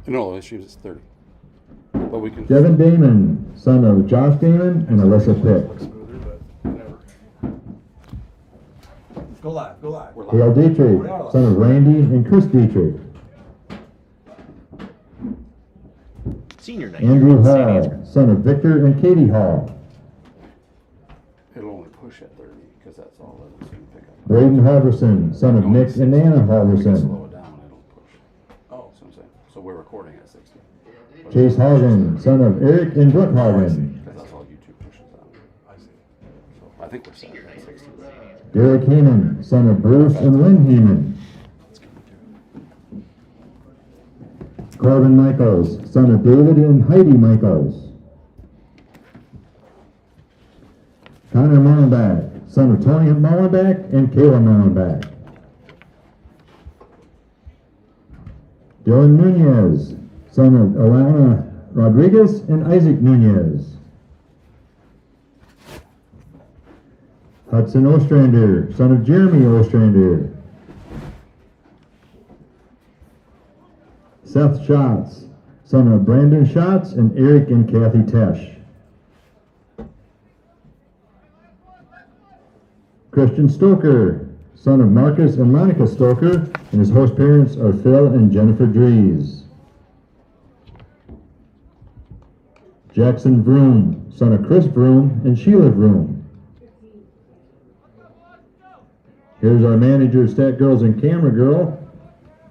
No, this year's 30. But we can. Devin Damon, son of Josh Damon and Alyssa Pitt. Go live. Hale Dietrich, son of Randy and Chris Dietrich. Senior night. Andrew Hall, son of Victor and Katie Hall. It'll only push at 30 because that's all that it's going to pick up. Braden Halverson, son of Nick and Anna We can Halverson. slow it down, it'll push. Oh, that's what I'm saying. So we're recording at 60. Chase Hagen, son of Eric and Brooke Hagen. Because that's all YouTube pushes out. I see. So I think we're set at 60. Derek Heenan, son of Bruce and Lynn Heenan. Corbin Michaels, son of David and Heidi Michaels. Connor Mullenbeck, son of Tony Mullenbeck and Kayla Mullenbeck. Dylan Nunez, son of Alana Rodriguez and Isaac Nunez. Hudson Ostrander, son of Jeremy Ostrander. Seth Schatz, son of Brandon Schatz and Eric and Kathy Tesh. Christian Stoker, son of Marcus and Monica Stoker, and his host parents are Phil and Jennifer Dries. Jackson Vroom, son of Chris Vroom and Sheila Vroom. Here's our manager, Stat Girls and Camera Girl.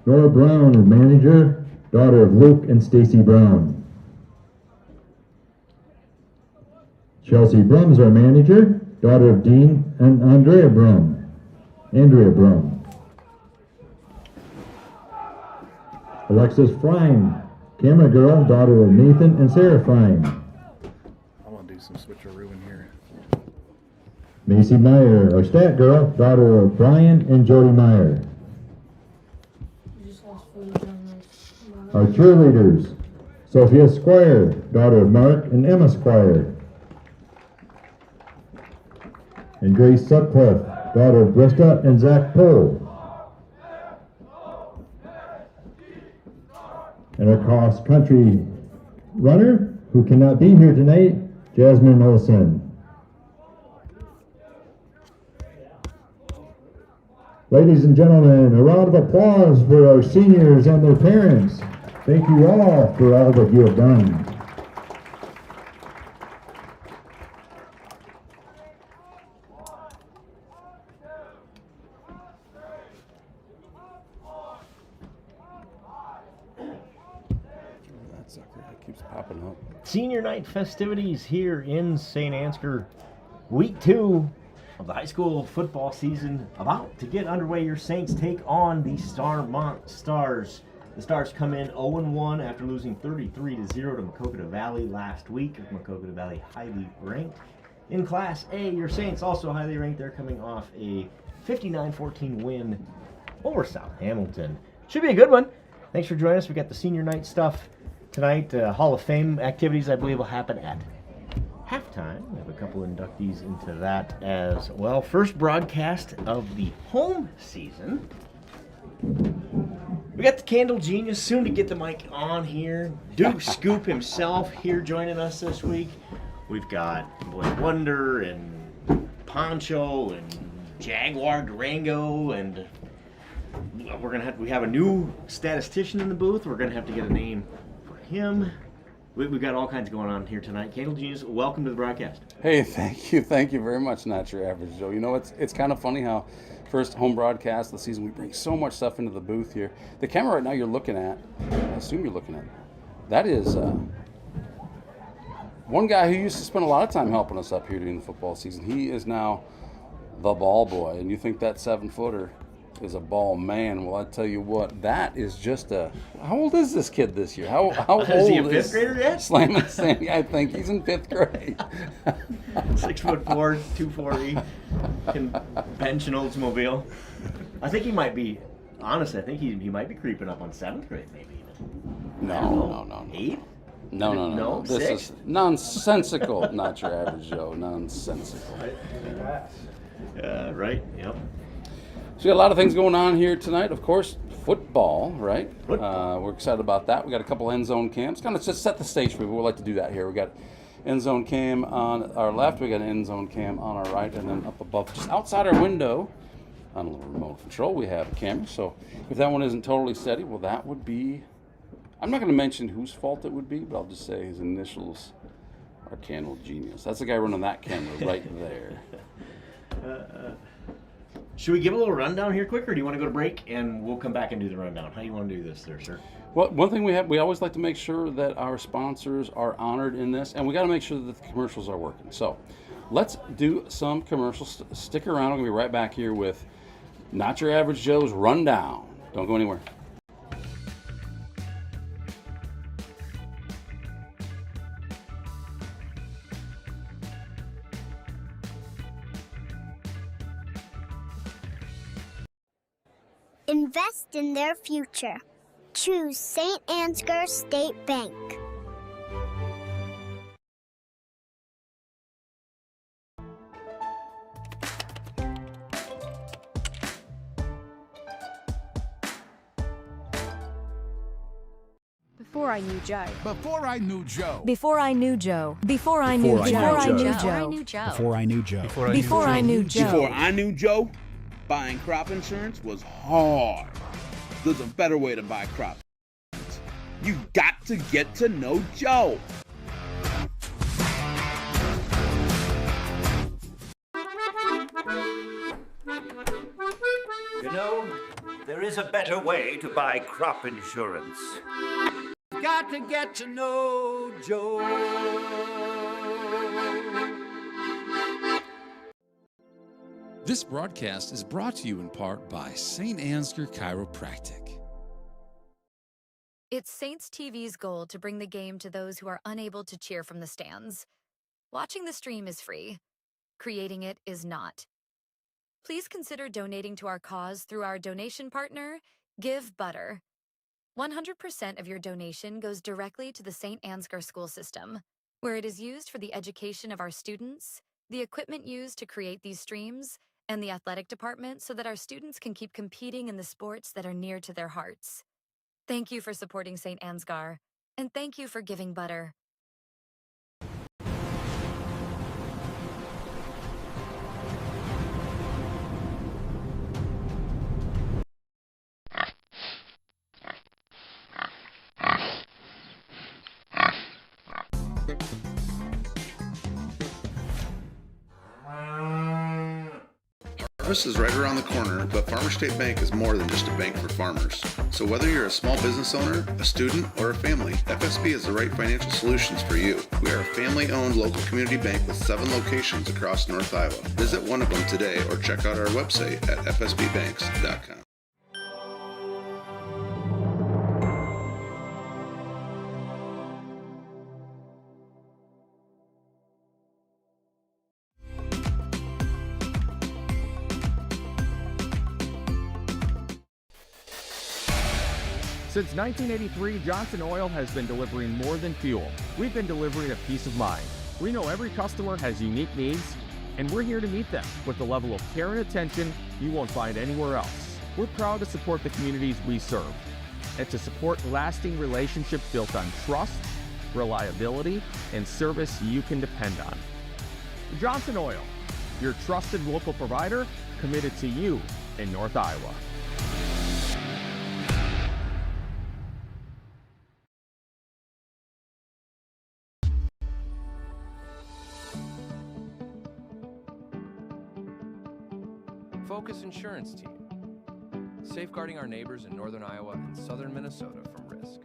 Nora Brown is manager, daughter of Luke and Stacy Brown. Chelsea Brum is our manager, daughter of Dean and Andrea Brum. Alexis Frine, camera girl, daughter of Nathan and Sarah Frine. I want to do some switcheroo in here. Macy Meyer, our stat girl, daughter of Brian and Jody Meyer. Our cheerleaders, Sophia Squire, daughter of Mark and Emma Squire. And Grace Sutcliffe, daughter of Brista and Zach Pohl. And our cross-country runner, who cannot be here tonight, Jasmine Olson. Ladies and gentlemen, a round of applause for our seniors and their parents. Thank you all for all that you have done. That sucker, that keeps popping up. Senior night festivities here in St. Ansgar. Week 2 of the high school football season about to get underway. Your Saints take on the Starmont Stars. The Stars come in 0-1 after losing 33-0 to Maquoketa Valley last week. Maquoketa Valley highly ranked. In Class A, your Saints also highly ranked. They're coming off a 59-14 win over South Hamilton. Should be a good one. Thanks for joining us. We got the senior night stuff tonight. Hall of Fame activities, I believe, will happen at halftime. We have a couple inductees into that as well. First broadcast of the home season. We got the Candle Genius soon to get the mic on here. Duke Scoop himself here joining us this week. We've got Boy Wonder and Poncho and Jaguar Durango, and we have a new statistician in the booth. We're gonna have to get a name for him. We've got all kinds going on here tonight. Candle Genius, welcome to the broadcast. Hey, thank you very much, Not Your Average Joe. You know, it's kind of funny how first home broadcast of the season, we bring so much stuff into the booth here. The camera right now you're looking at, I assume you're looking at, that is one guy who used to spend a lot of time helping us up here during the football season. He is now the ball boy, and you think that 7-footer is a ball man. Well, I tell you what, that is just a. How old is this kid this year? How old is he a fifth grader yet? Slam Sandy? I think he's in 5th grade. 6'4", 240, can bench an Oldsmobile. I think he might be. Honestly, I think he might be creeping up on 7th grade, maybe. No. 8? No. This is nonsensical. Not Your Average Joe. Nonsensical. Right. Yep. So we got a lot of things going on here tonight. Of course, football, right? Football. We're excited about that. We got a couple end zone cams. Kind of just set the stage for people. We like to do that here. We got end zone cam on our left. We got an end zone cam on our right, and then up above, just outside our window, on a little remote control, we have a camera. So if that one isn't totally steady, well, that would be. I'm not going to mention whose fault it would be, but I'll just say his initials are Candle Genius. That's the guy running that camera right there. Should we give a little rundown here quick, or do you want to go to break and we'll come back and do the rundown? How do you want to do this there, sir? Well, one thing we always like to make sure that our sponsors are honored in this, and we got to make sure that the commercials are working. So let's do some commercials. Stick around. I'm going to be right back here with Not Your Average Joe's Rundown. Don't go anywhere. Invest in their future. Choose St. Ansgar State Bank. Before I knew Joe. Before I knew Joe. Before I knew Joe. Before I knew Joe. Before I knew Joe. Before I knew Joe. Before I knew Joe. Before I knew Joe, buying crop insurance was hard. There's a better way to buy crop insurance. You got to get to know Joe. You know, there is a better way to buy crop insurance. Got to get to know Joe. This broadcast is brought to you in part by St. Ansgar Chiropractic. It's Saints TV's goal to bring the game to those who are unable to cheer from the stands. Watching the stream is free. Creating it is not. Please consider donating to our cause through our donation partner, Give Butter. 100% of your donation goes directly to the St. Ansgar school system, where it is used for the education of our students, the equipment used to create these streams, and the athletic department so that our students can keep competing in the sports that are near to their hearts. Thank you for supporting St. Ansgar, and thank you for giving Butter. Harvest is right around the corner, but Farmer State Bank is more than just a bank for farmers. So whether you're a small business owner, a student, or a family, FSB is the right financial solutions for you. We are a family-owned local community bank with 7 locations across North Iowa. Visit one of them today or check out our website at fsbbanks.com. Since 1983, Johnson Oil has been delivering more than fuel. We've been delivering a peace of mind. We know every customer has unique needs, and we're here to meet them with the level of care and attention you won't find anywhere else. We're proud to support the communities we serve and to support lasting relationships built on trust, reliability, and service you can depend on. Johnson Oil, your trusted local provider committed to you in North Iowa. Focus Insurance Team, safeguarding our neighbors in northern Iowa and southern Minnesota from risk.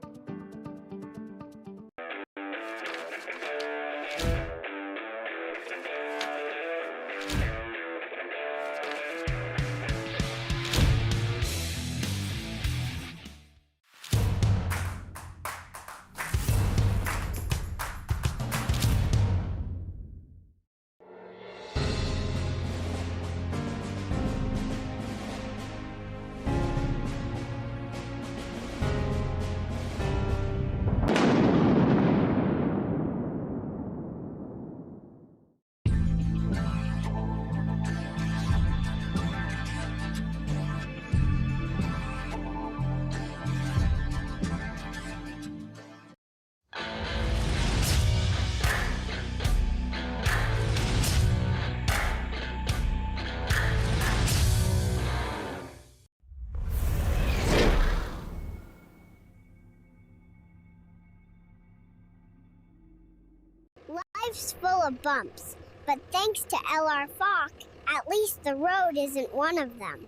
Life's full of bumps, but thanks to L.R. Falk, at least the road isn't one of them.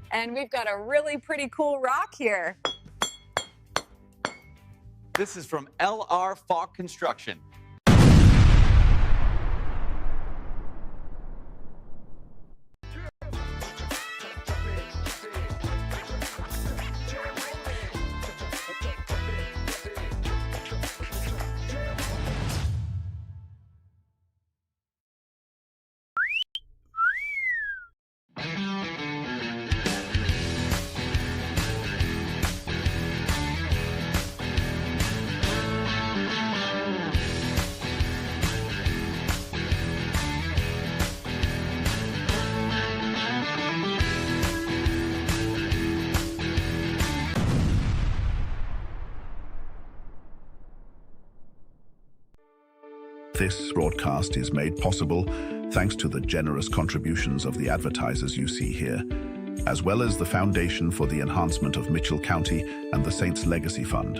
And we've got a really pretty cool rock here. This is from L.R. Falk Construction. This broadcast is made possible thanks to the generous contributions of the advertisers you see here, as well as the Foundation for the Enhancement of Mitchell County and the Saints Legacy Fund.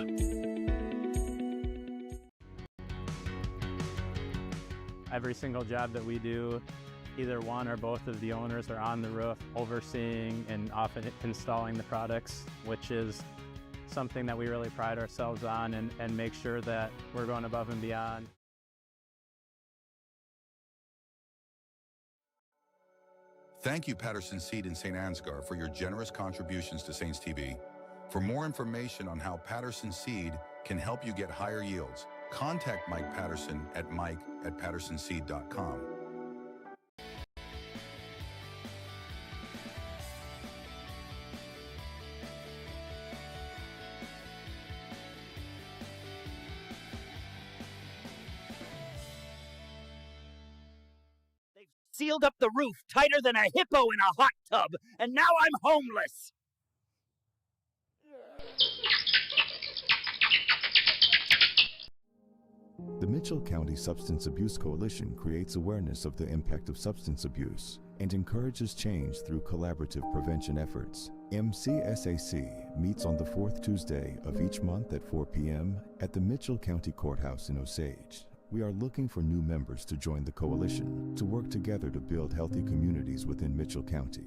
Every single job that we do, either one or both of the owners are on the roof overseeing and often installing the products, which is something that we really pride ourselves on and make sure that we're going above and beyond. Thank you, Patterson Seed in St. Ansgar, for your generous contributions to Saints TV. For more information on how Patterson Seed can help you get higher yields, contact Mike Patterson at mike@pattersonseed.com. Sealed up the roof tighter than a hippo in a hot tub, and now I'm homeless. The Mitchell County Substance Abuse Coalition creates awareness of the impact of substance abuse and encourages change through collaborative prevention efforts. MCSAC meets on the fourth Tuesday of each month at 4 p.m. at the Mitchell County Courthouse in Osage. We are looking for new members to join the coalition to work together to build healthy communities within Mitchell County.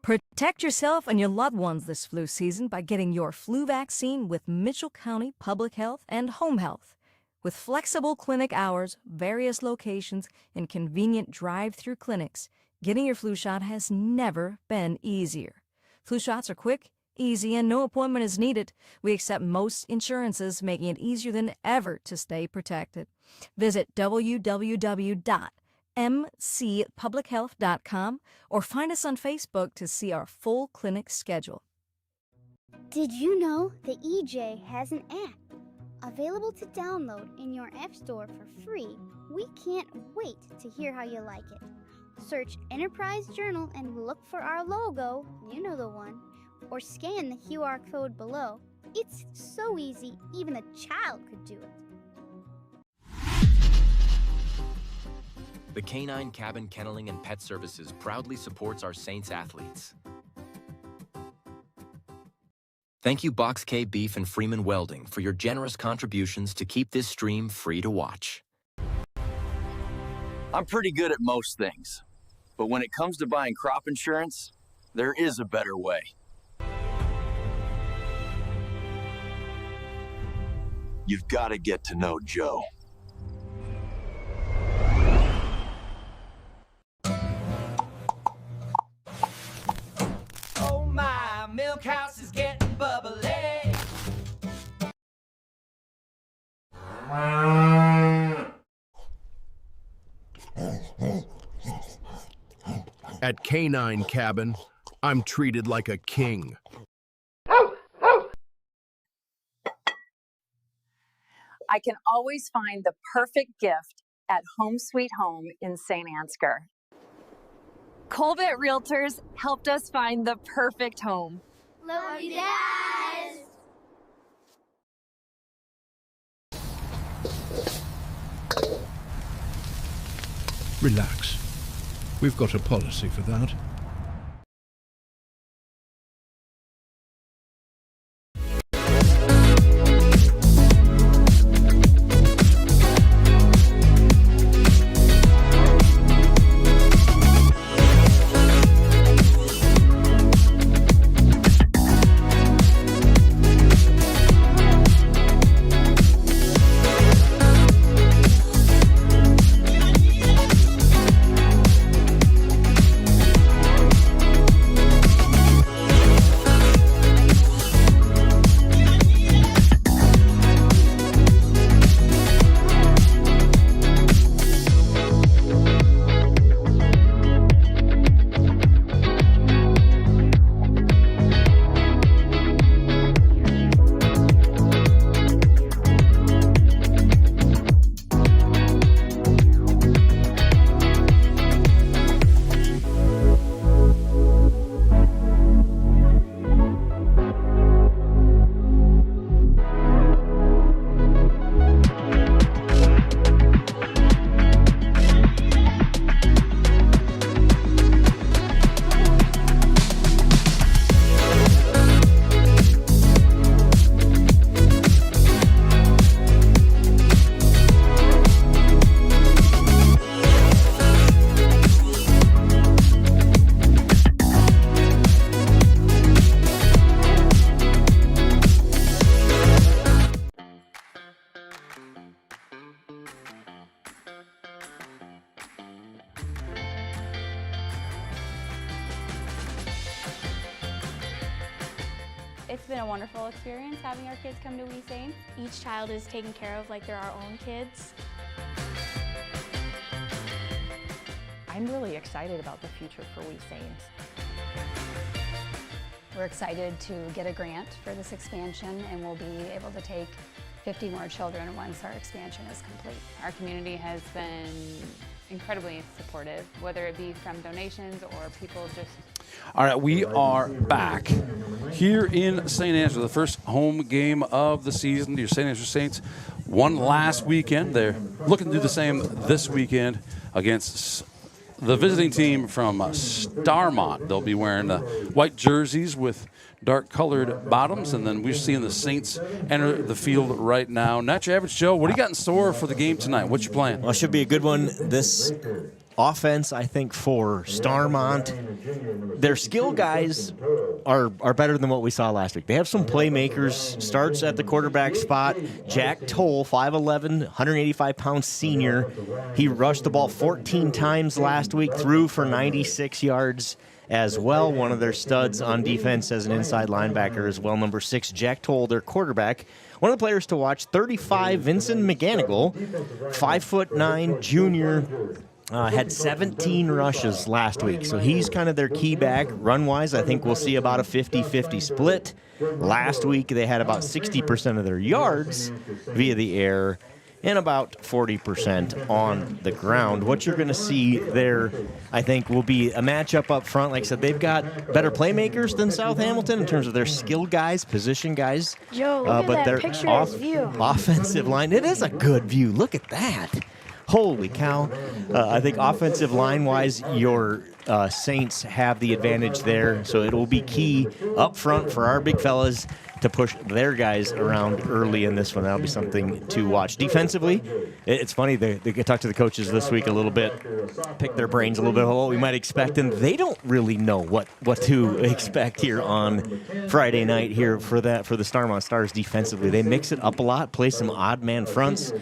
Protect yourself and your loved ones this flu season by getting your flu vaccine with Mitchell County Public Health and Home Health. With flexible clinic hours, various locations, and convenient drive-through clinics, getting your flu shot has never been easier. Flu shots are quick, easy, and no appointment is needed. We accept most insurances, making it easier than ever to stay protected. Visit www.mcpublichealth.com or find us on Facebook to see our full clinic schedule. Did you know the EJ has an app available to download in your app store for free? We can't wait to hear how you like it. Search Enterprise Journal and look for our logo, you know the one, or scan the QR code below. It's so easy, even a child could do it. The Canine Cabin Kenneling and Pet Services proudly supports our Saints athletes. Thank you, Box K Beef and Freeman Welding, for your generous contributions to keep this stream free to watch. I'm pretty good at most things, but when it comes to buying crop insurance, there is a better way. You've got to get to know Joe. Oh my, milk house is getting bubbly. At Canine Cabin, I'm treated like a king. I can always find the perfect gift at Home Sweet Home in St. Ansgar. Colbert Realtors helped us find the perfect home. Love you, guys! Relax. We've got a policy for that. been a wonderful experience having our kids come to We Saints. Each child is taken care of like they're our own kids. I'm really excited about the future for We Saints. We're excited to get a grant for this expansion, and we'll be able to take 50 more children once our expansion is complete. Our community has been incredibly supportive, whether it be from donations or people just... All right, we are back here in St. Ansgar, the first home game of the season. Your St. Ansgar Saints won last weekend. They're looking to do the same this weekend against the visiting team from Starmont. They'll be wearing the white jerseys with dark-colored bottoms, and then we're seeing the Saints enter the field right now. Not Your Average Joe, what do you got in store for the game tonight? What's your plan? Well, it should be a good one. This offense, I think, for Starmont, their skill guys are better than what we saw last week. They have some playmakers. Starts at the quarterback spot. Jack Toll, 5'11", 185-pound senior. He rushed the ball 14 times last week, threw for 96 yards as well. One of their studs on defense as an inside linebacker as well. Number 6, Jack Toll, their quarterback. One of the players to watch, 35, Vincent McGanigal, 5'9", junior. Had 17 rushes last week, so he's kind of their key back. Run-wise, I think we'll see about a 50-50 split. Last week, they had about 60% of their yards via the air and about 40% on the ground. What you're going to see there, I think, will be a matchup up front. Like I said, they've got better playmakers than South Hamilton in terms of their skill guys, position guys. Joe, look but at their that picture of his view. offensive line, it is a good view. Look at that. Holy cow. I think offensive line-wise, your Saints have the advantage there, so it will be key up front for our big fellas to push their guys around early in this one. That'll be something to watch. Defensively, it's funny, they talked to the coaches this week a little bit, pick their brains a little bit of what we might expect, and they don't really know what to expect here on Friday night here for the Starmont Stars defensively. They mix it up a lot, play some odd man fronts.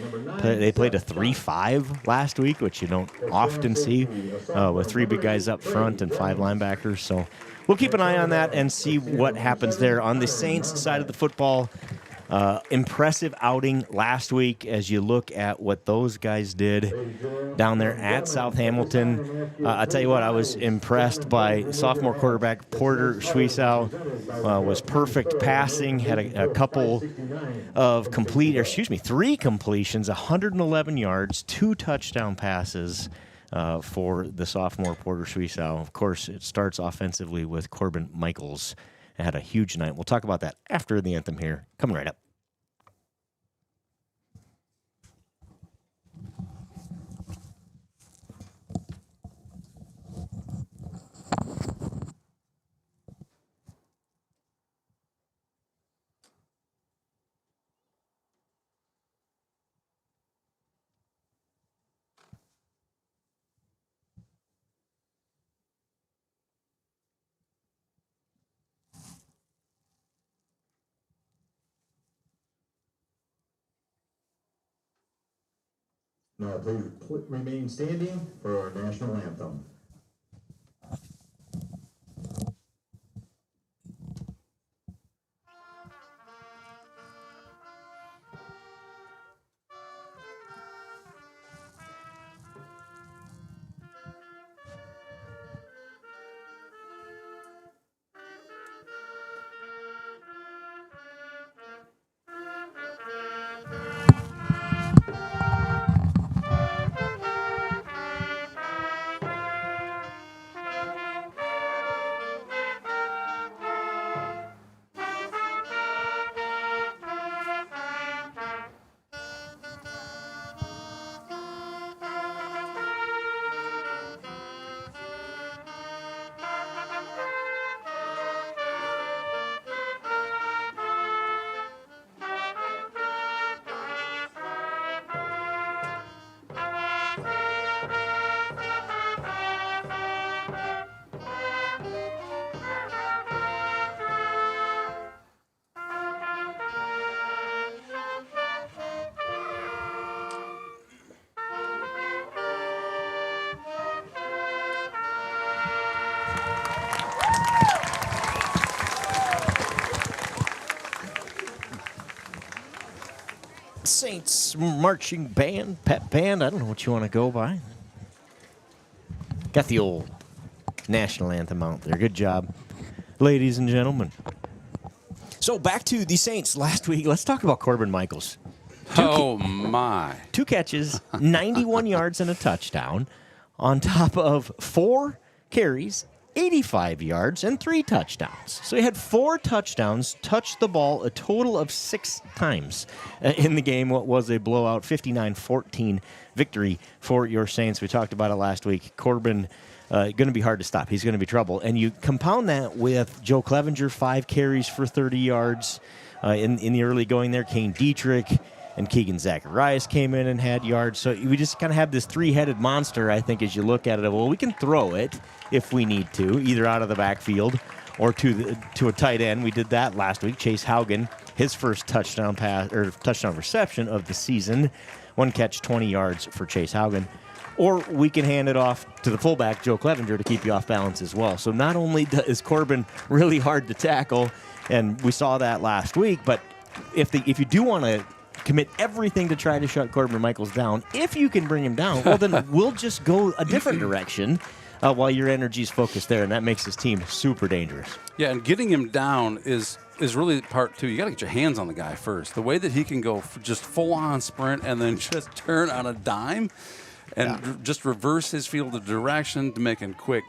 They played a 3-5 last week, which you don't often see, with 3 big guys up front and 5 linebackers. So we'll keep an eye on that and see what happens there. On the Saints side of the football, impressive outing last week as you look at what those guys did down there at South Hamilton. I tell you what, I was impressed by sophomore quarterback Porter Schwiesau. Was perfect passing, had a couple of 3 completions, 111 yards, 2 touchdown passes. For the sophomore Porter Schwiesau. Of course, it starts offensively with Corbin Michaels. Had a huge night. We'll talk about that after the anthem here. Coming right up. Now please remain standing for our national anthem. Saints marching band, pep band, I don't know what you want to go by. Got the old national anthem out there. Good job, ladies and gentlemen. So back to the Saints last week. Let's talk about Corbin Michaels. My. 2 catches, 91 yards and a touchdown on top of 4 carries, 85 yards, and 3 touchdowns. So he had 4 touchdowns, touched the ball a total of 6 times in the game. What was a blowout 59-14 victory for your Saints. We talked about it last week. Corbin going to be hard to stop. He's going to be trouble. And you compound that with Joe Clevenger, 5 carries for 30 yards in the early going there. Kane Dietrich and Keegan Zacharias came in and had yards. So we just kind of have this 3-headed monster, I think, as you look at it. Well, we can throw it if we need to, either out of the backfield or to a tight end. We did that last week. Chase Haugen, his first touchdown reception of the season. 1 catch, 20 yards for Chase Haugen. Or we can hand it off to the fullback, Joe Clevenger, to keep you off balance as well. So not only is Corbin really hard to tackle, and we saw that last week, but if you do want to commit everything to try to shut Corbin Michaels down, if you can bring him down, well, then we'll just go a different direction while your energy's focused there, and that makes his team super dangerous. Yeah, and getting him down is really part 2. You got to get your hands on the guy first. The way that he can go just full-on sprint and then just turn on a dime and just reverse his field of direction to make him quick.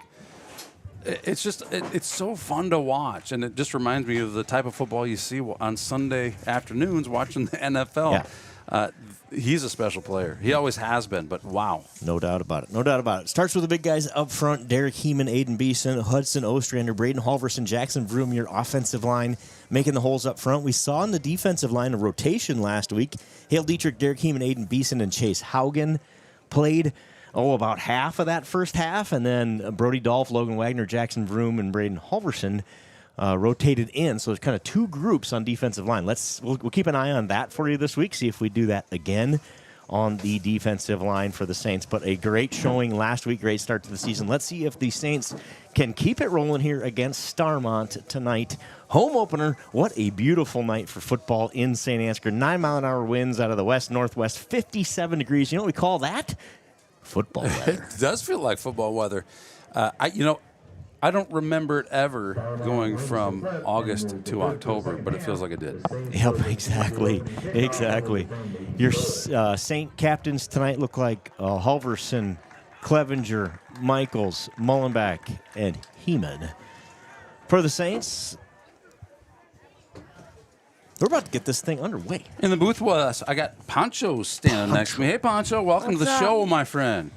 It's just, it's so fun to watch, and it just reminds me of the type of football you see on Sunday afternoons watching the NFL. Yeah. He's a special player. He always has been, but wow. No doubt about it. No doubt about it. Starts with the big guys up front. Derek Heeman, Aiden Beeson, Hudson Ostrander, Braden Halverson, Jackson Vroom, your offensive line, making the holes up front. We saw in the defensive line a rotation last week. Hale Dietrich, Derek Heeman, Aiden Beeson, and Chase Haugen played about half of that first half, and then Brody Dolph, Logan Wagner, Jackson Vroom, and Braden Halverson rotated in. So it's kind of 2 groups on defensive line. We'll keep an eye on that for you this week, see if we do that again on the defensive line for the Saints. But a great showing last week, great start to the season. Let's see if the Saints can keep it rolling here against Starmont tonight. Home opener. What a beautiful night for football in St. Ansgar. 9-mile-an-hour winds out of the west-northwest, 57 degrees. You know what we call that? Football weather. It does feel like football weather. I don't remember it ever going from August to October, but it feels like it did. Yep, exactly. Your Saint captains tonight look like Halverson, Clevenger, Michaels, Mullenbeck, and Heeman. For the Saints, we're about to get this thing underway. In the booth with us, I got Pancho standing next to me. Hey, Pancho, welcome to the show, my friend.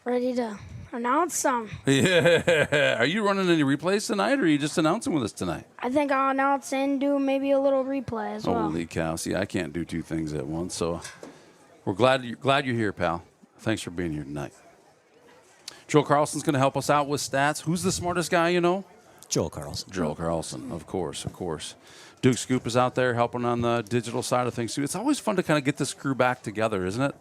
Ready to announce some. Yeah. Are you running any replays tonight, or are you just announcing with us tonight? I think I'll announce and do maybe a little replay as well. Holy cow. See, I can't do 2 things at once, so we're glad you're here, pal. Thanks for being here tonight. Joel Carlson's going to help us out with stats. Who's the smartest guy you know? Joel Carlson. Joel Carlson, of course. Duke Scoop is out there helping on the digital side of things, too. It's always fun to kind of get this crew back together, isn't it?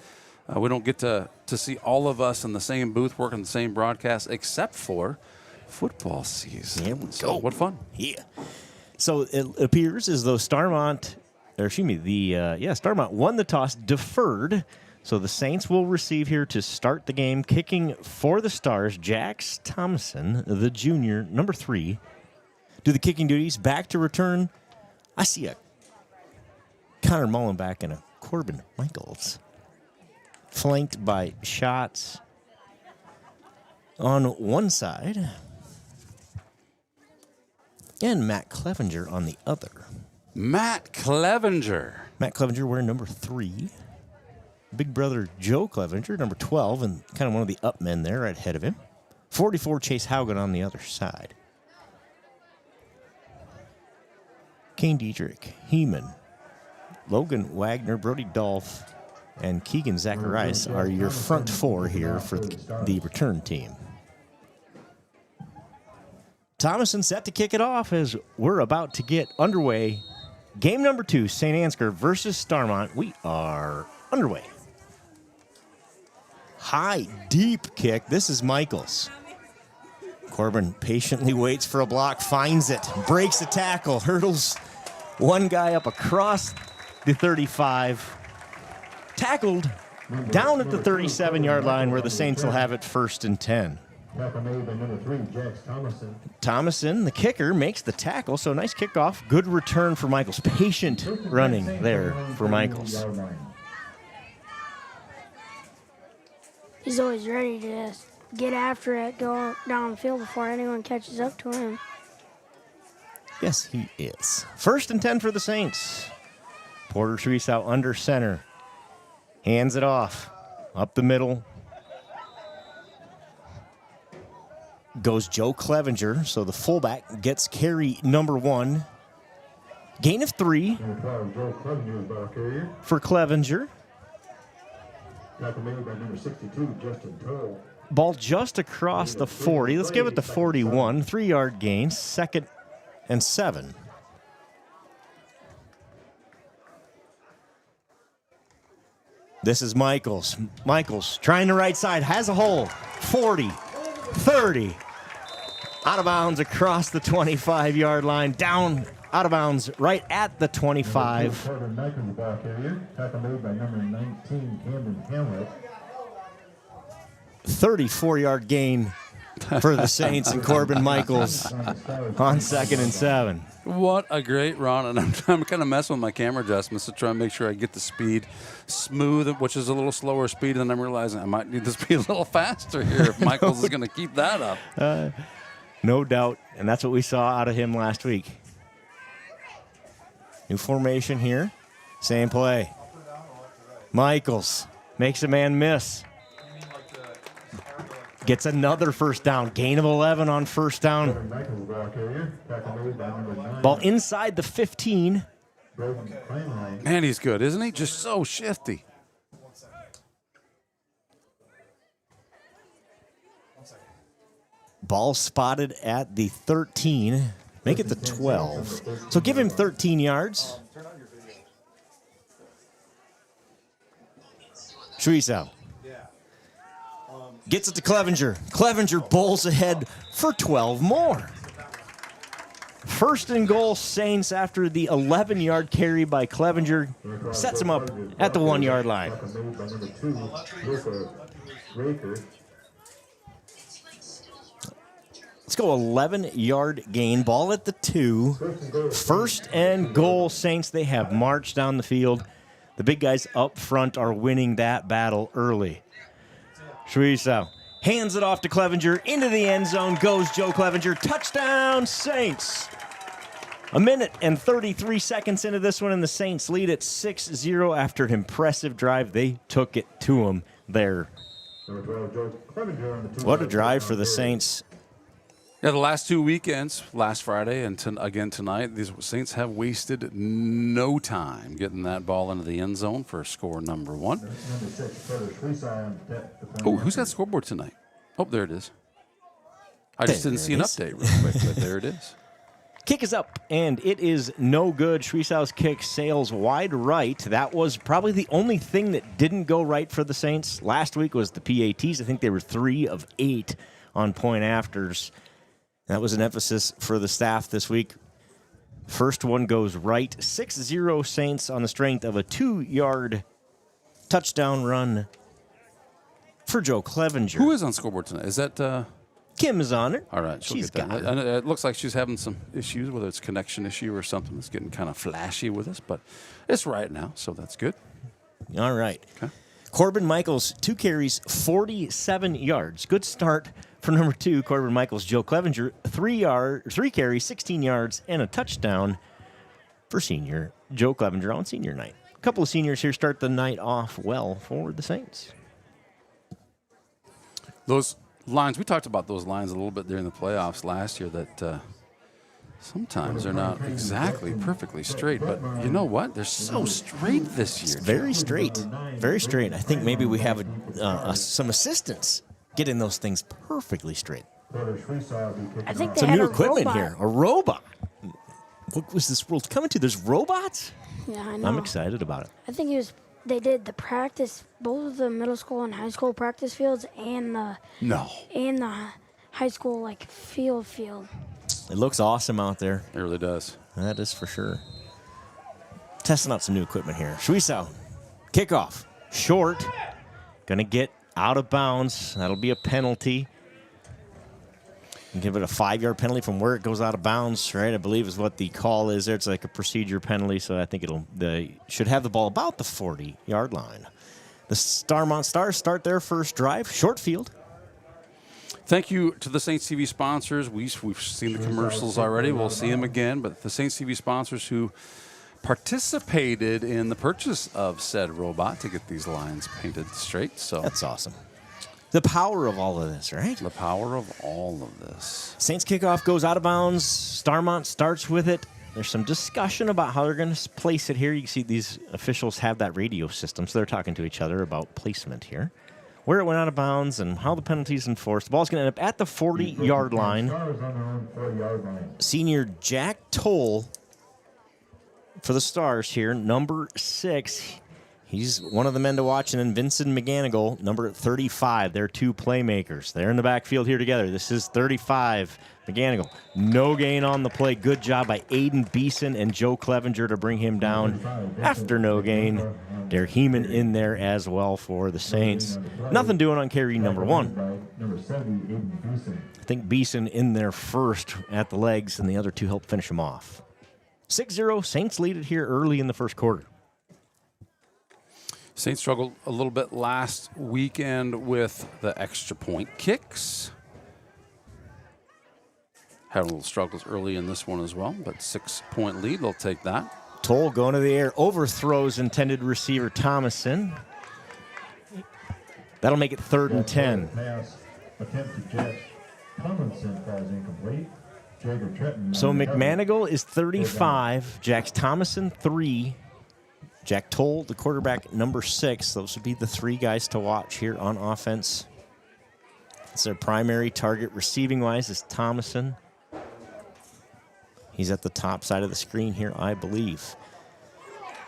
We don't get to see all of us in the same booth working the same broadcast, except for football season. Here we go. What fun. Yeah. So it appears as though Starmont won the toss, deferred. So the Saints will receive here to start the game. Kicking for the Stars, Jax Thompson, the junior, number 3. Do the kicking duties. Back to return. I see a Connor Mullenbeck and a Corbin Michaels, flanked by Shots on one side and Matt Clevenger on the other. Matt Clevenger wearing number 3. Big brother Joe Clevenger, number 12, and kind of one of the up men there right ahead of him. 44, Chase Haugen on the other side. Kane Dietrich, Heeman, Logan Wagner, Brody Dolph, and Keegan Zacharias are your front 4 here for the return team. Thomason set to kick it off as we're about to get underway. Game number 2, St. Ansgar versus Starmont. We are underway. High, deep kick. This is Michaels. Corbin patiently waits for a block, finds it, breaks a tackle, hurdles one guy up across the 35. Tackled down at the 37-yard line where the Saints will have it 1st and 10. Tackle made by number 3, Jax Thomason. Thomason, the kicker, makes the tackle, so nice kickoff. Good return for Michaels. Patient running there for Michaels. He's always ready to get after it, go down the field before anyone catches up to him. Yes, he is. 1st and 10 for the Saints. Porter Treese out under center. Hands it off. Up the middle. Goes Joe Clevenger, so the fullback gets carry number 1. Gain of 3 for Clevenger. Tackle made by number 62, Justin Toll. Ball just across the 40. Let's give it the 41. 3-yard gain, 2nd and 7. This is Michaels. Michaels trying the right side, has a hole. 40, 30. Out of bounds across the 25-yard line, down out of bounds right at the 25. Tackle made by number 19, Camden Hamlet. 34-yard gain for the Saints and Corbin Michaels on 2nd and 7. What a great run, and I'm kind of messing with my camera adjustments to try and make sure I get the speed smooth, which is a little slower speed, and I'm realizing I might need to speed a little faster here if Michaels is going to keep that up. No doubt, and that's what we saw out of him last week. New formation here, same play. Michaels makes a man miss. Gets another 1st down. Gain of 11 on 1st down. Ball inside the 15. Man, he's good, isn't he? Just so shifty. Ball spotted at the 13. Make it the 12. So give him 13 yards. Treese gets it to Clevenger. Clevenger bowls ahead for 12 more. 1st and goal, Saints after the 11-yard carry by Clevenger. Sets him up at the 1-yard line. Let's go 11-yard gain. Ball at the 2. 1st and goal, Saints. They have marched down the field. The big guys up front are winning that battle early. Treese hands it off to Clevenger. Into the end zone goes Joe Clevenger. Touchdown, Saints. 1 minute and 33 seconds into this one, and the Saints lead at 6-0 after an impressive drive. They took it to them there. What a drive for the Saints. Yeah, the last 2 weekends, last Friday and again tonight, these Saints have wasted no time getting that ball into the end zone for score number 1. Oh, who's got scoreboard tonight? Oh, there it is. I just didn't see an update real quick, but there it is. Kick is up, and it is no good. Treese's kick sails wide right. That was probably the only thing that didn't go right for the Saints. Last week was the PATs. I think they were 3 of 8 on point afters. That was an emphasis for the staff this week. First one goes right. 6-0 Saints on the strength of a 2-yard touchdown run for Joe Clevenger. Who is on scoreboard tonight? Is that... Kim is on it. All right, she's got it. And it looks like she's having some issues, whether it's a connection issue or something that's getting kind of flashy with us, but it's right now, so that's good. All right. Okay. Corbin Michaels, 2 carries, 47 yards. Good start for number 2, Corbin Michaels. Joe Clevenger, 3 carries, 16 yards, and a touchdown for senior Joe Clevenger on senior night. A couple of seniors here start the night off well for the Saints. Those lines, we talked about those lines a little bit during the playoffs last year that sometimes they're not exactly perfectly straight, but you know what? They're so straight this year. It's very straight. Very straight. I think maybe we have some assistance getting those things perfectly straight. I think they some had new a equipment robot. here. A robot. What was this world coming to? There's robots? Yeah, I know. I'm excited about it. I think they did the practice, both of the middle school and high school practice fields and the high school field. It looks awesome out there. It really does. That is for sure. Testing out some new equipment here. Schwiesow, kickoff, short. Going to get out of bounds. That'll be a penalty. Give it a 5-yard penalty from where it goes out of bounds, right? I believe is what the call is there. It's like a procedure penalty, so I think they should have the ball about the 40-yard line. The Starmont Stars start their first drive, short field. Thank you to the Saints TV sponsors. We've seen the commercials already. We'll see them again, but the Saints TV sponsors who participated in the purchase of said robot to get these lines painted straight. So that's awesome. The power of all of this, right? The power of all of this. Saints kickoff goes out of bounds. Starmont starts with it. There's some discussion about how they're going to place it here. You can see these officials have that radio system, so they're talking to each other about placement here. Where it went out of bounds and how the penalty is enforced. The ball's going to end up at the 40-yard line. Senior Jack Toll for the Stars here, number 6. He's one of the men to watch, and then Vincent McGanigal, number 35. They're two playmakers. They're in the backfield here together. This is 35. McGanigal, no gain on the play. Good job by Aiden Beeson and Joe Clevenger to bring him down after no gain. Derek Heeman in there as well for the Saints. Nothing doing on carry number 1. I think Beeson in there first at the legs, and the other two help finish him off. 6-0, Saints lead it here early in the first quarter. Saints struggled a little bit last weekend with the extra point kicks. Had a little struggles early in this one as well, but 6-point lead, they'll take that. Toll going to the air, overthrows intended receiver Thomason. That'll make it 3rd and 10. So McManigal is 35, Jax Thomason 3, Jack Toll, the quarterback, number 6. Those would be the 3 guys to watch here on offense. It's their primary target receiving-wise is Thomason. He's at the top side of the screen here, I believe.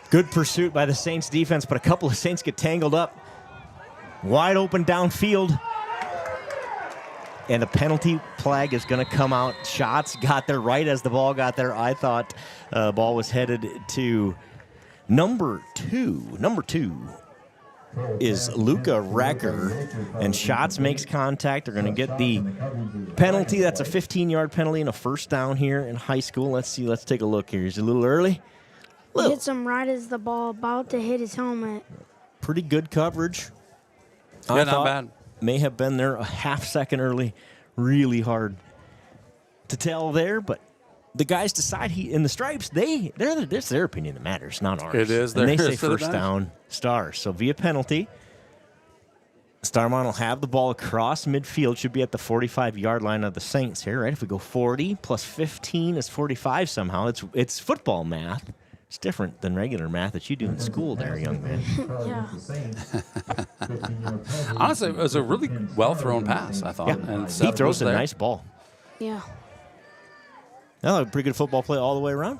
Good pursuit by the Saints defense, but a couple of Saints get tangled up. Wide open downfield. And the penalty flag is going to come out. Shots got there right as the ball got there. I thought the ball was headed to number 2. Number 2 is Luca Recker, and Shots makes contact. They're going to get the penalty. That's a 15-yard penalty and a first down here in high school. Let's see. Let's take a look here. He's a little early. He hits him right as the ball about to hit his helmet. Pretty good coverage. Yeah, not bad. May have been there a half second early. Really hard to tell there, but the guys decide in the stripes, it's their opinion that matters, not ours. It is. And they say first down, Stars. So via penalty, Starmont will have the ball across midfield. Should be at the 45-yard line of the Saints here, right? If we go 40 plus 15 is 45 somehow. It's football math. It's different than regular math that you do in school there, young man. Yeah. Honestly, it was a really well-thrown pass, I thought. Yeah. And he throws a nice ball. Yeah. A pretty good football play all the way around.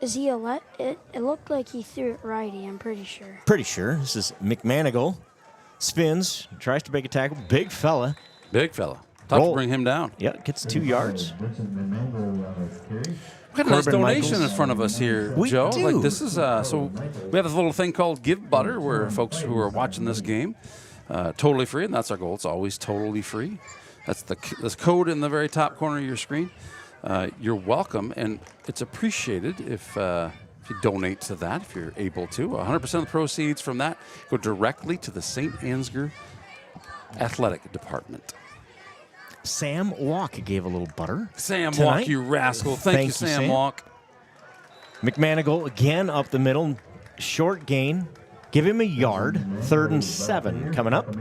Is he it looked like he threw it righty, I'm pretty sure. Pretty sure. This is McManigal. Spins, tries to make a tackle. Big fella. Big fella. Tough to bring him down. Yeah, gets 2 yards. We've got a nice donation in front of us here, Joe. Do. Like this is so we have this little thing called Give Butter, where folks who are watching this game, totally free, and that's our goal. It's always totally free. That's this code in the very top corner of your screen. You're welcome, and it's appreciated if you donate to that, if you're able to. 100% of the proceeds from that go directly to the St. Ansgar Athletic Department. Sam Walk gave a little butter. Sam tonight. Walk, you rascal. Thank you, Sam Walk. McManigal again up the middle. Short gain. Give him a yard. 3rd and 7 coming up.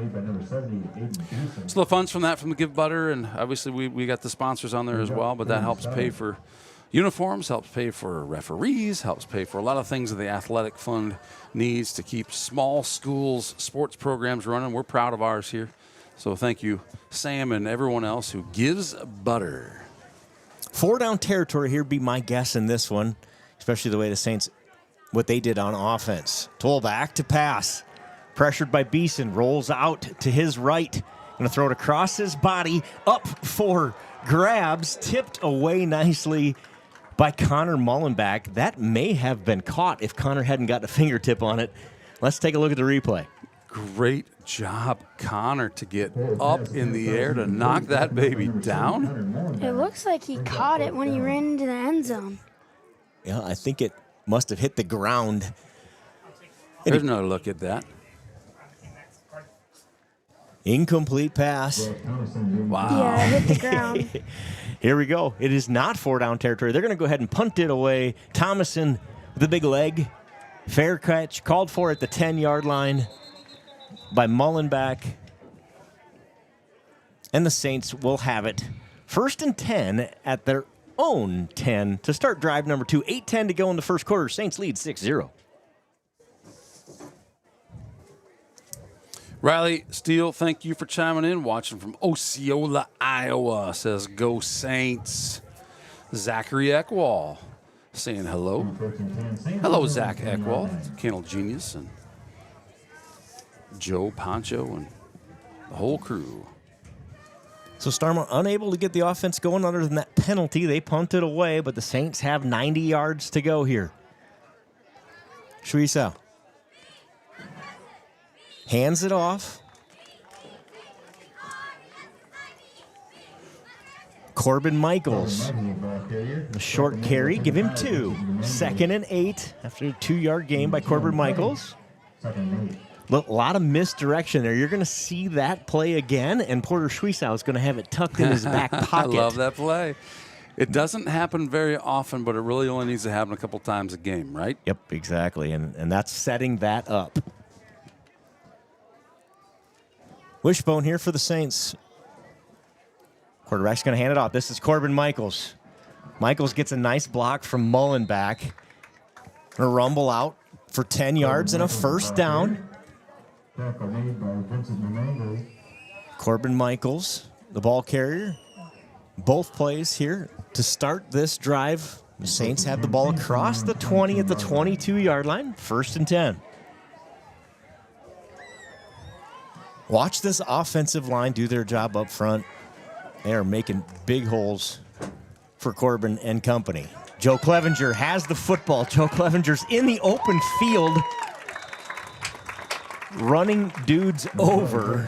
So the funds from that, from the Give Butter, and obviously we got the sponsors on there as well, but that helps pay for uniforms, helps pay for referees, helps pay for a lot of things that the athletic fund needs to keep small schools sports programs running. We're proud of ours here. So thank you, Sam, and everyone else who gives butter. 4 down territory here, be my guess in this one, especially the way the Saints, what they did on offense. Toll back to pass. Pressured by Beeson, rolls out to his right. Going to throw it across his body, up for grabs, tipped away nicely by Connor Mullenback. That may have been caught if Connor hadn't got a fingertip on it. Let's take a look at the replay. Great job, Connor, to get up in the air to knock that baby down. It looks like he caught it when he ran into the end zone. Yeah, I think it must have hit the ground. There's no look at that. Incomplete pass. Wow. Yeah, it hit the ground. Here we go. It is not 4-down territory. They're going to go ahead and punt it away. Thomason with a big leg. Fair catch called for at the 10-yard line by Mullenback. And the Saints will have it. 1st and 10 at their own 10 to start drive number 2. 8:10 to go in the first quarter. Saints lead 6-0. Riley Steele, thank you for chiming in. Watching from Osceola, Iowa. Says, go Saints. Zachary Eckwall saying hello. Hello, Zach Eckwall, Kennel Genius, and Joe Poncho, and the whole crew. So Starmont unable to get the offense going other than that penalty. They punted away, but the Saints have 90 yards to go here. Schwiesow hands it off. Corbin Michaels, the short carry, give him 2. 2nd and 8 after a 2-yard gain by Corbin Michaels. A lot of misdirection there. You're going to see that play again, and Porter Schwiesow is going to have it tucked in his back pocket. I love that play. It doesn't happen very often, but it really only needs to happen a couple times a game, right? Yep, exactly, and that's setting that up. Wishbone here for the Saints. Quarterback's going to hand it off. This is Corbin Michaels. Michaels gets a nice block from Mullenback. Going to rumble out for 10 yards and a 1st down. Corbin Michaels, the ball carrier. Both plays here to start this drive. The Saints have the ball across the 20 at the 22-yard line. 1st and 10. Watch this offensive line do their job up front. They are making big holes for Corbin and company. Joe Clevenger has the football. Joe Clevenger's in the open field, running dudes over.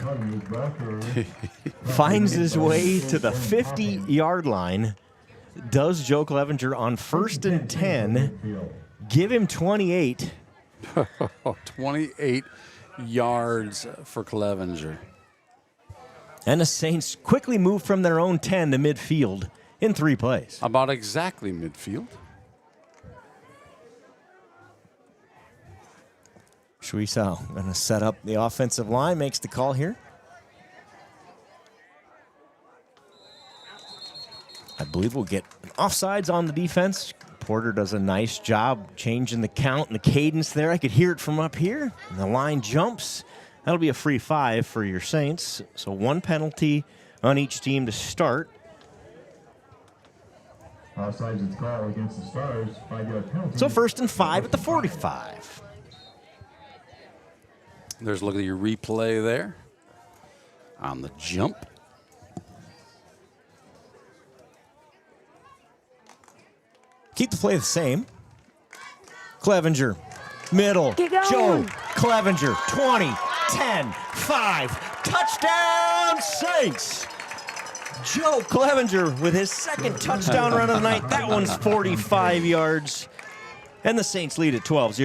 Finds his way to the 50-yard line. Does Joe Clevenger on 1st and 10. Give him 28. 28 yards for Clevenger. And the Saints quickly move from their own 10 to midfield in 3 plays. About exactly midfield. Schwiesow going to set up the offensive line, makes the call here. I believe we'll get offsides on the defense. Porter does a nice job changing the count and the cadence there. I could hear it from up here. And the line jumps. That'll be a free 5 for your Saints. So 1 penalty on each team to start. Offsides is called against the Stars. 5-yard penalty. So 1st and 5 at the 45. There's a look at your replay there on the jump. Keep the play the same. Clevenger, middle. Joe Clevenger, 20, 10, 5. Touchdown, Saints! Joe Clevenger with his 2nd touchdown run of the night. That one's 45 yards. And the Saints lead at 12-0.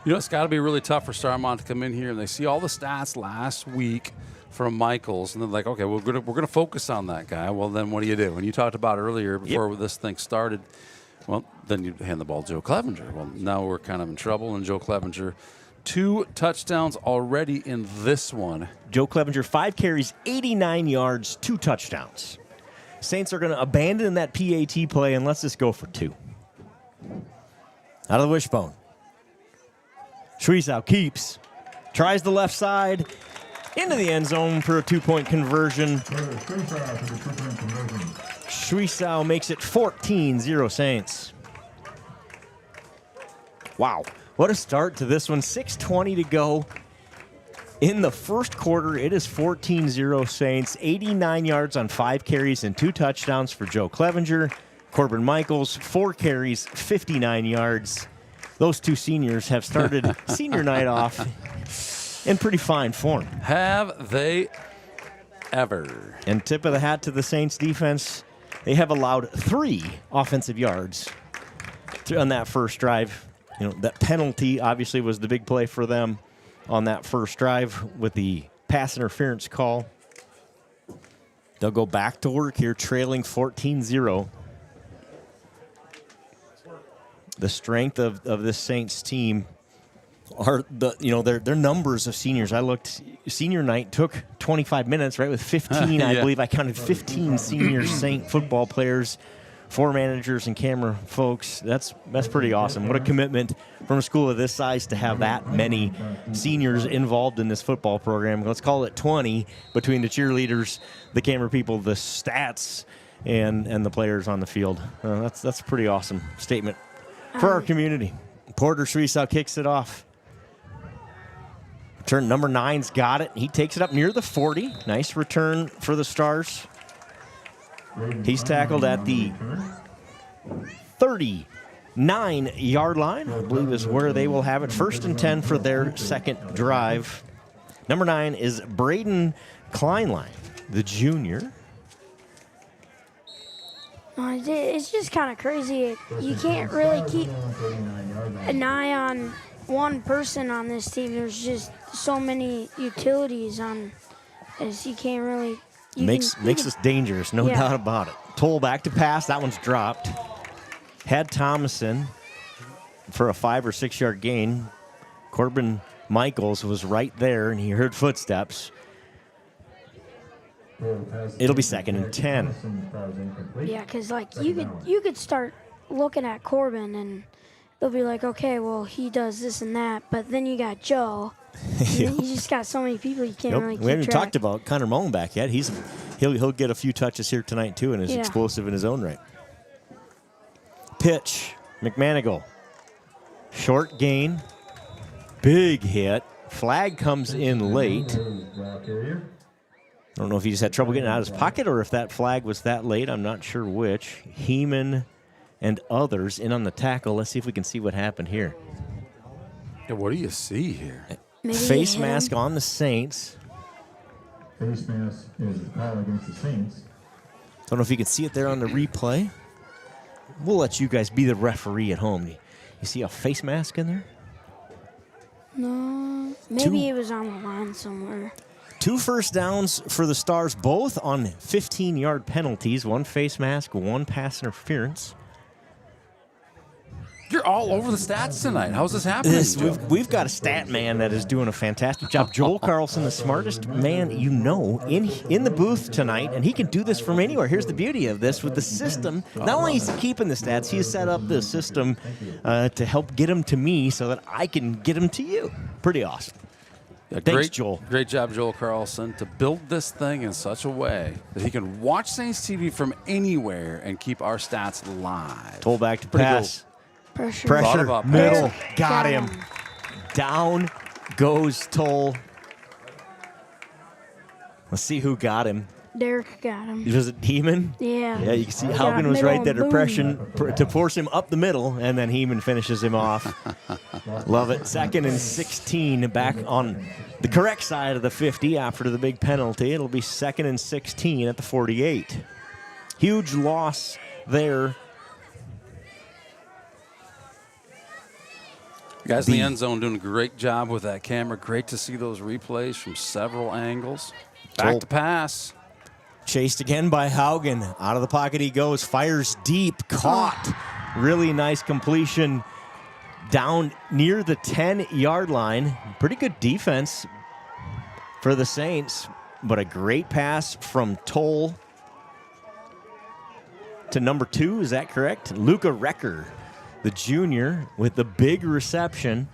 You know, it's got to be really tough for Starmont to come in here and they see all the stats last week from Michaels, and they're like, okay, we're gonna focus on that guy. Well, then what do you do? And you talked about earlier before this thing started, well, then you hand the ball to Joe Clevenger. Well, now we're kind of in trouble, and Joe Clevenger, 2 touchdowns already in this one. Joe Clevenger, 5 carries, 89 yards, 2 touchdowns. Saints are going to abandon that PAT play and let's just go for 2. Out of the wishbone. Schwiesow keeps, tries the left side, into the end zone for a 2-point conversion. Schwiesow makes it 14-0 Saints. Wow, what a start to this one. 6:20 to go in the first quarter. It is 14-0 Saints. 89 yards on 5 carries and 2 touchdowns for Joe Clevenger. Corbin Michaels, 4 carries, 59 yards. Those two seniors have started senior night off in pretty fine form. Have they ever? And tip of the hat to the Saints defense. They have allowed 3 offensive yards on that first drive. You know, that penalty obviously was the big play for them on that first drive with the pass interference call. They'll go back to work here, trailing 14-0. The strength of this Saints team are their numbers of seniors. I looked, senior night took 25 minutes, right? With 15, I believe I counted 15 senior Saint football players, 4 managers and camera folks. That's pretty awesome. What a commitment from a school of this size to have that many seniors involved in this football program. Let's call it 20 between the cheerleaders, the camera people, the stats, and the players on the field. That's a pretty awesome statement for our community. Porter Shriesau kicks it off. Return number 9's got it. He takes it up near the 40. Nice return for the Stars. He's tackled at the 39-yard line, I believe is where they will have it. 1st and 10 for their second drive. Number 9 is Braden Kleinlein, the junior. It's just kind of crazy. You can't really keep an eye on one person on this team. There's just so many utilities on this. You can't really... Makes us dangerous, no doubt about it. Toll back to pass. That one's dropped. Had Thomason for a 5 or 6 yard gain. Corbin Michaels was right there, and he heard footsteps. It'll be 2nd and 10. Yeah, because you could start looking at Corbin, and they'll be like, okay, well, he does this and that, but then you got Joe. You just got so many people you can't really keep We haven't track. talked about Connor Mullenback yet. He'll get a few touches here tonight too, and is explosive in his own right. Pitch, McManigal. Short gain, big hit. Flag comes in late. I don't know if he just had trouble getting out of his pocket or if that flag was that late. I'm not sure which. Heeman and others in on the tackle. Let's see if we can see what happened here. Yeah, what do you see here? Face mask on the Saints. Face mask is a call against the Saints. Don't know if you can see it there on the replay. We'll let you guys be the referee at home. You see a face mask in there? No, maybe it was on the line somewhere. 2 first downs for the Stars, both on 15-yard penalties. 1 face mask, 1 pass interference. You're all over the stats tonight. How's this happening? We've got a stat man that is doing a fantastic job. Joel Carlson, the smartest man you know, in the booth tonight, and he can do this from anywhere. Here's the beauty of this with the system. Not only is he keeping the stats, he has set up the system to help get them to me so that I can get them to you. Pretty awesome. Yeah, Thanks, Joel. Great job, Joel Carlson, to build this thing in such a way that he can watch Saints TV from anywhere and keep our stats live. Toll back to pass. Pressure, middle, got him. Down goes Toll. Let's see who got him. Derek got him. Was it Heeman? Yeah. Yeah, you can see Haugen was right there to force him up the middle, and then Heeman finishes him off. Love it. 2nd and 16 back on the correct side of the 50 after the big penalty. It'll be 2nd and 16 at the 48. Huge loss there. Guys in the end zone doing a great job with that camera. Great to see those replays from several angles. Back to pass. Chased again by Haugen. Out of the pocket he goes. Fires deep. Caught. Really nice completion down near the 10-yard line. Pretty good defense for the Saints, but a great pass from Toll to number 2. Is that correct? Luca Recker, the junior, with the big reception.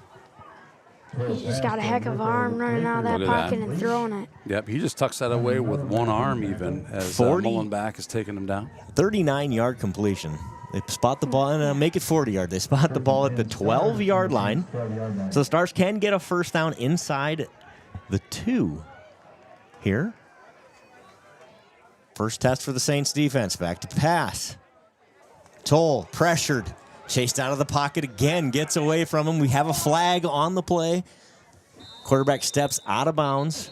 He's just got a heck of an arm running out of that pocket and throwing it. Yep, he just tucks that away with one arm even as Mullenback is taking him down. 39-yard completion. They spot the ball and make it 40-yard. They spot the ball at the 12-yard line. So the Stars can get a first down inside the 2 here. First test for the Saints defense. Back to pass. Toll pressured, chased out of the pocket again, gets away from him. We have a flag on the play. Quarterback steps out of bounds.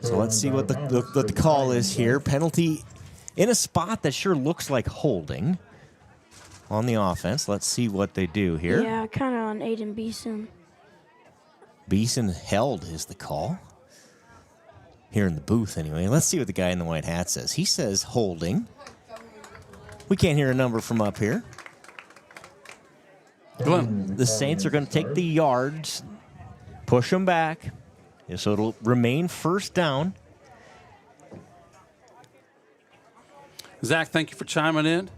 So let's see what the call is here. Penalty in a spot that sure looks like holding on the offense. Let's see what they do here. Yeah, kind of on Aiden Beeson. Beeson held is the call. Here in the booth anyway. Let's see what the guy in the white hat says. He says holding. We can't hear a number from up here. Glenn. The Saints are going to take the yards, push them back, so it'll remain first down. Zach, thank you for chiming in.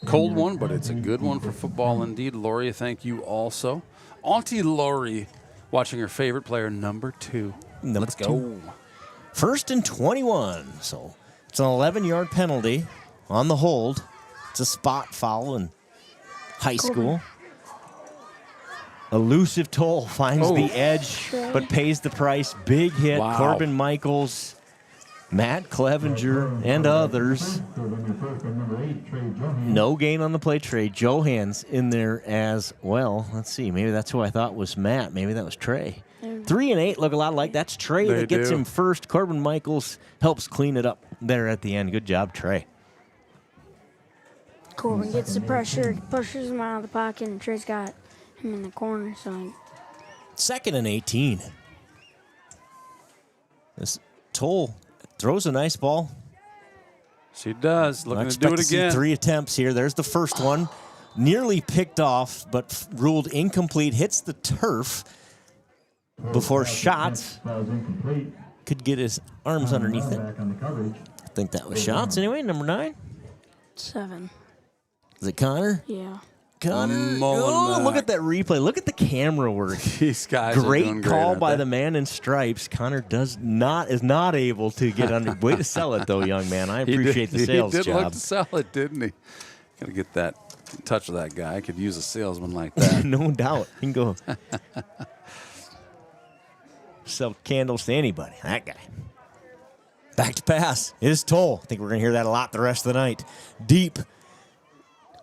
Cold one, but it's a good one for football indeed. Lori, thank you also. Auntie Lori watching her favorite player, number 2. Let's go. First and 21. So it's an 11-yard penalty on the hold. It's a spot foul in high school. Elusive Toll finds the edge, but pays the price. Big hit. Wow. Corbin Michaels, Matt Clevenger, and others. No gain on the play. Trey Johans in there as well. Let's see. Maybe that's who I thought was Matt. Maybe that was Trey. 3 and 8 look a lot alike. That's Trey that gets him first. Corbin Michaels helps clean it up there at the end. Good job, Trey. Corbin gets the pressure, pushes him out of the pocket, and Trey's got him in the corner. So 2nd and 18. This Toll throws a nice ball. She does. Looking to do expect it to again. see 3 attempts here. There's the first one. Nearly picked off, but ruled incomplete. Hits the turf before Schatz could get his arms underneath it. I think that was Schatz anyway, number 9. 7. Is it Connor? Yeah. Connor. Oh, look at that replay. Look at the camera work. These guys are great doing great, call aren't by they? the man in stripes. Connor is not able to get under. Way to sell it, though, young man. I appreciate the sales He did job. look to sell it, didn't he? Got to get that in touch with that guy. I could use a salesman like that. No doubt. You can go sell candles to anybody. That guy. Back to pass. It is Toll. I think we're going to hear that a lot the rest of the night. Deep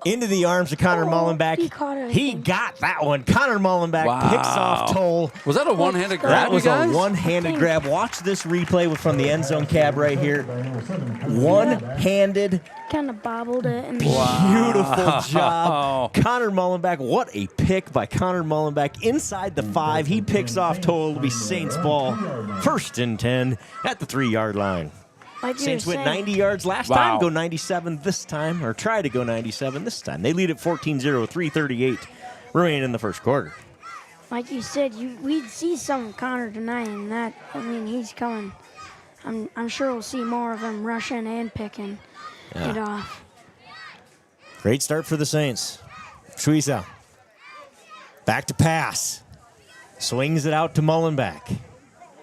into the arms of Connor Mullenbeck. He got that one. Connor Mullenbeck picks off Toll. Was that a one-handed grab, That was you guys? a one-handed grab. Watch this replay from the end zone cab right here. One-handed. kind of bobbled it. And Beautiful job. Connor Mullenbeck. What a pick by Connor Mullenbeck. Inside the 5. He picks off Toll. It'll be Saints ball. 1st and 10 at the 3-yard line. Like Saints went saying, 90 yards last time, go 97 this time, or try to go 97 this time. They lead at 14-0, 3:38 remaining in the first quarter. like you said, we'd see some of Connor tonight, and that, I mean, he's coming. I'm sure we'll see more of him rushing and picking it off. Great start for the Saints. Schweiza. Back to pass. Swings it out to Mullenbeck.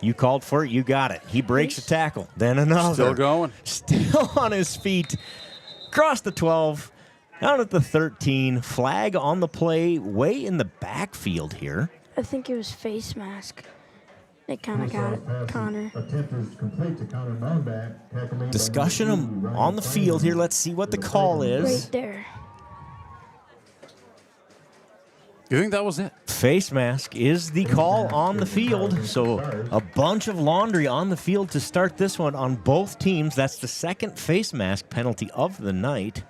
You called for it, you got it. He breaks a tackle. Then another. Still going. Still on his feet. Across the 12. Down at the 13. Flag on the play way in the backfield here. I think it was face mask. They kind of got it, Connor. Discussion on the field here. Let's see what the call is. Right there. You think that was it? Face mask is the call on the field. So a bunch of laundry on the field to start this one on both teams. That's the second face mask penalty of the night.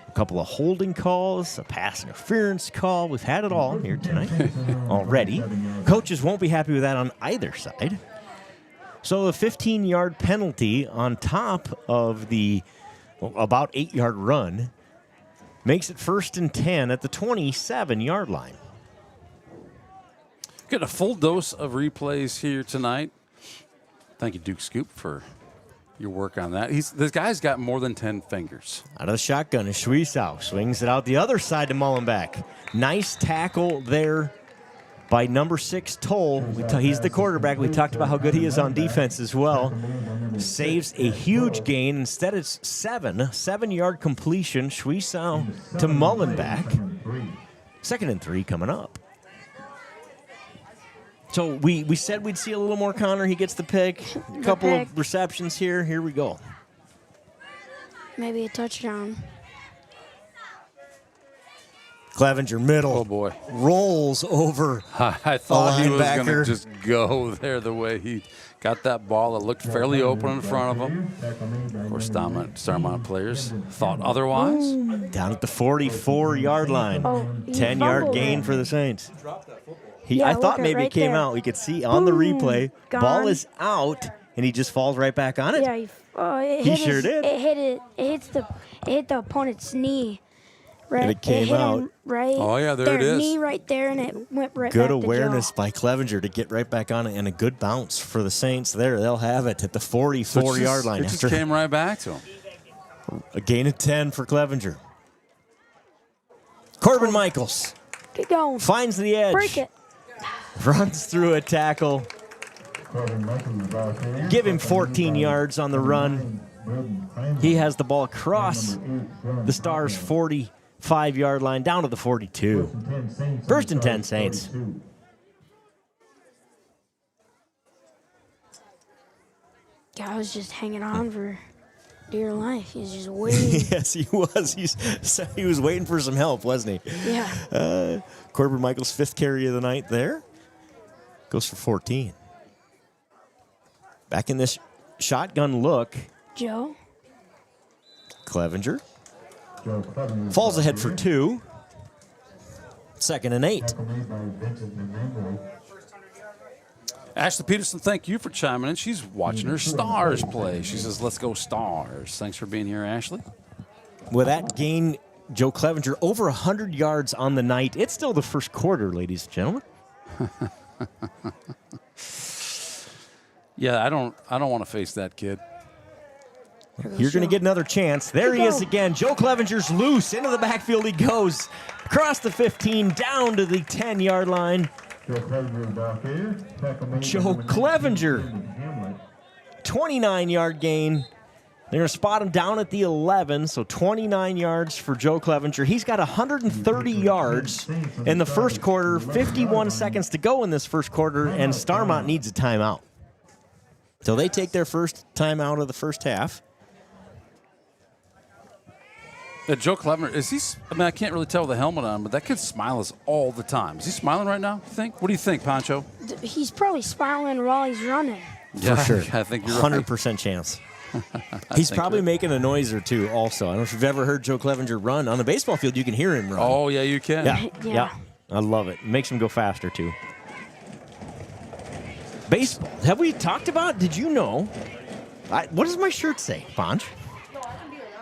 A couple of holding calls, a pass interference call. We've had it all here tonight already. Coaches won't be happy with that on either side. So a 15-yard penalty on top of the about 8-yard run makes it 1st and 10 at the 27-yard line. Getting a full dose of replays here tonight. Thank you, Duke Scoop, for your work on that. This guy's got more than 10 fingers. Out of the shotgun is Schweizow. Swings it out the other side to Mullenbeck. Nice tackle there by number 6, Toll. He's the quarterback. We talked about how good he is on defense as well. Saves a huge gain. Instead, it's 7-yard completion. Schweizow to Mullenbeck. 2nd and 3 coming up. So we said we'd see a little more Connor. He gets the pick. A couple of receptions here. Here we go. Maybe a touchdown. Clevenger middle. Oh, boy. Rolls over I thought a he was going to linebacker. just go there the way he got that ball. It looked fairly open in front of him. Of course, Starmont players thought otherwise. Down at the 44-yard line. 10-yard gain for the Saints. I thought maybe it came out. We could see on the replay. Ball is out, and he just falls right back on it. Yeah, he sure did. It hit the opponent's knee. Right, and it came out. Right. Oh, yeah, there it is. Knee right there, and it went right good back awareness to by Clevenger to get right back on it, and a good bounce for the Saints there. They'll have it at the 44-yard line. It just came right back to him. A gain of 10 for Clevenger. Corbin Michaels. Get going. Finds the edge. Break it. Runs through a tackle. Give him 14 yards on the run. He has the ball across the Stars' 45-yard line down to the 42. First and 10 Saints. Guy was just hanging on for dear life. He was just waiting. Yes, he was. He was waiting for some help, wasn't he? Yeah. Corbin Michaels' 5th carry of the night there. Goes for 14. Back in this shotgun look. Joe. Clevenger. Falls ahead for 2. 2nd and 8. Ashley Peterson, thank you for chiming in. She's watching her Stars play. She says, let's go Stars. Thanks for being here, Ashley. With that gain, Joe Clevenger over 100 yards on the night. It's still the first quarter, ladies and gentlemen. Yeah, I don't want to face that kid. You're going to get another chance. There he is again. Joe Clevenger's loose. Into the backfield he goes. Across the 15, down to the 10-yard line. Joe Clevenger. 29-yard gain. They're going to spot him down at the 11, so 29 yards for Joe Clevenger. He's got 130 yards in the first quarter, 51 seconds to go in this first quarter, and Starmont needs a timeout. So they take their first timeout of the first half. Joe Clevenger, I can't really tell with the helmet on, but that kid smiles all the time. Is he smiling right now, you think? What do you think, Pancho? He's probably smiling while he's running. For sure. I think you're 100% chance. He's probably making a noise or two also. I don't know if you've ever heard Joe Clevenger run. On the baseball field, you can hear him run. Oh, yeah, you can. Yeah. I love it. Makes him go faster, too. Baseball. Have we talked about, did you know, what does my shirt say, Ponch?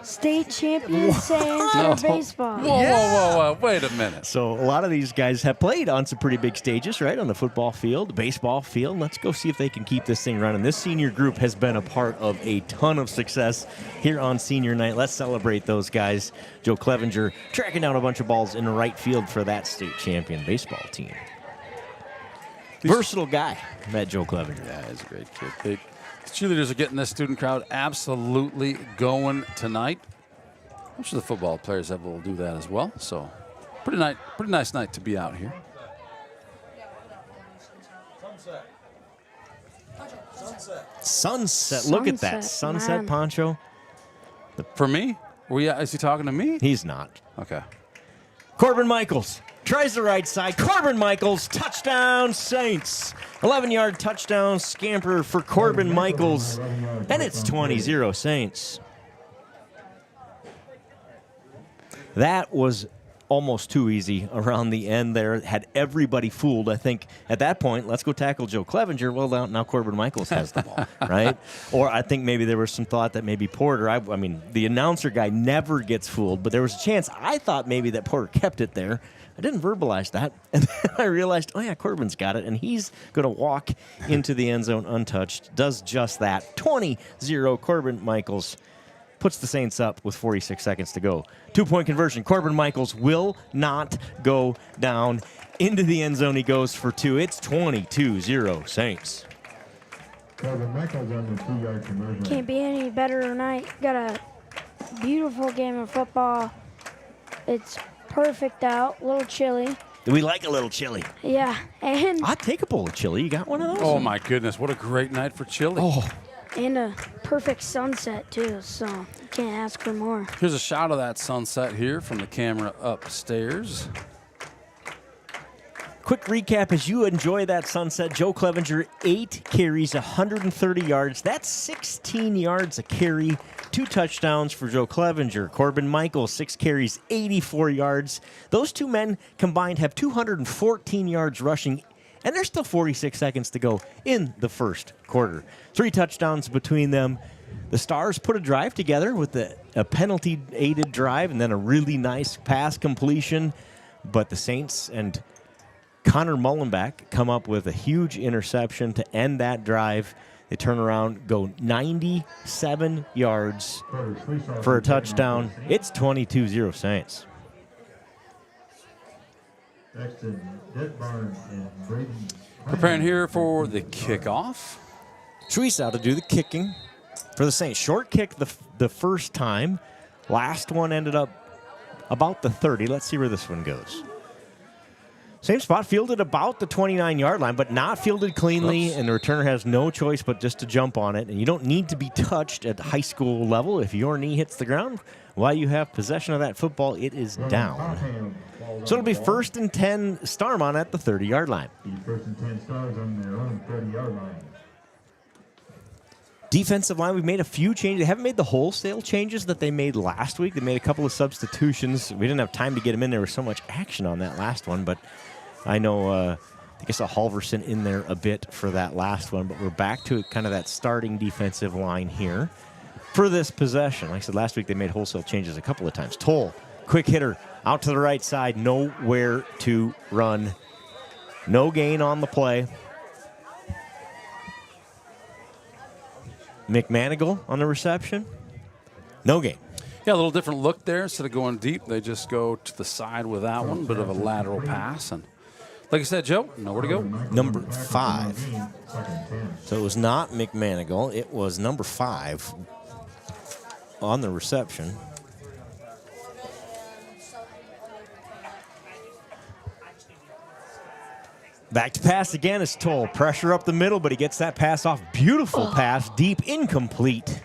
State champion Ansgar baseball. Whoa, wait a minute. So a lot of these guys have played on some pretty big stages, right? On the football field, the baseball field. Let's go see if they can keep this thing running. This senior group has been a part of a ton of success here on senior night. Let's celebrate those guys. Joe Clevenger tracking down a bunch of balls in the right field for that state champion baseball team. Versatile guy, that Joe Clevenger. Yeah, he's a great kid. The cheerleaders are getting this student crowd absolutely going tonight. I'm sure the football players will do that as well. So, pretty nice night to be out here. Sunset. Look at that sunset, man. Poncho. For me? Is he talking to me? He's not. Okay. Corbin Michaels tries the right side. Corbin Michaels, touchdown Saints. 11-yard touchdown scamper for Corbin Michaels. And it's 20-0 Saints. That was almost too easy around the end there. Had everybody fooled. I think at that point, let's go tackle Joe Clevenger. Well, now Corbin Michaels has the ball, right? Or I think maybe there was some thought that maybe Porter, I mean, the announcer guy never gets fooled, but there was a chance. I thought maybe that Porter kept it there. I didn't verbalize that. And then I realized, oh, yeah, Corbin's got it, and he's going to walk into the end zone untouched. Does just that. 20-0 Corbin Michaels. Puts the Saints up with 46 seconds to go. 2-point conversion. Corbin Michaels will not go down. Into the end zone he goes for 2. It's 22-0 Saints. Corbin Michaels on the 2-yard conversion. Can't be any better tonight. Got a beautiful game of football. It's perfect out. A little chilly. We like a little chili. Yeah, and I'd take a bowl of chili. You got one of those? Oh, my goodness. What a great night for chili. Oh. and a perfect sunset too, so you can't ask for more. Here's a shot of that sunset here from the camera upstairs. Quick recap as you enjoy that sunset. Joe Clevenger, 8 carries, 130 yards. That's 16 yards a carry. 2 touchdowns for Joe Clevenger. Corbin Michaels, 6 carries, 84 yards. Those two men combined have 214 yards rushing, and there's still 46 seconds to go in the first quarter. 3 touchdowns between them. The Stars put a drive together with a penalty-aided drive and then a really nice pass completion, but the Saints and Connor Mullenbeck come up with a huge interception to end that drive. They turn around, go 97 yards for a touchdown. It's 22-0 Saints. Preparing here for the kickoff. Teresa to do the kicking for the Saints. Short kick the first time. Last one ended up about the 30. Let's see where this one goes. Same spot, fielded about the 29-yard line, but not fielded cleanly, and the returner has no choice but just to jump on it. And you don't need to be touched at the high school level. If your knee hits the ground while you have possession of that football, it is down. So it'll be 1st and 10 Starmont at the 30-yard line. 1st and 10 Stars on their own 30-yard line. Defensive line, we've made a few changes. They haven't made the wholesale changes that they made last week. They made a couple of substitutions. We didn't have time to get them in. There was so much action on that last one, but I know I think I saw Halverson in there a bit for that last one, but we're back to kind of that starting defensive line here for this possession. Like I said, last week they made wholesale changes a couple of times. Toll, quick hitter, out to the right side, nowhere to run. No gain on the play. McManigal on the reception. No gain. Yeah, a little different look there. Instead of going deep, they just go to the side with that one. Bit of a lateral pass. And like I said, Joe, nowhere to go. Number 5. So it was not McManigal. It was number 5 on the reception. Back to pass again is Toll. Pressure up the middle, but he gets that pass off. Beautiful pass, deep, incomplete.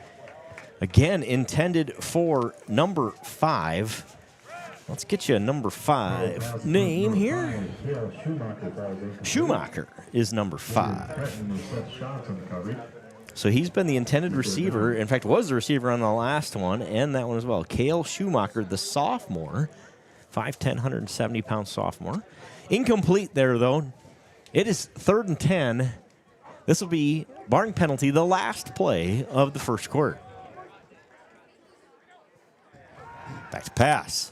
Again, intended for number 5. Let's get you a number 5 name here. Schumacher is number 5. So he's been the intended receiver. In fact, was the receiver on the last one and that one as well. Cale Schumacher, the sophomore. 5'10", 170-pound sophomore. Incomplete there, though. It is 3rd and 10. This will be, barring penalty, the last play of the first quarter. Back to pass.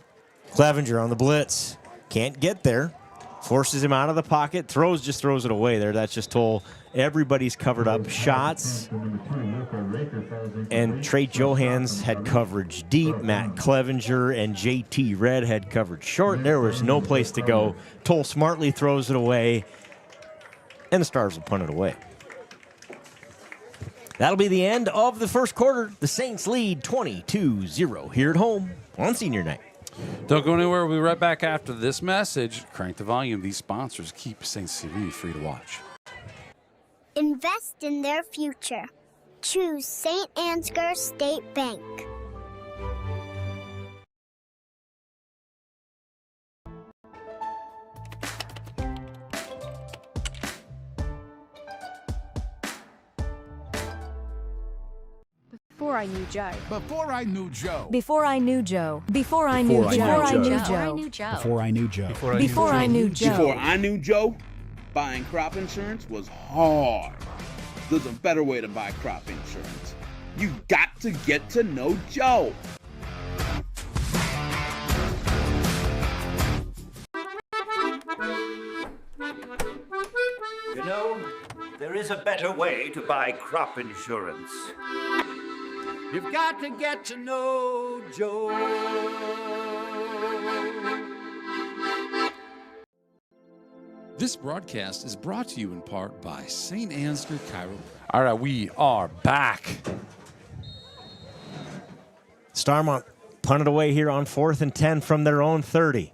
Clevenger on the blitz. Can't get there. Forces him out of the pocket. Just throws it away there. That's just Toll. Everybody's covered up. Shots. And Trey Johans had coverage deep. Matt Clevenger and JT Red had coverage short. There was no place to go. Toll smartly throws it away. And the Stars will punt it away. That'll be the end of the first quarter. The Saints lead 22-0 here at home on senior night. Don't go anywhere. We'll be right back after this message. Crank the volume. These sponsors keep Saints TV free to watch. Invest in their future. Choose St. Ansgar State Bank. Before I knew Joe. Before I knew Joe. Before I knew Joe. Before I knew Joe. Before I knew Joe. Before I knew Joe. Before I knew Joe. Before I knew Joe, buying crop insurance was hard. There's a better way to buy crop insurance. You got to get to know Joe. You know, there is a better way to buy crop insurance. You've got to get to know Joe. This broadcast is brought to you in part by St. Ansgar Chiropractic. All right, we are back. Starmont punted away here on 4th and 10 from their own 30.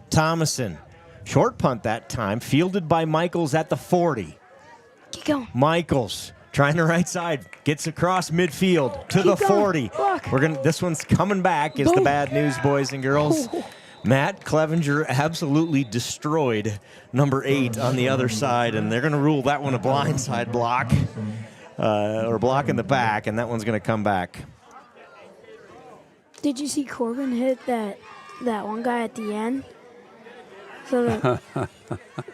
Thomason Short punt that time, fielded by Michaels at the 40. Keep going. Michaels trying the right side, gets across midfield to the 40. This one's coming back is the bad news, boys and girls. Matt Clevenger absolutely destroyed number 8 on the other side, and they're going to rule that one a blindside block, or block in the back, and that one's going to come back. Did you see Corbin hit that one guy at the end? So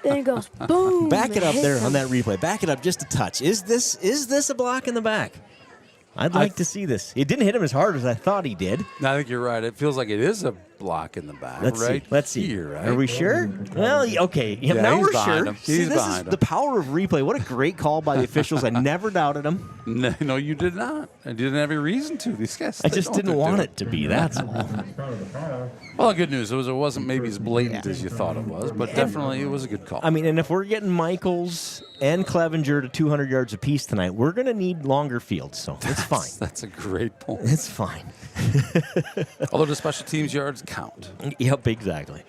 then it goes boom. Back it up there on that replay. Back it up just a touch. Is this a block in the back? I'd like to see this. It didn't hit him as hard as I thought he did. I think you're right. It feels like it is a block in the back. Let's see. Here, right? Are we sure? Well, okay. Yeah, now he's we're behind sure. him. He's this behind is him. the power of replay. What a great call by the officials. I never doubted them. No, you did not. I didn't have any reason to. These guys. I just didn't want it to be. That's all. Well, good news. It wasn't maybe as blatant as you thought it was, but definitely it was a good call. I mean, and if we're getting Michaels and Clevenger to 200 yards apiece tonight, we're going to need longer fields, so it's fine. That's a great point. It's fine. Although the special teams yards count. Yep, exactly.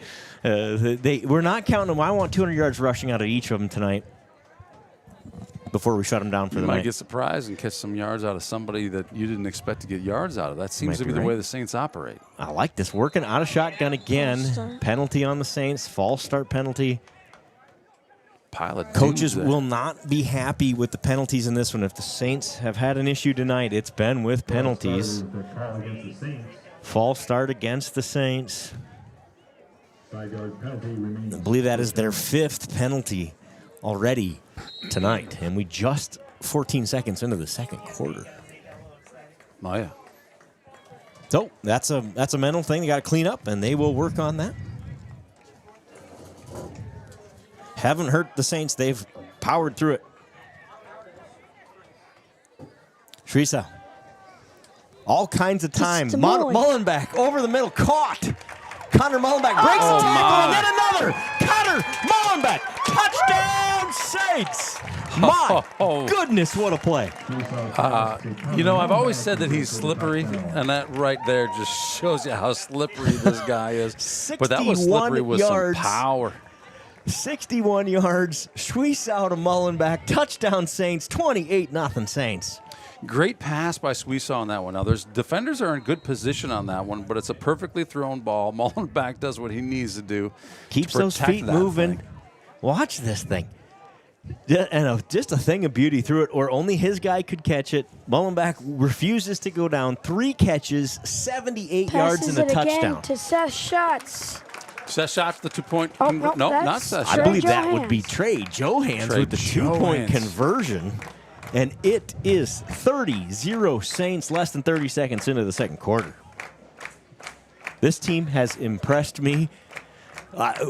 We're not counting them. I want 200 yards rushing out of each of them tonight before we shut them down for the You night. might get surprised and catch some yards out of somebody that you didn't expect to get yards out of. That seems to be the way the Saints operate. I like this. Working out of shotgun again. Penalty on the Saints. False start penalty. Coaches will not be happy with the penalties in this one. If the Saints have had an issue tonight, it's been with penalties. False start against the Saints. I believe that is their 5th penalty already tonight, and we just 14 seconds into the second quarter. Oh, yeah. So that's a mental thing they got to clean up, and they will work on that. Haven't hurt the Saints. They've powered through it. Teresa. All kinds of time. Mullenbeck over the middle. Caught. Connor Mullenbeck breaks the tackle, and then another. Connor Mullenbeck. Touchdown, Saints. My goodness, what a play. I've always said that he's slippery, and that right there just shows you how slippery this guy is. But that was slippery with some power. 61 yards. Squeeze out of Mullenbeck. Touchdown, Saints. 28-0 Saints. Great pass by Suiza on that one. Now, defenders are in good position on that one, but it's a perfectly thrown ball. Mullenbeck does what he needs to do. Keeps those feet moving. Watch this thing. And just a thing of beauty through it, or only his guy could catch it. Mullenbeck refuses to go down. 3 catches, 78 yards, and a touchdown. Again to Seth Schatz. Seth Schatz, the 2-point. No, not Seth Schatz. I believe that would be Trey Johans with the 2-point conversion. And it is 30-0 Saints, less than 30 seconds into the second quarter. This team has impressed me.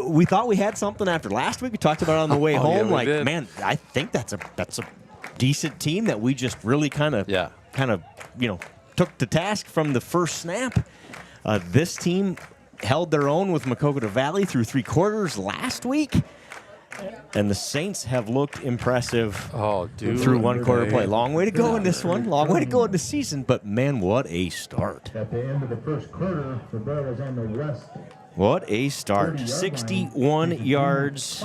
We thought we had something after last week. We talked about it on the way home. Yeah, man, I think that's a decent team that we just really kind of took to task from the first snap. This team held their own with Makokota Valley through 3 quarters last week. And the Saints have looked impressive through 1 quarter play. Long way to go in this one. Long way to go in the season. But, man, what a start. At the end of the first quarter, the ball was on the west. What a start. 61 yards.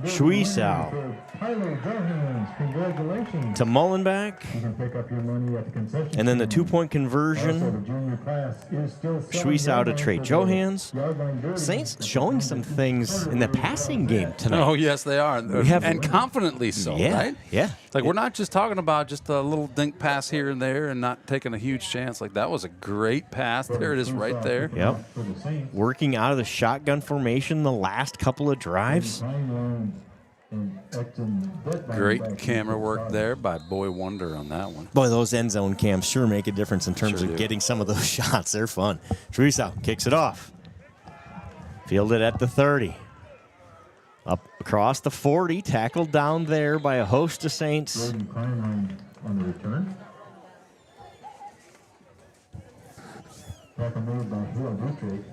Schwiesau to Mullenbeck. And then the 2-point conversion. Schwiesau to Trey Johans. Saints showing some things in the passing game tonight. Oh, yes, they are. And confidently so, right? Yeah. Like, we're not just talking about just a little dink pass here and there and not taking a huge chance. Like, that was a great pass. There it is right there. Yep. Working out of the shotgun formation the last couple of drives. Great camera work there by Boy Wonder on that one. Boy, those end zone cams sure make a difference in terms of getting some of those shots. They're fun. Teresa kicks it off. Fielded at the 30. Up across the 40. Tackled down there by a host of Saints. On the return. Tackle made by Hill.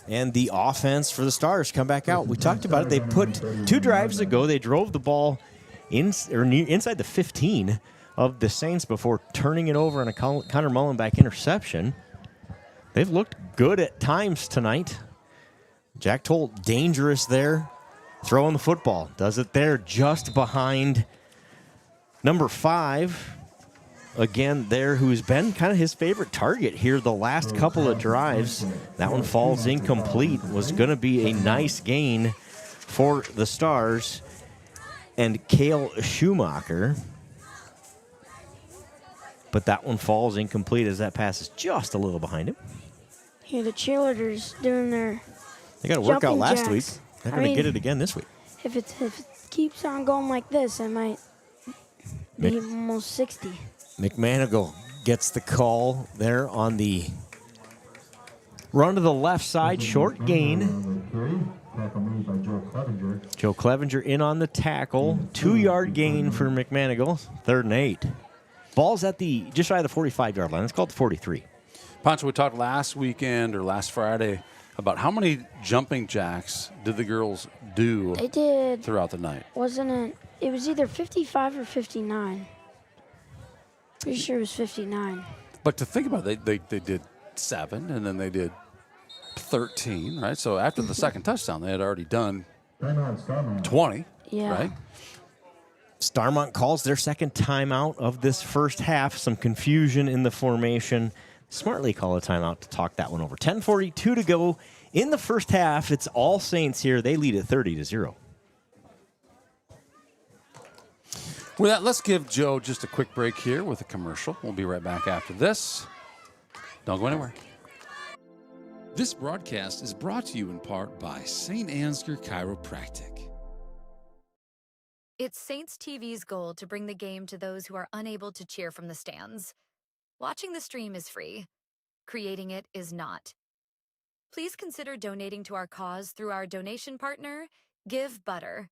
And the offense for the Stars come back out. We talked about it. They put 2 drives ago. They drove the ball inside the 15 of the Saints before turning it over on a Connor Mullenbeck interception. They've looked good at times tonight. Jack Toll, dangerous there, throwing the football. Does it there just behind number 5. Again, there, who's been kind of his favorite target here the last couple of drives. That one falls incomplete. Was going to be a nice gain for the Stars. And Cale Schumacher. But that one falls incomplete as that pass is just a little behind him. Yeah, the cheerleaders doing their They got a workout last week. jacks. They're going to get it again this week. If it keeps on going like this, it might be almost 60. McManigal gets the call there on the run to the left side, short gain. Joe Clevenger in on the tackle. 2-yard gain for McManigal. 3rd and 8. Ball's at the just shy of the 45-yard line. It's called the 43. Pancho, we talked last weekend or last Friday about how many jumping jacks did the girls do They did. throughout the night. Wasn't it? It was either 55 or 59. Pretty sure it was 59. But to think about it, they did 7, and then they did 13, right? So after the second touchdown, they had already done 20, Yeah. right? Starmont calls their second timeout of this first half. Some confusion in the formation. Smartly call a timeout to talk that one over. 10:42 to go in the first half. It's All Saints here. They lead at 30-0. With that, let's give Joe just a quick break here with a commercial. We'll be right back after this. Don't go anywhere. This broadcast is brought to you in part by St. Ansgar Chiropractic. It's Saints TV's goal to bring the game to those who are unable to cheer from the stands. Watching the stream is free. Creating it is not. Please consider donating to our cause through our donation partner, Give Butter.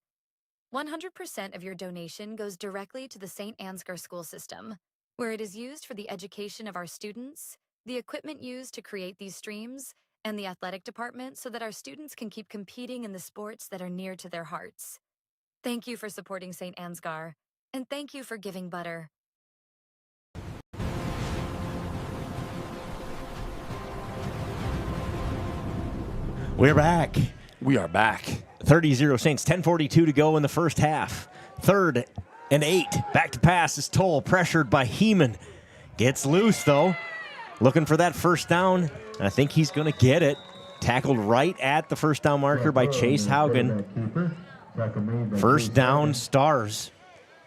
100% of your donation goes directly to the St. Ansgar school system, where it is used for the education of our students, the equipment used to create these streams, and the athletic department so that our students can keep competing in the sports that are near to their hearts. Thank you for supporting St. Ansgar, and thank you for giving Butter. We're back. We are back. 30-0 Saints. 10:42 to go in the first half. 3rd and 8. Back to pass is Toll. Pressured by Heeman. Gets loose, though. Looking for that first down. I think he's going to get it. Tackled right at the first down marker by Chase Haugen. First down, Stars.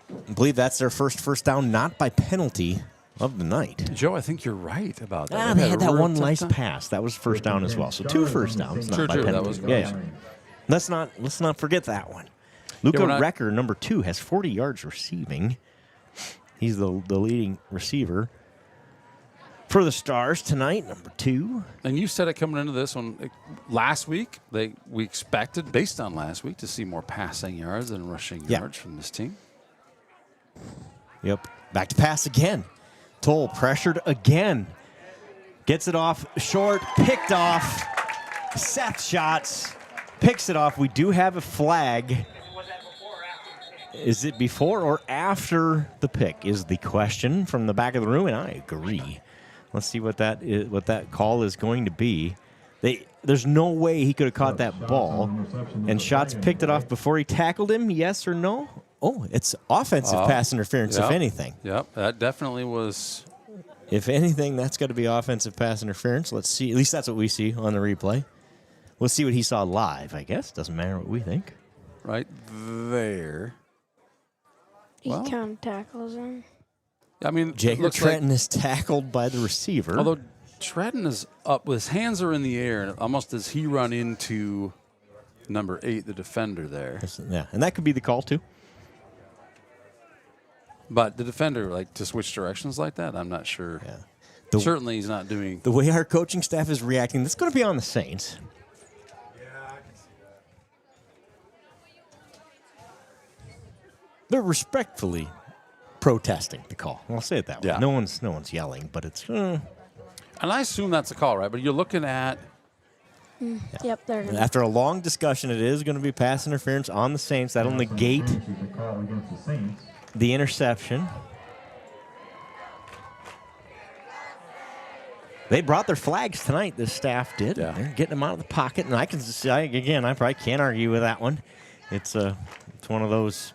I believe that's their first down, not by penalty of the night. Joe, I think you're right about that. They had that one nice pass. That was first down as well. So 2 first downs, not by penalty. That was yeah. Let's not forget that one. Luca Recker, number 2, has 40 yards receiving. He's the leading receiver for the Stars tonight, number 2. And you said it coming into this one last week. We expected, based on last week, to see more passing yards than rushing yards from this team. Yep. Back to pass again. Toll pressured again. Gets it off short, picked off. Seth shots, picks it off. We do have a flag. Is it before or after the pick is the question from the back of the room, and I agree. Let's see what that call is going to be. There's no way he could have caught that ball. And Schatz picked it off before he tackled him, yes or no? Oh, it's offensive pass interference, if anything. Yep, that definitely was. If anything, that's got to be offensive pass interference. Let's see. At least that's what we see on the replay. We'll see what he saw live, I guess. Doesn't matter what we think. Right there. He kind of tackles him. I mean, Jacob Trenton is tackled by the receiver. Although Trenton is up, his hands are in the air, and almost as he run into number 8, the defender there. Yeah, and that could be the call too. But the defender, to switch directions like that, I'm not sure. Yeah. Certainly he's not doing. The way our coaching staff is reacting, that's going to be on the Saints. They're respectfully protesting the call. I'll say it that way. Yeah. No one's yelling, but it's. And I assume that's a call, right? But you're looking at. Yep, there. After a long discussion, it is going to be pass interference on the Saints. That'll negate the interception. They brought their flags tonight, this staff did. Yeah. They're getting them out of the pocket, and I probably can't argue with that one. It's one of those.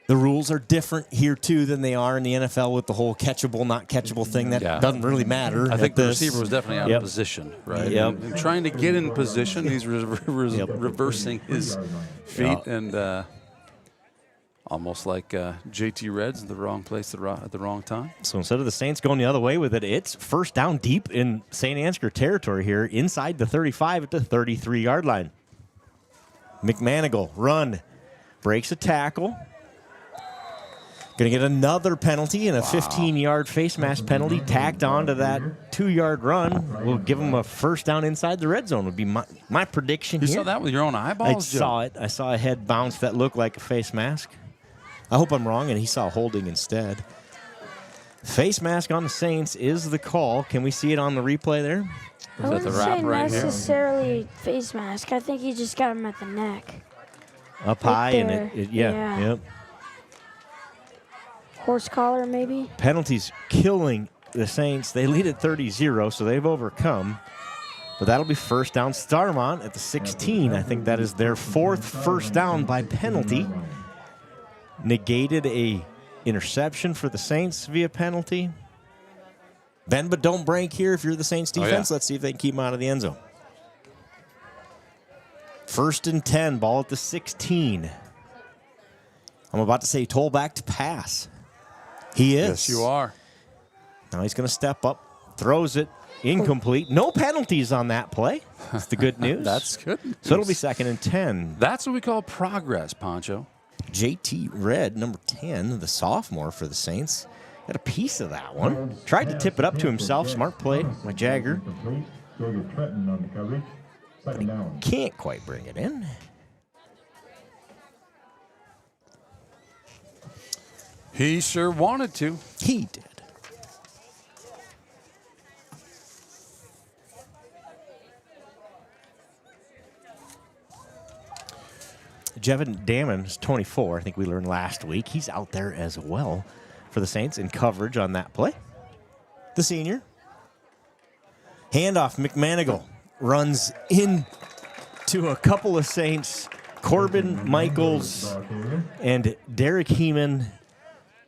The rules are different here, too, than they are in the NFL with the whole catchable, not catchable thing. That doesn't really matter. I think the receiver was definitely out of position, right? Yep. And trying to get in position, he's reversing his feet and almost like JT Reds in the wrong place at the wrong time. So instead of the Saints going the other way with it, it's first down deep in St. Ansgar territory here, inside the 35 at the 33-yard line. McManigal, run, breaks a tackle. Going to get another penalty and a 15-yard face mask penalty tacked on to that 2-yard run. Will give him a first down inside the red zone would be my prediction You here. saw that with your own eyeballs, Joe? I saw it. I saw a head bounce that looked like a face mask. I hope I'm wrong, and he saw holding instead. Face mask on the Saints is the call. Can we see it on the replay there? I wouldn't say necessarily face mask. I think he just got him at the neck. Up high, and yep. Horse collar, maybe? Penalties killing the Saints. They lead at 30-0, so they've overcome. But that'll be first down. Starmont at the 16. I think that is their fourth first down by penalty. Negated a interception for the Saints via penalty. Bend but don't break here if you're the Saints defense. Let's see if they can keep them out of the end zone. First and 10, ball at the 16. I'm about to say Toll back to pass. He is. Yes, you are. Now he's going to step up, throws it, incomplete. No penalties on that play. That's the good news. That's good news. So it'll be second and 10. That's what we call progress, Poncho. JT Red, number 10, the sophomore for the Saints. Got a piece of that one. Tried to tip it up to himself. Smart play by Jagger. But he can't quite bring it in. He sure wanted to. He did. Jevin Damon is 24. I think we learned last week. He's out there as well for the Saints in coverage on that play. The senior. Handoff, McManigal runs into a couple of Saints. Corbin Michaels and Derek Heeman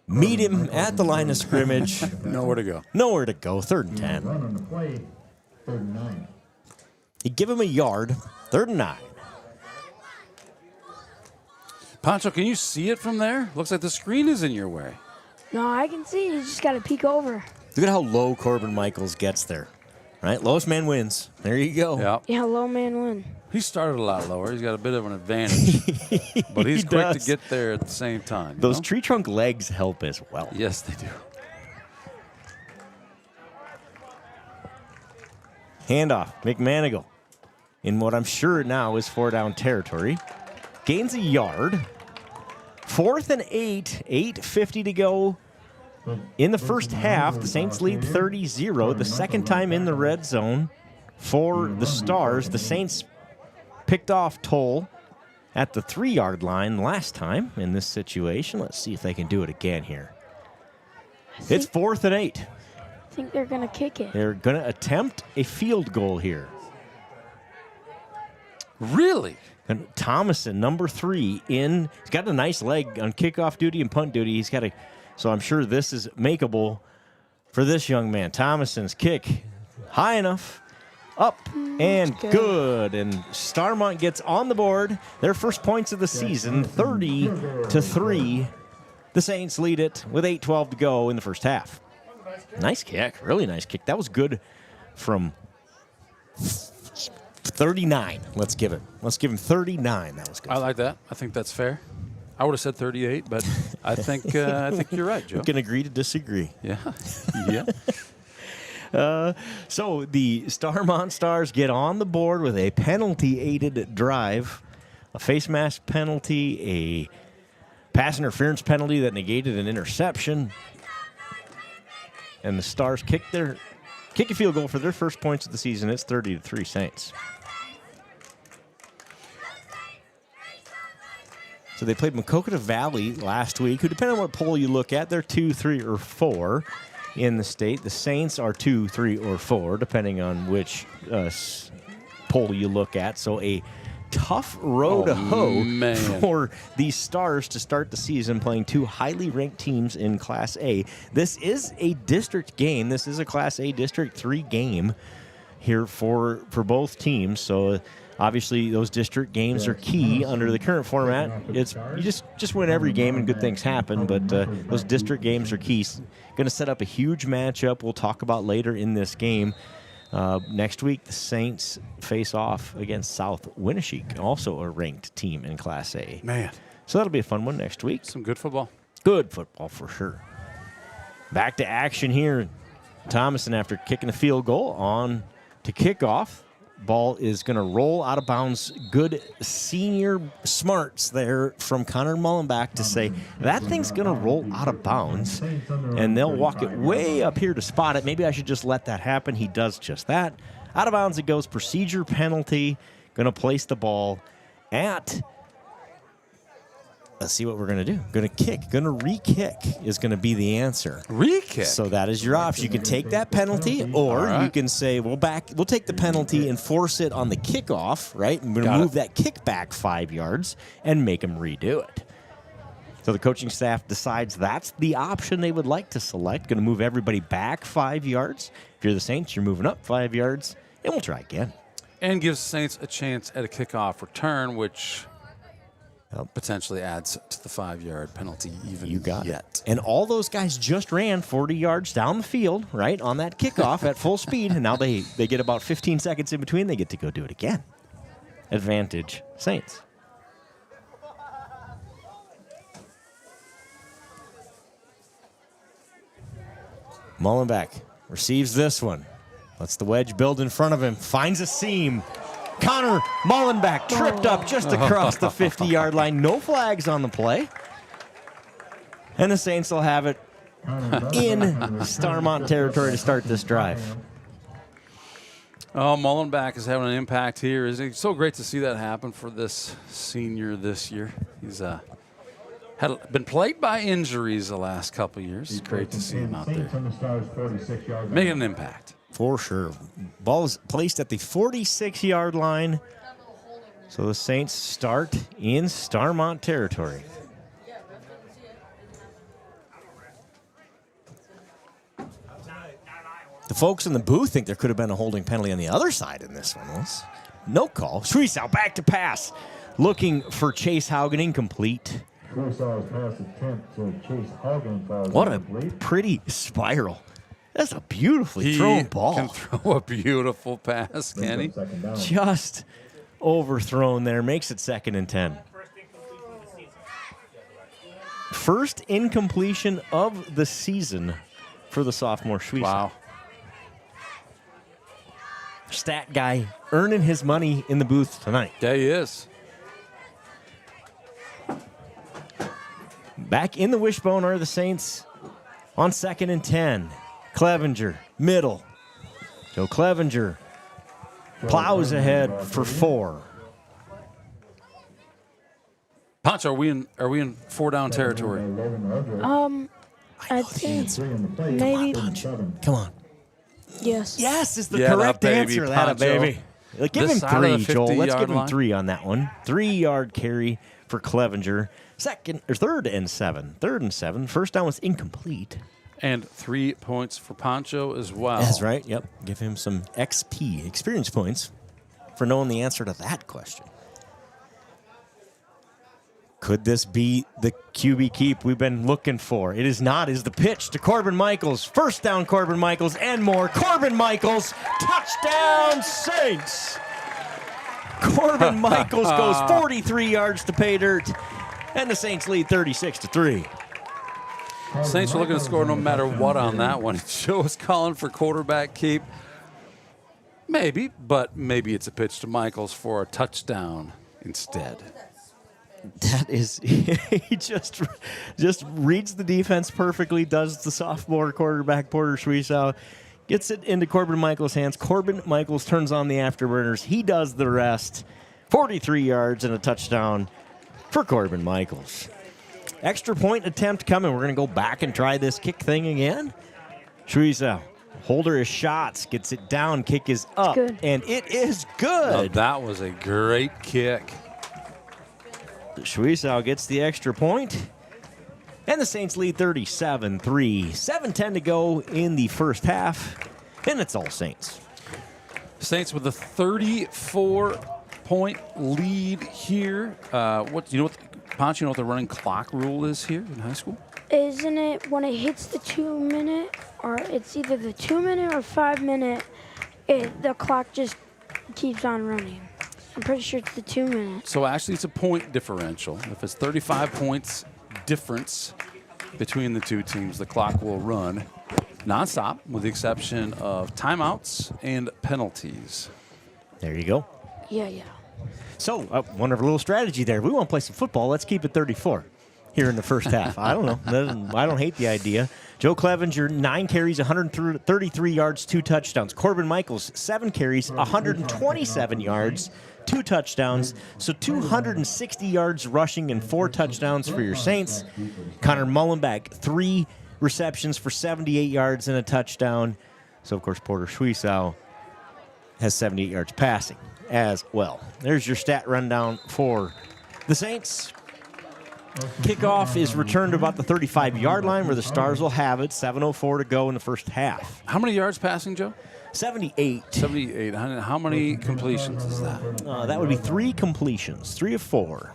meet him at the line of scrimmage. Nowhere to go. Nowhere to go. Third and 10. You give him a yard. Third and 9. Pancho, can you see it from there? Looks like the screen is in your way. No, I can see. You just got to peek over. Look at how low Corbin Michaels gets there. Right? Lowest man wins. There you go. Yep. Yeah, low man win. He started a lot lower. He's got a bit of an advantage. But he's quick to get there at the same time. Those tree trunk legs help as well. Yes, they do. Handoff, McManigal. In what I'm sure now is 4-down territory. Gains a yard. 4th and 8. 8:50 to go. In the first half, the Saints lead 30-0. The second time in the red zone for the Stars. The Saints picked off Toll at the 3-yard line last time in this situation. Let's see if they can do it again here. It's 4th and 8. I think they're going to kick it. They're going to attempt a field goal here. Really? And Thomason, number 3, in. He's got a nice leg on kickoff duty and punt duty. He's got a. So I'm sure this is makeable for this young man. Thomason's kick, high enough, up, and good. And Starmont gets on the board. Their first points of the season, 30-3. The Saints lead it with 8:12 to go in the first half. Nice kick, really nice kick. That was good from 39. Let's give him 39. That was good. I like that. I think that's fair. I would have said 38, but I think you're right, Joe. We can agree to disagree. Yeah. Yeah. So the Starmont Stars get on the board with a penalty-aided drive, a face mask penalty, a pass interference penalty that negated an interception, and the Stars kick a field goal for their first points of the season. It's 30-3 Saints. So they played Maquoketa Valley last week, who, depending on what poll you look at, they're 2, 3, or 4. in the state. The Saints are 2, 3, or 4, depending on which poll you look at. So a tough row to hoe for these Stars to start the season playing two highly ranked teams in Class A. This is a district game. This is a Class A District 3 game here for both teams. So obviously those district games are key under the current format. It's you just win every game and good things happen, but those district games are key. Going to set up a huge matchup we'll talk about later in this game. Next week, the Saints face off against South Winneshiek, also a ranked team in Class A. Man. So that'll be a fun one next week. Some good football. Good football for sure. Back to action here. Thomason, after kicking the field goal, on to kickoff. Ball is going to roll out of bounds. Good senior smarts there from Connor Mullenbach to say that thing's going to roll out of bounds, and they'll walk it way up here to spot it. Maybe I should just let that happen. He does just that. Out of bounds it goes. Procedure penalty. Going to place the ball at... Let's see what we're going to do. Going to kick. Going to re-kick is going to be the answer. Re-kick? So that is your option. You can take that penalty, or you can say, we'll take the penalty and force it on the kickoff, right? I'm going to move that kick back 5 yards and make them redo it. So the coaching staff decides that's the option they would like to select. Going to move everybody back 5 yards. If you're the Saints, you're moving up 5 yards, and we'll try again. And gives Saints a chance at a kickoff return, which... potentially adds to the 5-yard penalty even yet. And all those guys just ran 40 yards down the field, right, on that kickoff at full speed, and now they get about 15 seconds in between. They get to go do it again. Advantage Saints. Mullenbach receives this one. Lets the wedge build in front of him. Finds a seam. Connor Mullenbach tripped up just across the 50-yard line. No flags on the play. And the Saints will have it in Starmont territory to start this drive. Oh, Mullenbach is having an impact here. Isn't it so great to see that happen for this senior this year? He's been plagued by injuries the last couple of years. It's great to see him out there making an impact. For sure. Ball is placed at the 46-yard line. So the Saints start in Starmont territory. The folks in the booth think there could have been a holding penalty on the other side in this one. No call. Schwiesau back to pass. Looking for Chase Haugen, incomplete. What a pretty spiral. That's a beautifully thrown ball. He can throw a beautiful pass, can he? Just overthrown there. Makes it 2nd and 10. First incompletion of the season for the sophomore Schwiesau. Wow. Stat guy earning his money in the booth tonight. Yeah, he is. Back in the wishbone are the Saints on 2nd and 10. Clevenger, middle. Joe Clevenger plows ahead for 4. Ponch, are we in 4-down territory? I think maybe. Come on. Yes. Yes is the correct answer. That baby. Give him 3, Joel. Let's give him 3 on that one. 3-yard carry for Clevenger. 3rd and 7. 3rd and 7. First down was incomplete. And 3 points for Poncho as well. That's right. Yep. Give him some XP, experience points, for knowing the answer to that question. Could this be the QB keep we've been looking for? It is not. It is the pitch to Corbin Michaels. First down, Corbin Michaels, and more. Corbin Michaels, touchdown Saints. Corbin Michaels goes 43 yards to pay dirt, and the Saints lead 36-3. Saints are looking to score no matter what on that one. Joe is calling for quarterback keep. Maybe, but maybe it's a pitch to Michaels for a touchdown instead. That is, he just reads the defense perfectly, does the sophomore quarterback Porter Schwiesau, gets it into Corbin Michaels' hands. Corbin Michaels turns on the afterburners. He does the rest. 43 yards and a touchdown for Corbin Michaels. Extra point attempt coming. We're going to go back and try this kick thing again. Schweizer, holder his shots, gets it down, kick is up, and it is good. That was a great kick. Schweizer gets the extra point, and the Saints lead 37-3. 7:10 to go in the first half, and it's all Saints. Saints with a 34-point lead here. Ponch, you know what the running clock rule is here in high school? Isn't it when it hits the 2 minute, or it's either the 2 minute or 5 minute, the clock just keeps on running? I'm pretty sure it's the 2 minutes. So actually it's a point differential. If it's 35 points difference between the two teams, the clock will run nonstop with the exception of timeouts and penalties. There you go. Yeah. So, one of our little strategy there. We want to play some football. Let's keep it 34 here in the first half. I don't know. I don't hate the idea. Joe Clevenger, 9 carries, 133 yards, 2 touchdowns. Corbin Michaels, 7 carries, 127 yards, 2 touchdowns. So 260 yards rushing and 4 touchdowns for your Saints. Connor Mullenbeck, 3 receptions for 78 yards and a touchdown. So, of course, Porter Schweizer has 78 yards passing as well. There's your stat rundown for the Saints. Kickoff is returned to about the 35-yard line where the Stars will have it. 7:04 to go in the first half. How many yards passing, Joe? 78. 78. How many completions is that? That would be 3 completions, 3 of 4.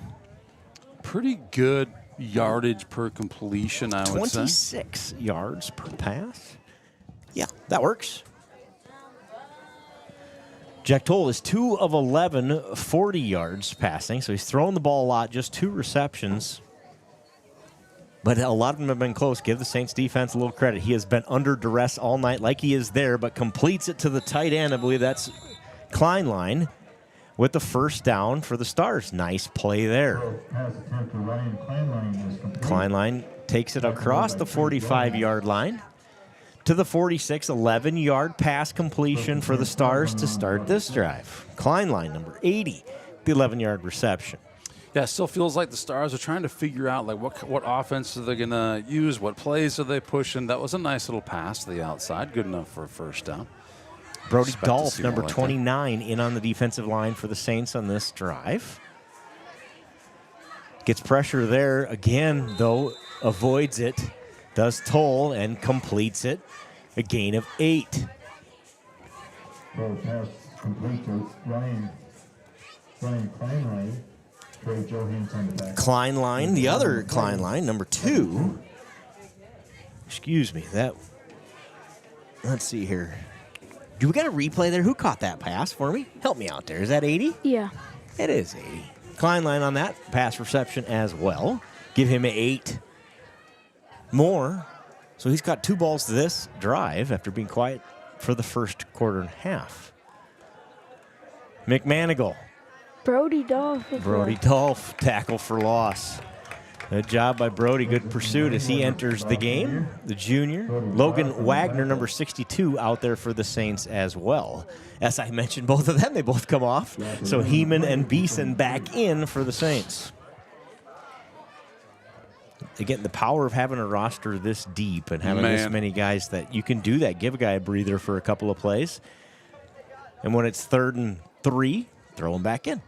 Pretty good yardage per completion, I would say. 26 yards per pass. Yeah, that works. Jack Toll is 2 of 11, 40 yards passing. So he's throwing the ball a lot, just 2 receptions. But a lot of them have been close. Give the Saints defense a little credit. He has been under duress all night like he is there, but completes it to the tight end. I believe that's Kleinlein with the first down for the Stars. Nice play there. Kleinlein takes it across the 45-yard line to the 46, 11-yard pass completion for the Stars to start this drive. Kleinlein, number 80, the 11-yard reception. Yeah, it still feels like the Stars are trying to figure out like what offense are they going to use, what plays are they pushing. That was a nice little pass to the outside, good enough for a first down. Brody Dolph, number 29, in on the defensive line for the Saints on this drive. Gets pressure there again, though, avoids it. Does Toll and completes it. A gain of 8. Pass complete to Ryan Kleinlein. Kleinlein, the other Kleinlein, number 2. Excuse me. Let's see here. Do we got a replay there? Who caught that pass for me? Help me out there. Is that 80? Yeah. It is 80. Kleinlein on that pass reception as well. Give him 8 more. So he's got 2 balls to this drive after being quiet for the first quarter and a half. McManigal. Brody Dolph. Brody Dolph, tackle for loss. Good job by Brody. Good pursuit as he enters the game. The junior. Logan Wagner, number 62, out there for the Saints as well. As I mentioned, both of them, they both come off. So Heeman and Beeson back in for the Saints. Again, the power of having a roster this deep and having this many guys that you can do that. Give a guy a breather for a couple of plays. And when it's 3rd and 3, throw him back in.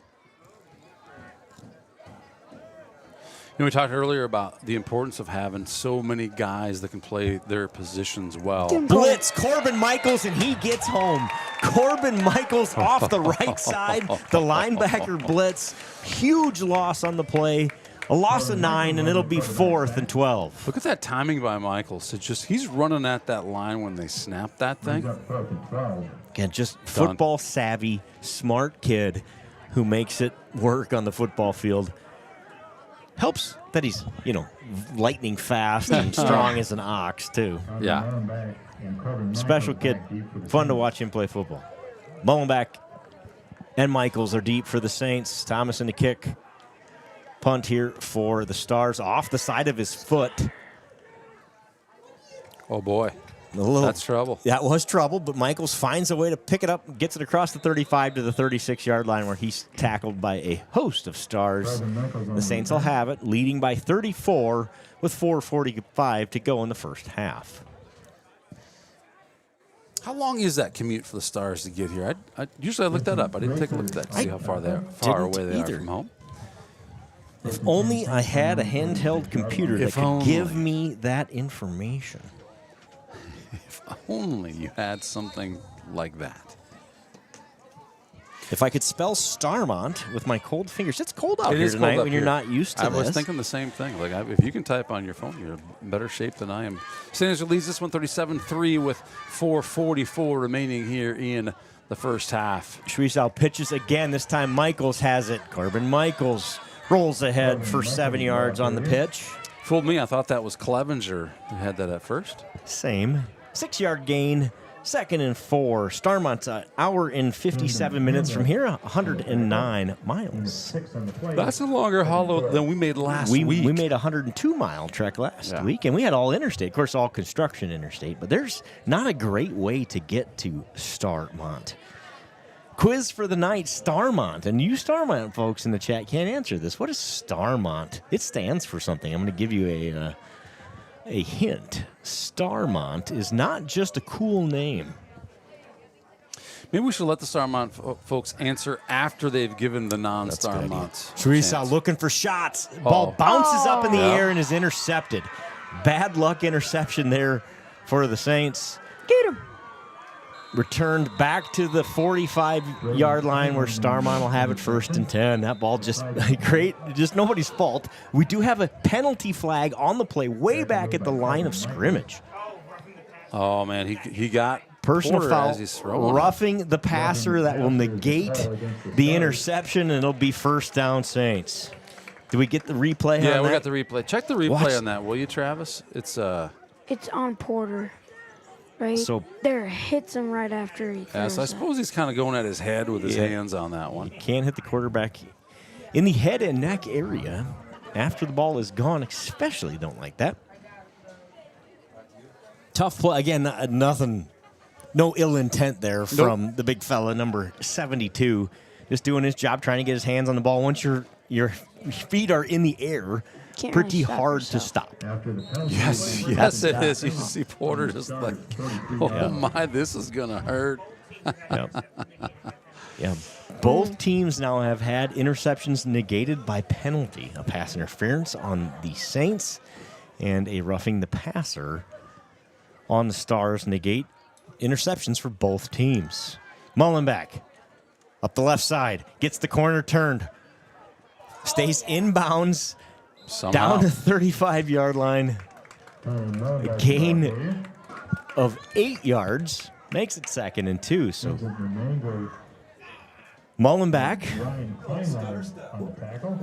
We talked earlier about the importance of having so many guys that can play their positions well. Blitz, Corbin Michaels, and he gets home. Corbin Michaels off the right side. The linebacker blitz. Huge loss on the play. A loss of 9, and it'll be 4th and 12. Look at that timing by Michaels. He's running at that line when they snap that thing. Again, just football savvy, smart kid who makes it work on the football field. Helps that he's, lightning fast and strong as an ox, too. Yeah. Special kid. Fun to watch him play football. Mullenbeck and Michaels are deep for the Saints. Thomas in the kick. Punt here for the Stars off the side of his foot. Oh, boy. That's trouble. That was trouble, but Michaels finds a way to pick it up, gets it across the 35 to the 36-yard line where he's tackled by a host of Stars. The Saints will have it, leading by 34 with 4:45 to go in the first half. How long is that commute for the Stars to get here? Usually I look that up. I didn't take a look at that to see how far away they are from home. If only I had a handheld computer that could give me that information. If only you had something like that. If I could spell Starmont with my cold fingers. It's cold out It here is tonight cold up when you're here. not used to I this. was thinking the same thing. Like, if you can type on your phone, you're in better shape than I am. St. Ansgar leads this one 37-3 with 4:44 remaining here in the first half. Schwiesau pitches again. This time Michaels has it. Corbin Michaels rolls ahead for 7 yards on the pitch. Fooled me. I thought that was Clevenger who had that at first. Same. 6-yard gain. 2nd and 4. Starmont's an hour and 57 minutes from here, 109 miles. That's a longer hollow than we made last week. We made a 102-mile trek last week, and we had all interstate. Of course, all construction interstate, but there's not a great way to get to Starmont. Quiz for the night, Starmont. And you Starmont folks in the chat can't answer this. What is Starmont? It stands for something. I'm going to give you a hint. Starmont is not just a cool name. Maybe we should let the Starmont folks answer after they've given the non-Starmonts. Teresa looking for shots. Ball bounces up in the air and is intercepted. Bad luck interception there for the Saints. Get him. Returned back to the 45-yard line where Starmont will have it 1st and 10. That ball just great, just nobody's fault. We do have a penalty flag on the play way back at the line of scrimmage. Oh, man, he got personal Porter foul, as he's throwing. roughing the passer. That will negate the interception, and it'll be 1st down Saints. Do we get the replay on that? Yeah, we got the replay. Check the replay Watch. on that, will you, Travis? It's on Porter. Right? So there hits him right after he throws so I suppose he's kind of going at his head with his hands on that one. Can't hit the quarterback in the head and neck area after the ball is gone, especially don't like that. Tough play. Again, nothing, no ill intent there from the big fella, number 72. Just doing his job, trying to get his hands on the ball. Once your feet are in the air, pretty hard to stop. Yes, it is. You see Porter just like, my, this is going to hurt. Both teams now have had interceptions negated by penalty. A pass interference on the Saints and a roughing the passer on the Stars negate interceptions for both teams. Mullenbeck up the left side, gets the corner turned, stays inbounds, down to 35-yard line. A gain of 8 yards makes it 2nd and 2. So Mullenbeck,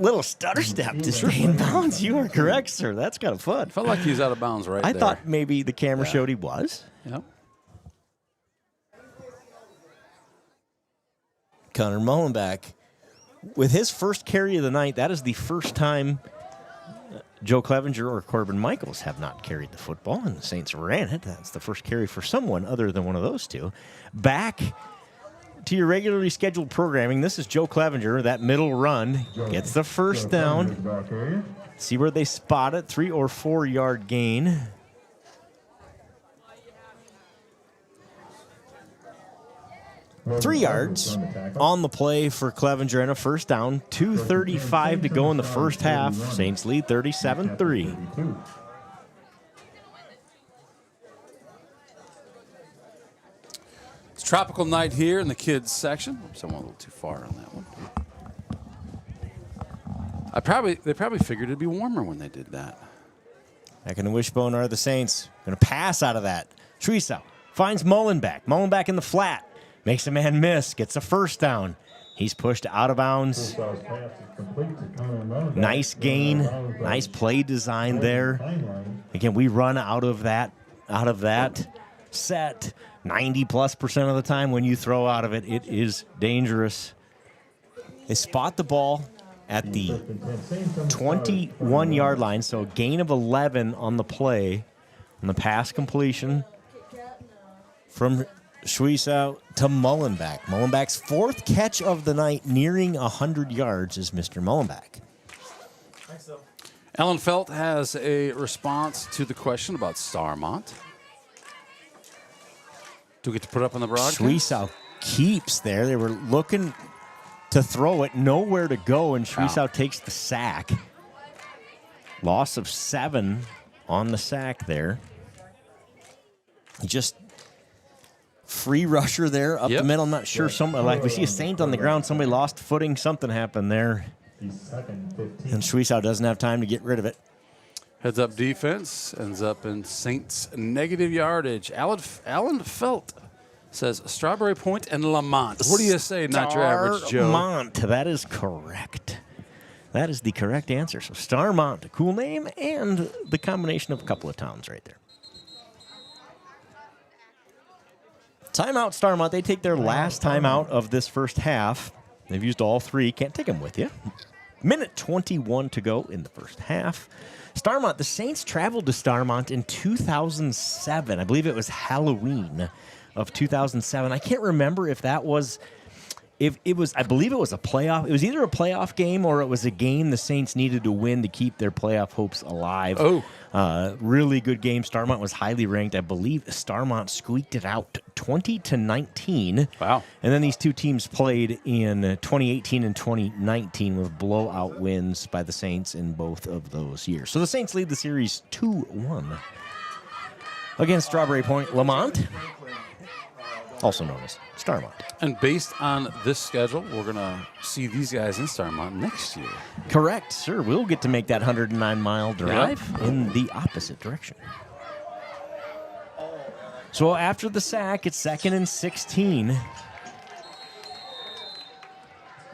little stutter step to stay in bounds. You are correct, sir. That's kind of fun. Felt like he was out of bounds right I there. thought maybe the camera showed he was. Yep. Connor Mullenbeck, with his first carry of the night, that is the first time Joe Clevenger or Corbin Michaels have not carried the football, and the Saints ran it. That's the first carry for someone other than one of those two. Back to your regularly scheduled programming. This is Joe Clevenger. That middle run gets the 1st down. See where they spot it. 3 or 4 yard gain. Three yards on the play for Clevenger and a 1st down. 2:35 to go in the first half. Saints lead 37-3. It's a tropical night here in the kids section. Oops, I went a little too far on that one. They probably figured it'd be warmer when they did that. Back in the wishbone are the Saints. Going to pass out of that. Schwiesau finds Mullenbeck. Mullenbeck in the flat. Makes a man miss. Gets a 1st down. He's pushed out of bounds. Nice gain. Nice play design there. Again, we run out of that set 90+% of the time. When you throw out of it, it is dangerous. They spot the ball at the 21-yard line, so a gain of 11 on the play, on the pass completion from Schwiesau to Mullenbeck. Mullenbeck's 4th catch of the night, nearing 100 yards, is Mr. Mullenbeck. Ellen Felt has a response to the question about Starmont. Do we get to put up on the broadcast? Schwiesau keeps there. They were looking to throw it, nowhere to go, and Schwiesau takes the sack. Loss of 7 on the sack there. Just free rusher there up the middle. I'm not sure. We see a Saint on the ground. Somebody lost footing. Something happened there. And Schwiesau doesn't have time to get rid of it. Heads up defense ends up in Saints negative yardage. Alan Felt says Strawberry Point and Lamont. What do you say, not your average Joe? Starmont. That is correct. That is the correct answer. So Starmont, a cool name, and the combination of a couple of towns right there. Timeout, Starmont. They take their last timeout of this first half. They've used all 3. Can't take them with you. Minute 21 to go in the first half. Starmont, the Saints traveled to Starmont in 2007. I believe it was Halloween of 2007. I can't remember if that was, I believe it was a playoff. It was either a playoff game or it was a game the Saints needed to win to keep their playoff hopes alive. Really good game. Starmont was highly ranked. I believe Starmont squeaked it out 20-19. Wow. And then these two teams played in 2018 and 2019 with blowout wins by the Saints in both of those years. So the Saints lead the series 2-1 against Strawberry Point Lamont, also known as Starmont. And based on this schedule, we're going to see these guys in Starmont next year. Correct, sir. We'll get to make that 109-mile drive in the opposite direction. So after the sack, it's 2nd and 16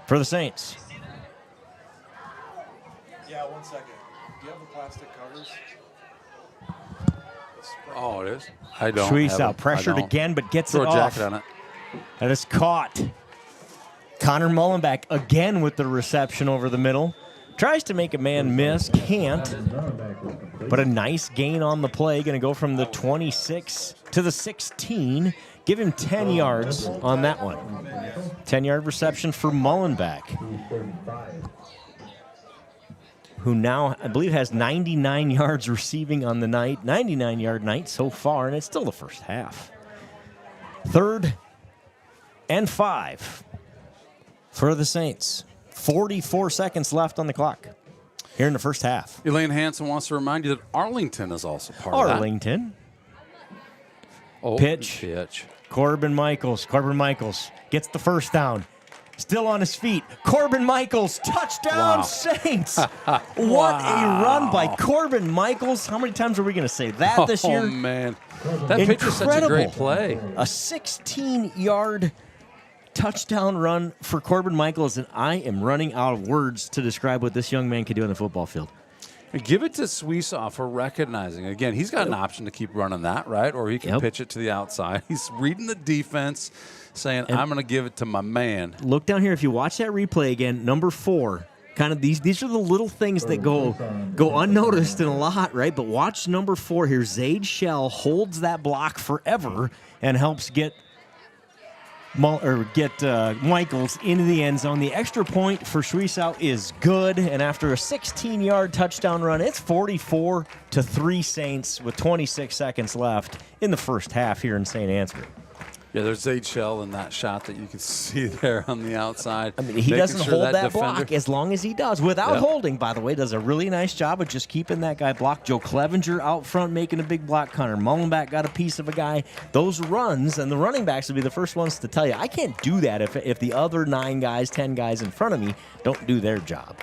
for the Saints. Yeah, 1 second. Do you have the plastic covers? Oh, it is? I don't. Schwiesau pressured again, but gets it off. Throw a jacket on it. That is caught. Connor Mullenbeck again with the reception over the middle. Tries to make a man miss, can't. But a nice gain on the play. Going to go from the 26 to the 16. Give him 10 yards on that one. 10-yard reception for Mullenbeck, who now, I believe, has 99 yards receiving on the night. 99-yard night so far, and it's still the first half. 3rd and 5 for the Saints. 44 seconds left on the clock here in the first half. Elaine Hansen wants to remind you that Arlington is also part of that. Arlington. Pitch. Corbin Michaels. Corbin Michaels gets the first down. Still on his feet. Corbin Michaels, touchdown, Saints. What a run by Corbin Michaels. How many times are we going to say that this year? Oh, man. That pitch is such a great play. A 16-yard touchdown run for Corbin Michaels, and I am running out of words to describe what this young man can do on the football field. And give it to Schwiesau for recognizing. Again, he's got an option to keep running that, right? Or he can pitch it to the outside. He's reading the defense, saying, I'm going to give it to my man. Look down here. If you watch that replay again, number 4, kind of these are the little things that go unnoticed in a lot, right? But watch number 4 here. Zaid Shell holds that block forever and helps get Michaels into the end zone. The extra point for Schwiesau is good, and after a 16-yard touchdown run, it's 44-3 Saints with 26 seconds left in the first half here in St. Ansgar. Yeah, there's Zaid Shell in that shot that you can see there on the outside. I mean, he doesn't hold that block as long as he does. Without holding, by the way, does a really nice job of just keeping that guy blocked. Joe Clevenger out front making a big block. Connor Mullenbeck got a piece of a guy. Those runs, and the running backs will be the first ones to tell you, I can't do that if the other 9 guys, 10 guys in front of me don't do their job.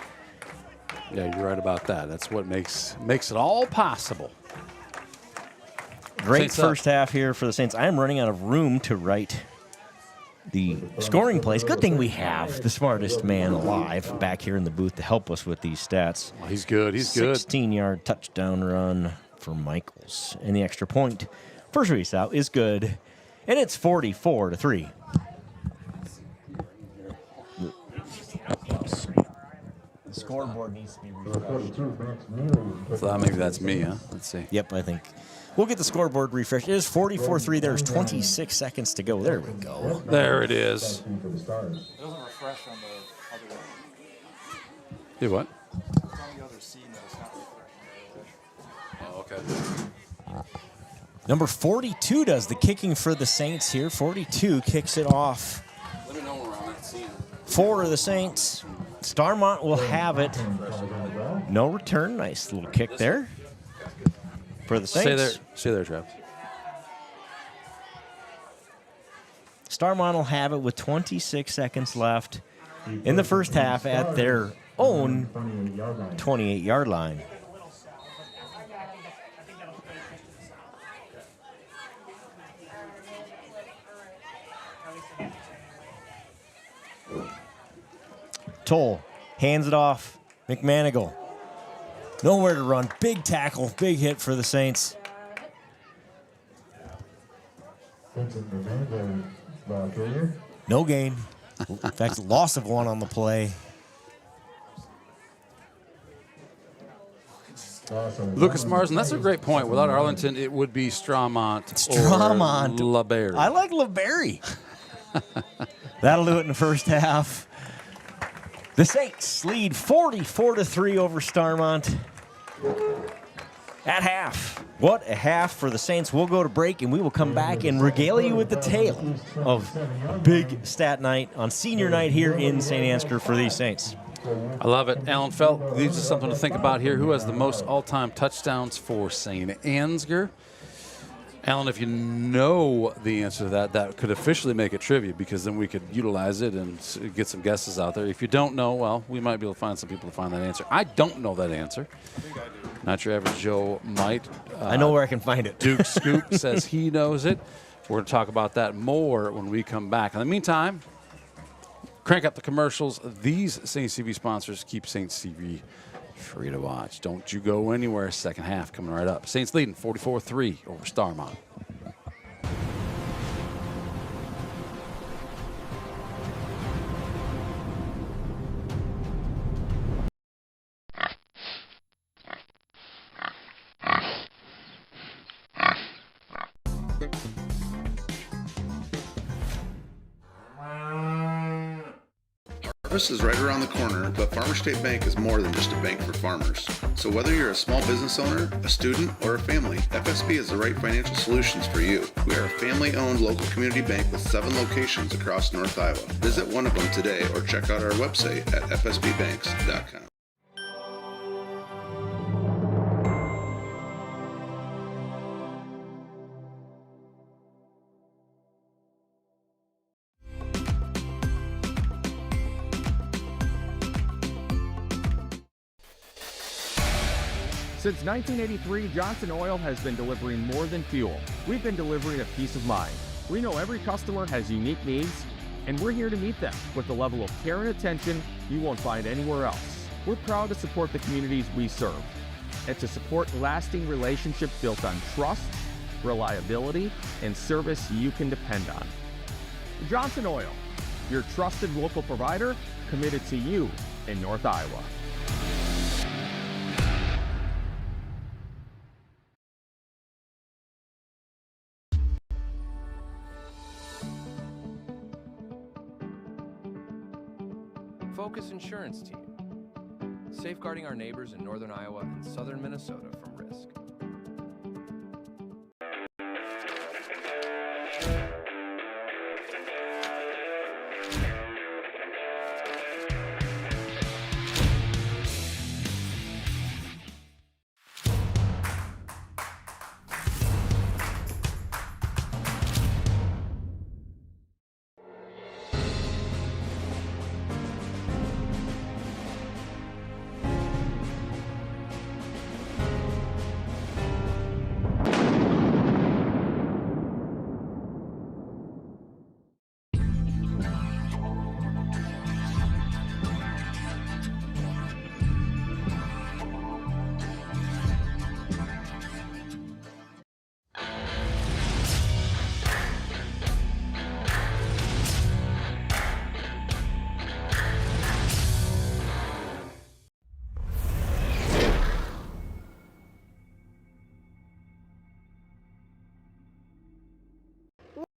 Yeah, you're right about that. That's what makes it all possible. Great first half here for the Saints. I am running out of room to write the scoring plays. Good thing we have the smartest man alive back here in the booth to help us with these stats. Well, he's good. He's good. 16-yard touchdown run for Michaels. And the extra point for Schwiesau is good. And it's 44-3. The scoreboard needs to be refreshed. So maybe that's me, huh? Let's see. Yep, I think. We'll get the scoreboard refreshed. It is 44-3. There's 26 seconds to go. There we go. There it is. It doesn't refresh on the other one. Do what? It's on the other scene that it's not refreshing. Oh, okay. Number 42 does the kicking for the Saints here. 42 kicks it off. Let me know when we're on that scene. For the Saints. Starmont will have it. No return. Nice little kick there for the Saints. Stay there, Trav. Starmont will have it with 26 seconds left in the first half at their own 28-yard line. Toll hands it off. McManigal. Nowhere to run. Big tackle. Big hit for the Saints. No gain. In fact, loss of one on the play. Lucas Marsden, that's a great point. Without Arlington, it would be Starmont Starmont. or LaBerry. I like LaBerry. That'll do it in the first half. The Saints lead 44-3 over Starmont at half. What a half for the Saints. We'll go to break, and we will come back and regale you with the tale of a big stat night on senior night here in St. Ansgar for these Saints. I love it. Alan Felt leaves us something to think about here. Who has the most all-time touchdowns for St. Ansgar? Alan, if you know the answer to that, that could officially make it trivia, because then we could utilize it and get some guesses out there. If you don't know, well, we might be able to find some people to find that answer. I don't know that answer. Not your average Joe might. I know where I can find it. Duke Scoop says he knows it. We're going to talk about that more when we come back. In the meantime, crank up the commercials. These Saints TV sponsors keep Saints TV free to watch. Don't you go anywhere. Second half coming right up. Saints leading 44-3 over Starmont. Harvest is right around the corner, but Farmer State Bank is more than just a bank for farmers. So whether you're a small business owner, a student, or a family, FSB is the right financial solutions for you. We are a family-owned local community bank with 7 locations across North Iowa. Visit one of them today or check out our website at fsbbanks.com. Since 1983, Johnson Oil has been delivering more than fuel. We've been delivering a peace of mind. We know every customer has unique needs, and we're here to meet them with the level of care and attention you won't find anywhere else. We're proud to support the communities we serve and to support lasting relationships built on trust, reliability, and service you can depend on. Johnson Oil, your trusted local provider committed to you in North Iowa. Focus Insurance Team, safeguarding our neighbors in northern Iowa and southern Minnesota from risk.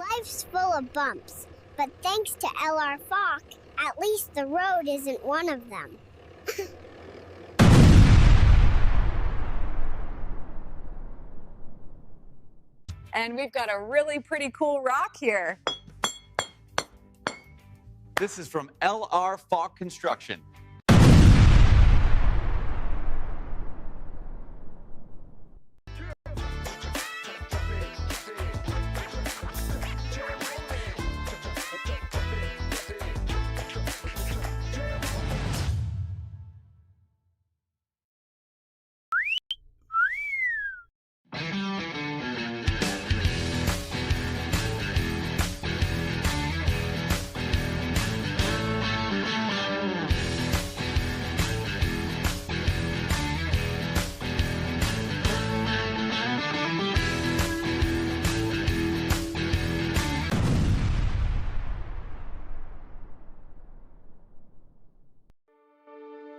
Life's full of bumps, but thanks to LR Falk, at least the road isn't one of them. And we've got a really pretty cool rock here. This is from LR Falk Construction.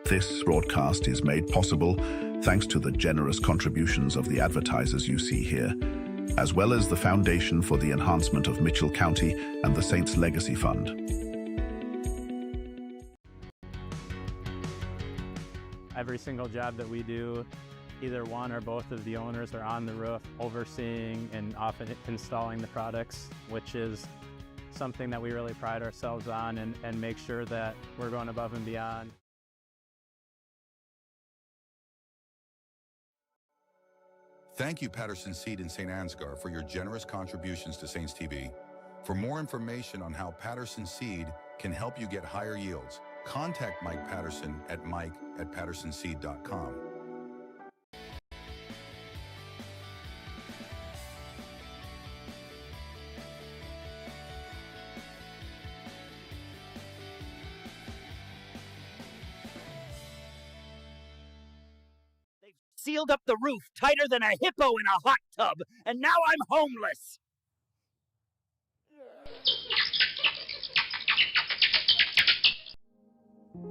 This broadcast is made possible thanks to the generous contributions of the advertisers you see here, as well as the Foundation for the Enhancement of Mitchell County and the Saints Legacy Fund. Every single job that we do, either one or both of the owners are on the roof overseeing and often installing the products, which is something that we really pride ourselves on and make sure that we're going above and beyond. Thank you, Patterson Seed in St. Ansgar, for your generous contributions to Saints TV. For more information on how Patterson Seed can help you get higher yields, contact Mike Patterson at mike@pattersonseed.com. Sealed up the roof tighter than a hippo in a hot tub, and now I'm homeless.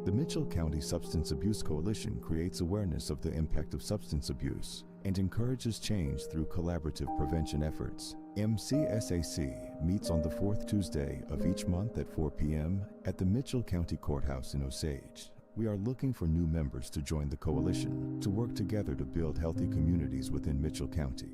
The Mitchell County Substance Abuse Coalition creates awareness of the impact of substance abuse and encourages change through collaborative prevention efforts. MCSAC meets on the fourth Tuesday of each month at 4 p.m. at the Mitchell County Courthouse in Osage. We are looking for new members to join the coalition to work together to build healthy communities within Mitchell County.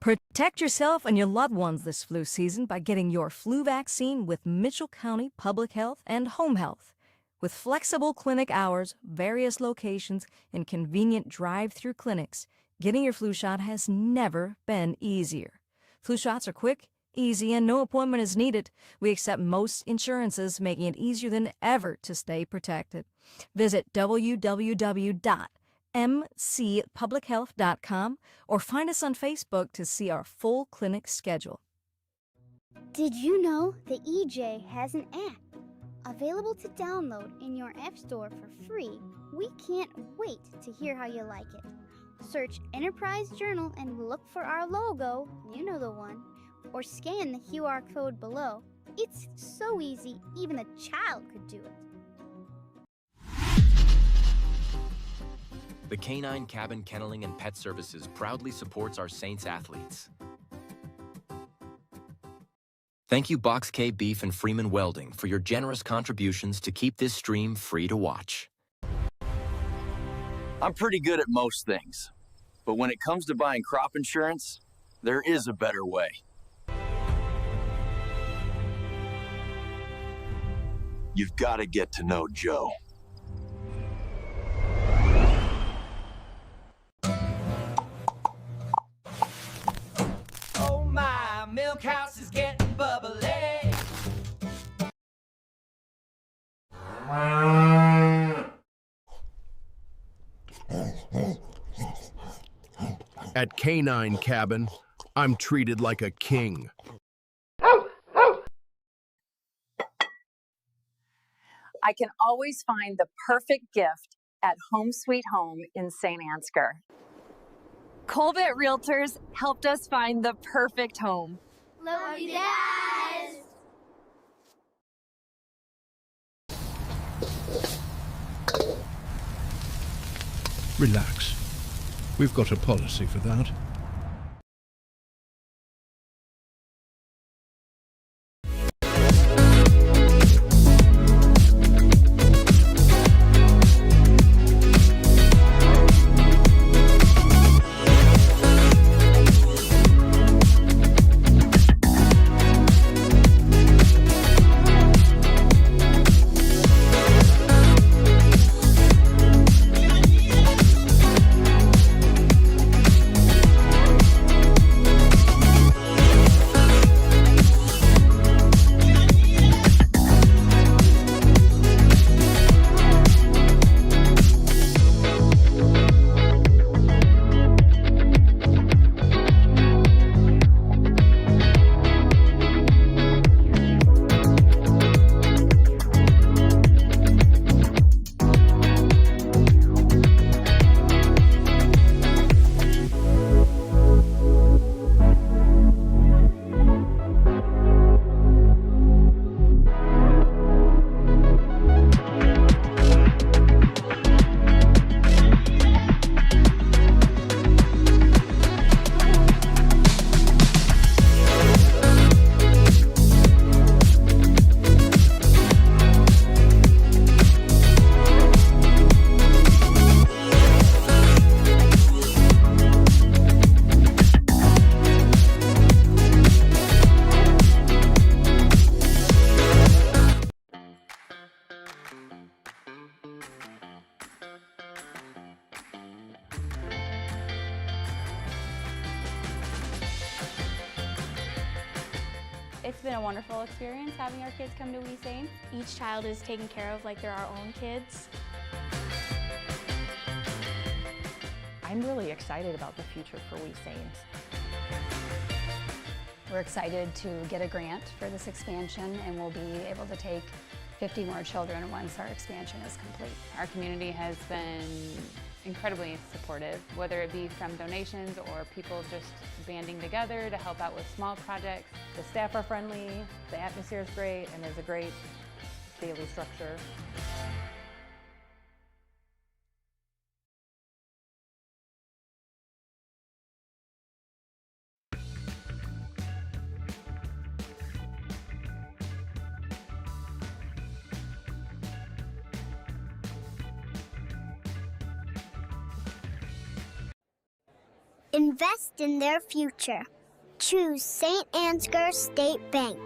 Protect yourself and your loved ones this flu season by getting your flu vaccine with Mitchell County Public Health and Home Health. With flexible clinic hours, various locations, and convenient drive-through clinics, getting your flu shot has never been easier. Flu shots are quick, easy, and no appointment is needed. We accept most insurances, making it easier than ever to stay protected. Visit www.mcpublichealth.com or find us on Facebook to see our full clinic schedule. Did you know the EJ has an app available to download in your App Store for free? We can't wait to hear how you like it. Search Enterprise Journal and look for our logo, you know the one, or scan the QR code below. It's so easy, even a child could do it. The Canine Cabin Kenneling and Pet Services proudly supports our Saints athletes. Thank you Box K Beef and Freeman Welding for your generous contributions to keep this stream free to watch. I'm pretty good at most things, but when it comes to buying crop insurance, there is a better way. You've got to get to know Joe. Oh my, milk house is getting bubbly. At Canine Cabin, I'm treated like a king. I can always find the perfect gift at Home Sweet Home in St. Ansgar. Colbert Realtors helped us find the perfect home. Love you guys! Relax. We've got a policy for that. It's been a wonderful experience having our kids come to We Saints. Each child is taken care of like they're our own kids. I'm really excited about the future for We Saints. We're excited to get a grant for this expansion, and we'll be able to take 50 more children once our expansion is complete. Our community has been incredibly supportive, whether it be from donations or people just banding together to help out with small projects. The staff are friendly, the atmosphere is great, and there's a great daily structure. Invest in their future. Choose St. Ansgar State Bank.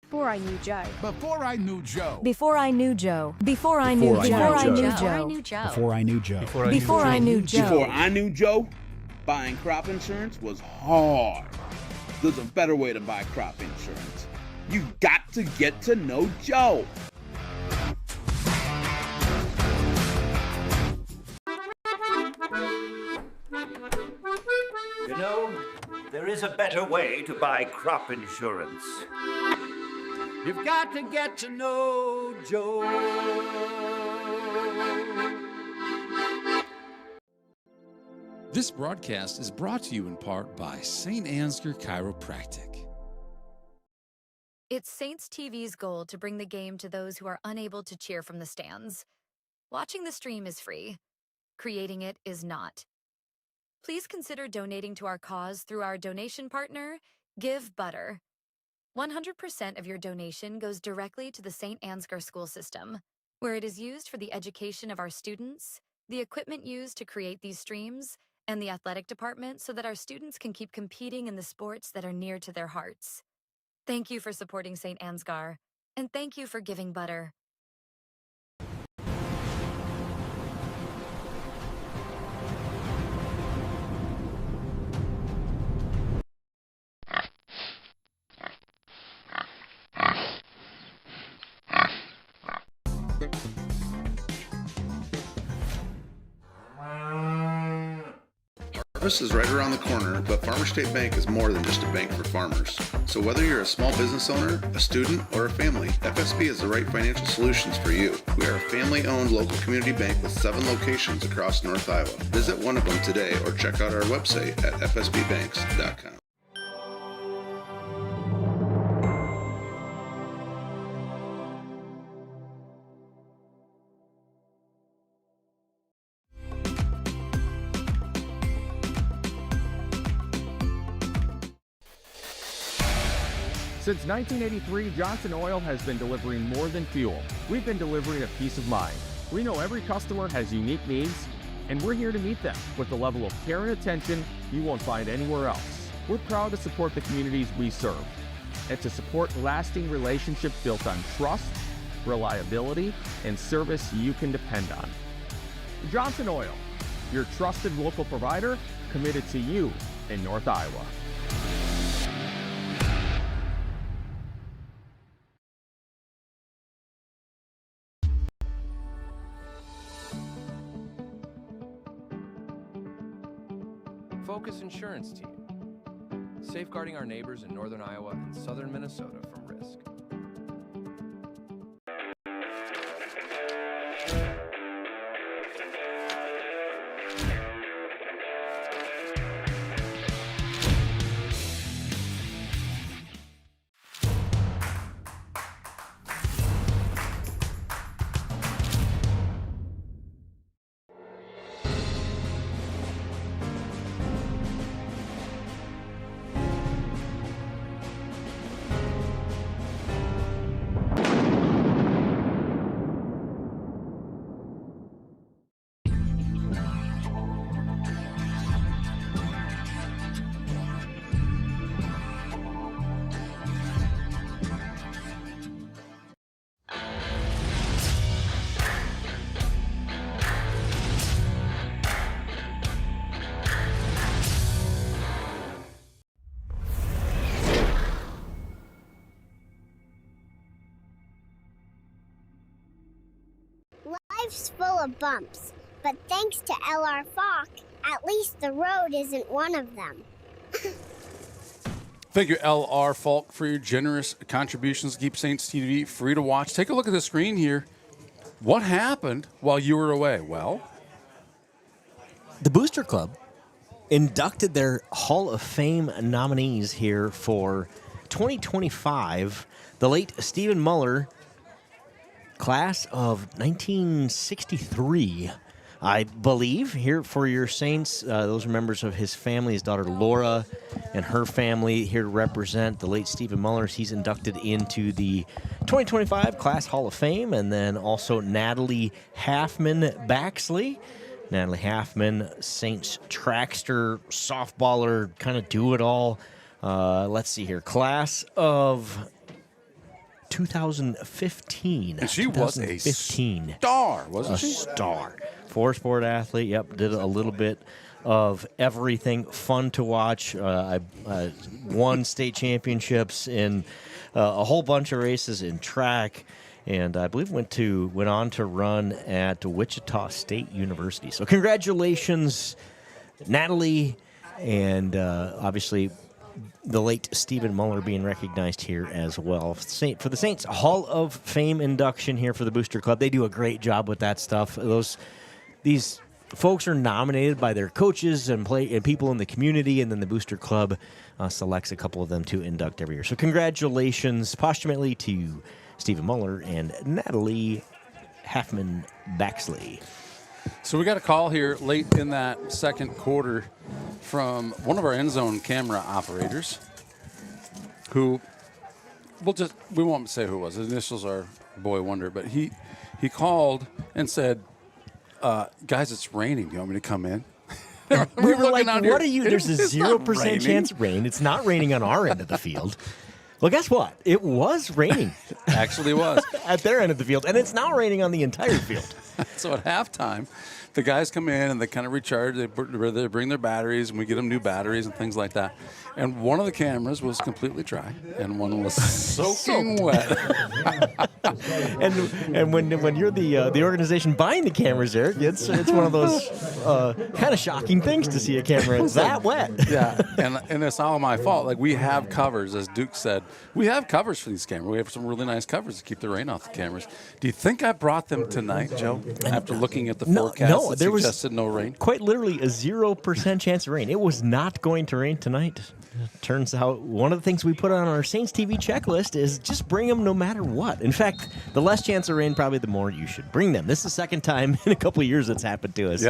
Before I knew Joe. Before I knew Joe. Before I knew Joe. Before I knew Joe. Before I knew Joe. Before I knew Joe. Before I knew Joe. Before I knew Joe, buying crop insurance was hard. There's a better way to buy crop insurance. You got to get to know Joe. You know, there is a better way to buy crop insurance. You've got to get to know Joe. This broadcast is brought to you in part by St. Ansgar Chiropractic. It's Saints TV's goal to bring the game to those who are unable to cheer from the stands. Watching the stream is free. Creating it is not. Please consider donating to our cause through our donation partner, Give Butter. 100% of your donation goes directly to the St. Ansgar school system, where it is used for the education of our students, the equipment used to create these streams, and the athletic department so that our students can keep competing in the sports that are near to their hearts. Thank you for supporting St. Ansgar, and thank you for giving Butter. Harvest is right around the corner, but Farmer State Bank is more than just a bank for farmers. So whether you're a small business owner, a student, or a family, FSB is the right financial solutions for you. We are a family-owned local community bank with 7 locations across North Iowa. Visit one of them today or check out our website at fsbbanks.com. Since 1983, Johnson Oil has been delivering more than fuel. We've been delivering a peace of mind. We know every customer has unique needs, and we're here to meet them with the level of care and attention you won't find anywhere else. We're proud to support the communities we serve and to support lasting relationships built on trust, reliability, and service you can depend on. Johnson Oil, your trusted local provider committed to you in North Iowa. Focus Insurance Team, safeguarding our neighbors in northern Iowa and southern Minnesota from risk. Life's full of bumps, but thanks to L.R. Falk, at least the road isn't one of them. Thank you, L.R. Falk, for your generous contributions to keep Saints TV free to watch. Take a look at the screen here. What happened while you were away? Well, the Booster Club inducted their Hall of Fame nominees here for 2025. The late Stephen Muller, class of 1963, I believe, here for your Saints. Those are members of his family, his daughter Laura and her family here to represent the late Stephen Muller. He's inducted into the 2025 Class Hall of Fame. And then also Natalie Halfman-Baxley. Natalie Halfman, Saints trackster, softballer, kind of do-it-all. Let's see here. Class of 2015. And she was a star, wasn't she? A star. Four-sport athlete, yep, did a little bit of everything. Fun to watch. I won state championships in a whole bunch of races in track, and I believe went on to run at Wichita State University. So congratulations, Natalie, and obviously the late Stephen Muller being recognized here as well. For the Saints Hall of Fame induction here for the Booster Club. They do a great job with that stuff. These folks are nominated by their coaches and people in the community, and then the Booster Club selects a couple of them to induct every year. So congratulations posthumously to Stephen Muller and Natalie Halfman-Baxley. So we got a call here late in that second quarter from one of our end zone camera operators who we won't say who it was. His initials are Boy Wonder, but he called and said, guys, it's raining. Do you want me to come in? We were like, what are you? There's a 0% chance of rain. It's not raining on our end of the field. Well, guess what? It was raining. Actually, it was. At their end of the field. And it's now raining on the entire field. So at halftime, the guys come in and they kind of recharge. They bring their batteries, and we get them new batteries and things like that. And one of the cameras was completely dry, and one was soaking wet. and when you're the organization buying the cameras, Eric, it's one of those kind of shocking things to see a camera that wet. Yeah, and it's all my fault. Like, we have covers, as Duke said. We have covers for these cameras. We have some really nice covers to keep the rain off the cameras. Do you think I brought them tonight, Joe, after looking at the forecast? No, there suggested no rain? Quite literally a 0% chance of rain. It was not going to rain tonight. Turns out one of the things we put on our Saints TV checklist is just bring them no matter what. In fact, the less chance of rain, probably the more you should bring them. This is the second time in a couple of years that's happened to us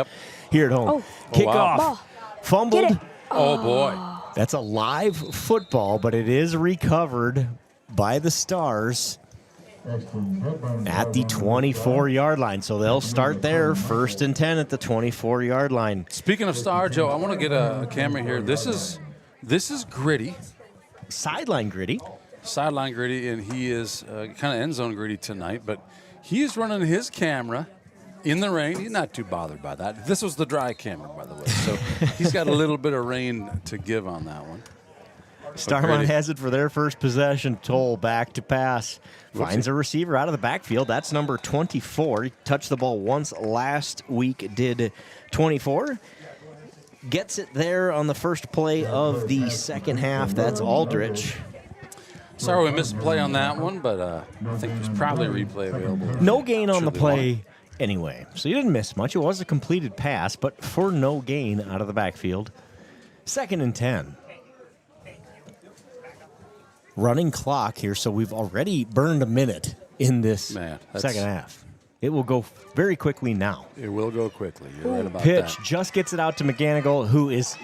here at home. Kickoff. Wow. Fumbled. Oh, boy. That's a live football, but it is recovered by the Stars at the 24-yard line. So they'll start there, 1st and 10 at the 24-yard line. Speaking of Star, Joe, I want to get a camera here. This is Gritty. Sideline Gritty. Sideline Gritty, and he is kind of end zone Gritty tonight, but he is running his camera in the rain. He's not too bothered by that. This was the dry camera, by the way, so he's got a little bit of rain to give on that one. Starmont has it for their first possession. Toll back to pass. Finds a receiver out of the backfield. That's number 24. He touched the ball once last week, did 24. Gets it there on the first play of the second half. That's Aldrich. Sorry we missed a play on that one, but I think there's probably a replay available. No gain on the play anyway. So you didn't miss much. It was a completed pass, but for no gain out of the backfield. 2nd and 10. Running clock here, so we've already burned a minute in this second half. It will go very quickly now. It will go quickly. You're right about Pitch that. just gets it out to McGanigal, who is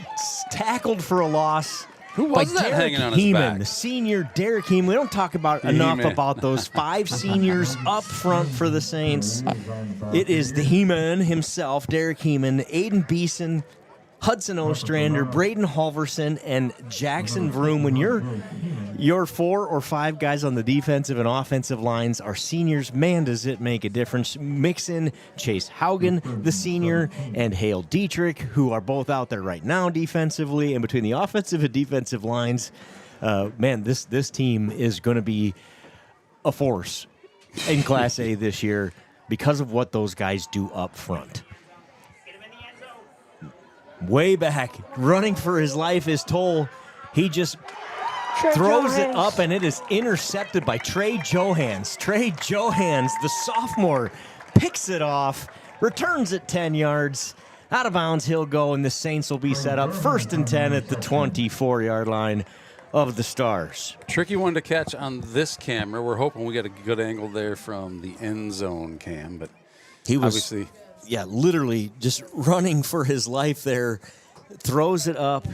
tackled for a loss. Who was that hanging on his back? The senior Derek Heeman. We don't talk about enough about those 5 seniors up front for the Saints. It is the Heeman himself, Derek Heeman, Aiden Beeson, Hudson Ostrander, Braden Halverson, and Jackson Vroom. When your 4 or 5 guys on the defensive and offensive lines are seniors, man, does it make a difference. Mix in Chase Haugen, the senior, and Hale Dietrich, who are both out there right now defensively. And between the offensive and defensive lines, man, this team is going to be a force in Class A this year. because of what those guys do up front. Way back, running for his life is Toll. He just throws it up, and it is intercepted by Trey Johans. Trey Johans, the sophomore, picks it off, returns it 10 yards. Out of bounds he'll go, and the Saints will be set up 1st and 10 at the 24-yard line of the Stars. Tricky one to catch on this camera. We're hoping we get a good angle there from the end zone cam, but he was obviously, yeah, literally just running for his life there. Throws it up.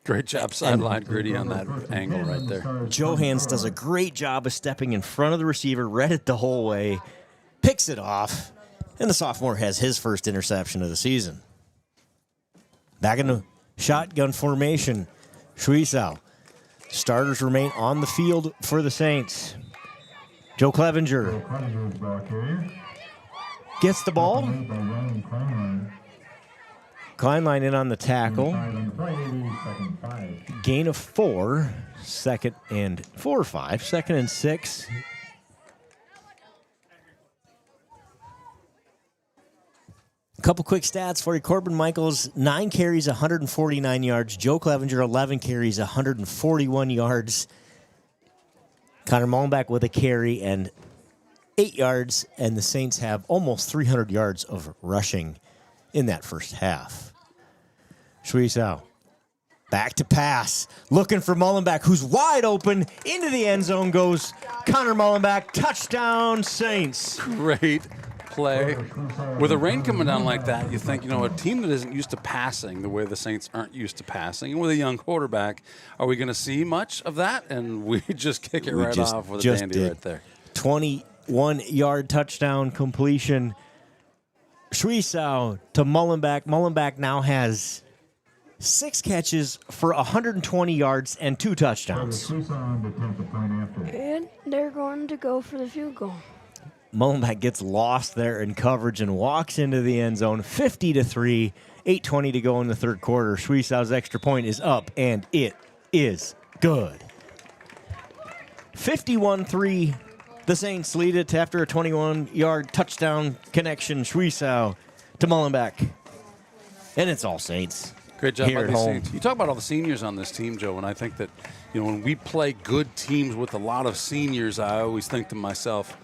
Great job, sideline Gritty, on that angle right there. Johans does a great job of stepping in front of the receiver, read it the whole way, picks it off, and the sophomore has his first interception of the season. Back in the shotgun formation, Schwiesau. Starters remain on the field for the Saints. Joe Clevenger gets the ball. Kleinlein in on the tackle. Gain of 4. 2nd and 4 or 5. 2nd and 6. A couple quick stats for you. Corbin Michaels, 9 carries, 149 yards. Joe Clevenger, 11 carries, 141 yards. Connor Mullenbeck with a carry and 8 yards. And the Saints have almost 300 yards of rushing in that first half. Schwiesau, back to pass. Looking for Mullenbeck, who's wide open. Into the end zone goes Connor Mullenbeck. Touchdown, Saints. Great play. With the rain coming down like that, you think, a team that isn't used to passing the way the Saints aren't used to passing, and with a young quarterback, are we going to see much of that? And we just kick it right off with a dandy right there. 21-yard touchdown completion. Schwiesau to Mullenbeck. Mullenbeck now has 6 catches for 120 yards and 2 touchdowns. And they're going to go for the field goal. Mullenbeck gets lost there in coverage and walks into the end zone. 50-3, 8:20 to go in the third quarter. Schwiesau's extra point is up, and it is good. 51-3, the Saints lead it after a 21-yard touchdown connection. Schwiesau to Mullenbeck. And it's all Saints. Great job here by at these home. Saints. You talk about all the seniors on this team, Joe, and I think that, when we play good teams with a lot of seniors, I always think to myself,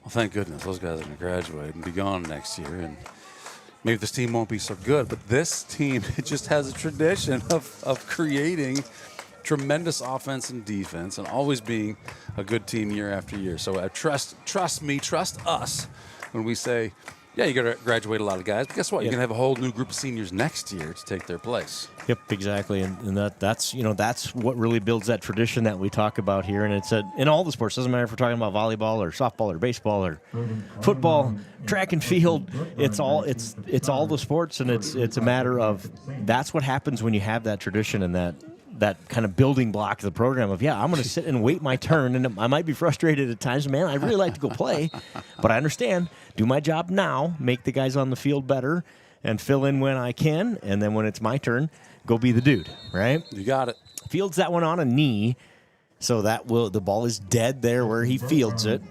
well, thank goodness those guys are going to graduate and be gone next year, and maybe this team won't be so good. But this team, it just has a tradition of creating tremendous offense and defense and always being a good team year after year. So trust us when we say, yeah, you got to graduate a lot of guys. But guess what? You're going to have a whole new group of seniors next year to take their place. Yep, exactly, and that's what really builds that tradition that we talk about here, and it's in all the sports. Doesn't matter if we're talking about volleyball or softball or baseball or football, track and field. It's all the sports, and it's a matter of that's what happens when you have that tradition and that kind of building block of the program of, I'm going to sit and wait my turn, and I might be frustrated at times. Man, I really like to go play, but I understand. Do my job now, make the guys on the field better, and fill in when I can, and then when it's my turn, go be the dude, right? You got it. Fields that one on a knee, so the ball is dead there where he fields it.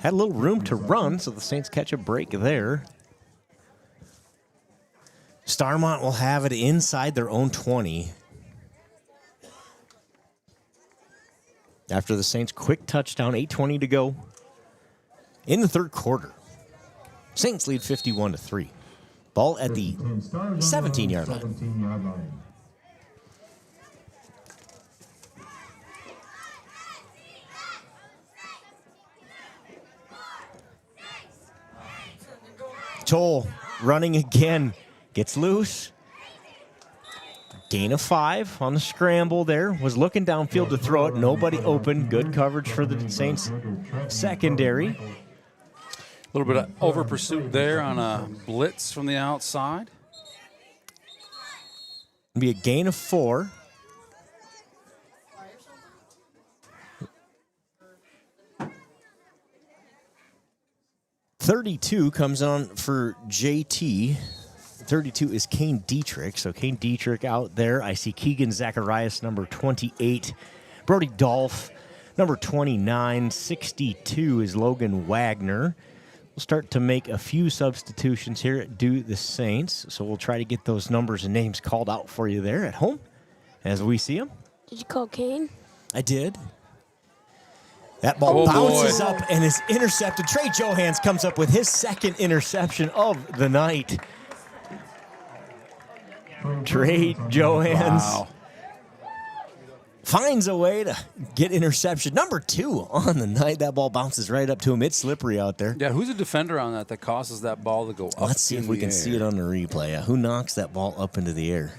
Had a little room to run, so the Saints catch a break there. Starmont will have it inside their own 20. After the Saints' quick touchdown, 8:20 to go in the third quarter. Saints lead 51-3. Ball at the 17-yard line. Toll running again. Gets loose. Gain of 5 on the scramble there. Was looking downfield to throw it. Nobody open. Good coverage for the Saints secondary. A little bit of over pursuit there on a blitz from the outside. Be a gain of 4. .32 comes on for JT. 32 is Kane Dietrich. So Kane Dietrich out there. I see Keegan Zacharias, number 28. Brody Dolph, Number 29, 62 is Logan Wagner. We'll start to make a few substitutions here at Do the Saints, so we'll try to get those numbers and names called out for you there at home as we see them. Did you call Kane? I did. That ball bounces up and is intercepted. Trey Johans comes up with his second interception of the night. Trey Johans finds a way to get interception. Number 2 on the night. That ball bounces right up to him. It's slippery out there. Yeah, who's a defender on that causes that ball to go up? Let's see if we can see it on the replay. Who knocks that ball up into the air?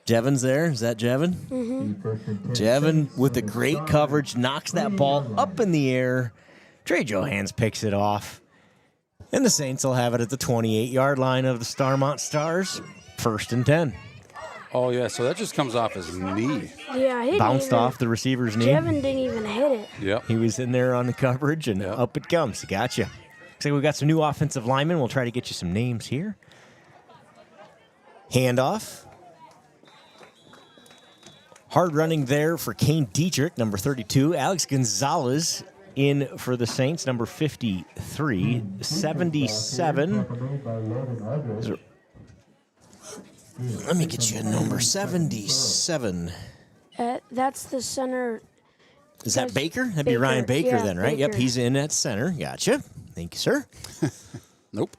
Jevon's there. Is that Jevon? Mm-hmm. Jevon with the great coverage knocks that ball up in the air. Trey Johans picks it off. And the Saints will have it at the 28-yard line of the Starmont Stars. 1st and 10. Oh, yeah, so that just comes off his knee. Yeah, he bounced off the receiver's knee. Jevon didn't even hit it. Yep. He was in there on the coverage, and up it comes. Gotcha. Looks like we've got some new offensive linemen. We'll try to get you some names here. Handoff. Hard running there for Kane Dietrich, number 32. Alex Gonzalez in for the Saints, number 53. 77. Let me get you a number. 77. That's the center. Is that Baker? That'd be Ryan Baker then, right? Baker. Yep, he's in at center. Gotcha. Thank you, sir. Nope.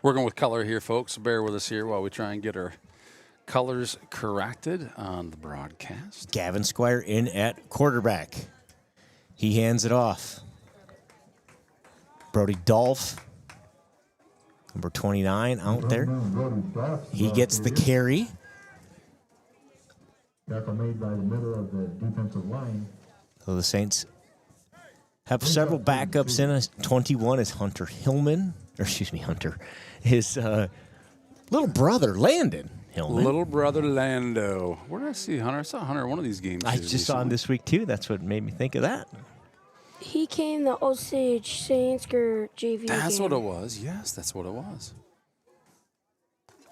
Working with color here, folks. Bear with us here while we try and get our colors corrected on the broadcast. Gavin Squire in at quarterback. He hands it off. Brody Dolph, number 29, out there. He gets the carry. Tackle made by the middle of the defensive line. So the Saints have several backups in. 21 is Hunter Hillman. Or excuse me, Hunter. His little brother, Landon Hillman. Little brother Lando. Where did I see Hunter? I saw Hunter in one of these games. I just saw him this week, too. That's what made me think of that. He came the Osage Ansgar JV That's game. what it was. Yes, that's what it was.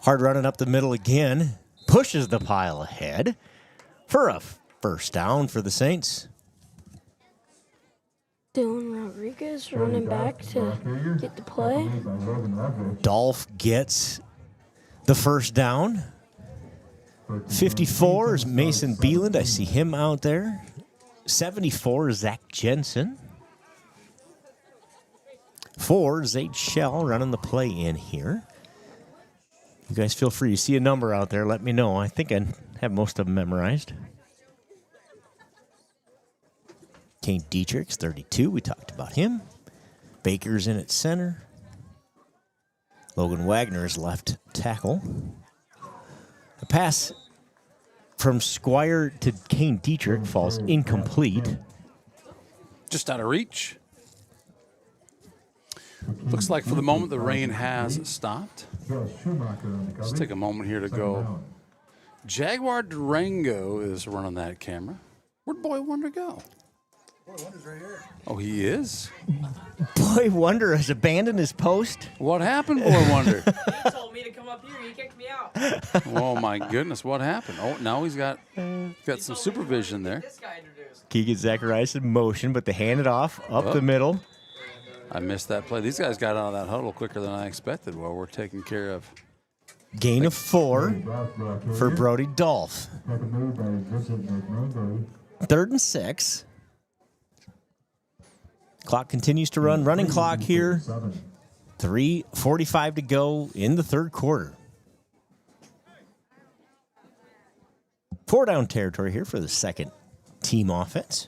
Hard running up the middle again. Pushes the pile ahead for a first down for the Saints. Dylan Rodriguez running back to get the play. Dolph gets the first down. 54 is Mason Beeland. I see him out there. 74 is Zach Jensen. 4 is Zade Shell running the play in here. You guys feel free. You see a number out there, let me know. I think I have most of them memorized. Kane Dietrich's 32. We talked about him. Baker's in at center. Logan Wagner is left tackle. The pass from Squire to Kane Dietrich falls incomplete. Just out of reach. Looks like for the moment the rain has stopped. Let's take a moment here to go. Jaguar Durango is running that camera. Where'd Boy Wonder go? Boy Wonder's right here. Oh, he is? Boy Wonder has abandoned his post. What happened, Boy Wonder? He told me to come up here. He kicked me out. Oh, my goodness. What happened? Oh, now he's got some supervision there. Keegan Zacharias in motion, but they hand it off up the middle. I missed that play. These guys got out of that huddle quicker than I expected. Well, we're taking care of. Gain of 4 for Brody Dolph. 3rd and 6. Clock continues to run. Running clock here. 3:45 to go in the third quarter. 4 down territory here for the second team offense.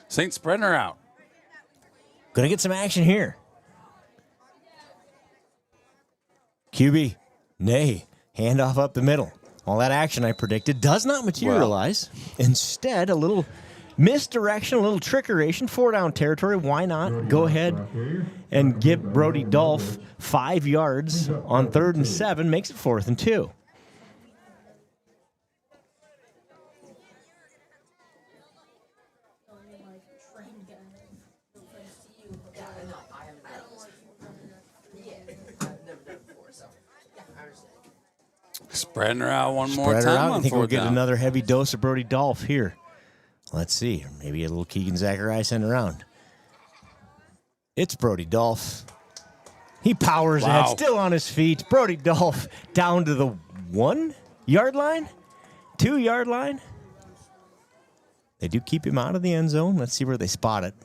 Saints spreading her out. Gonna get some action here. QB, nay, handoff up the middle. All that action I predicted does not materialize. Instead, a little misdirection, a little trickeration, 4 down territory. Why not go ahead and give Brody Dolph 5 yards on 3rd and 7, makes it 4th and 2. Spreading her out one more Spread her time. out. on I think we'll fourth get down. another heavy dose of Brody Dolph here. Let's see. Maybe a little Keegan Zachariah sent around. It's Brody Dolph. He powers ahead, still on his feet. Brody Dolph down to the 1 yard line, 2 yard line. They do keep him out of the end zone. Let's see where they spot it.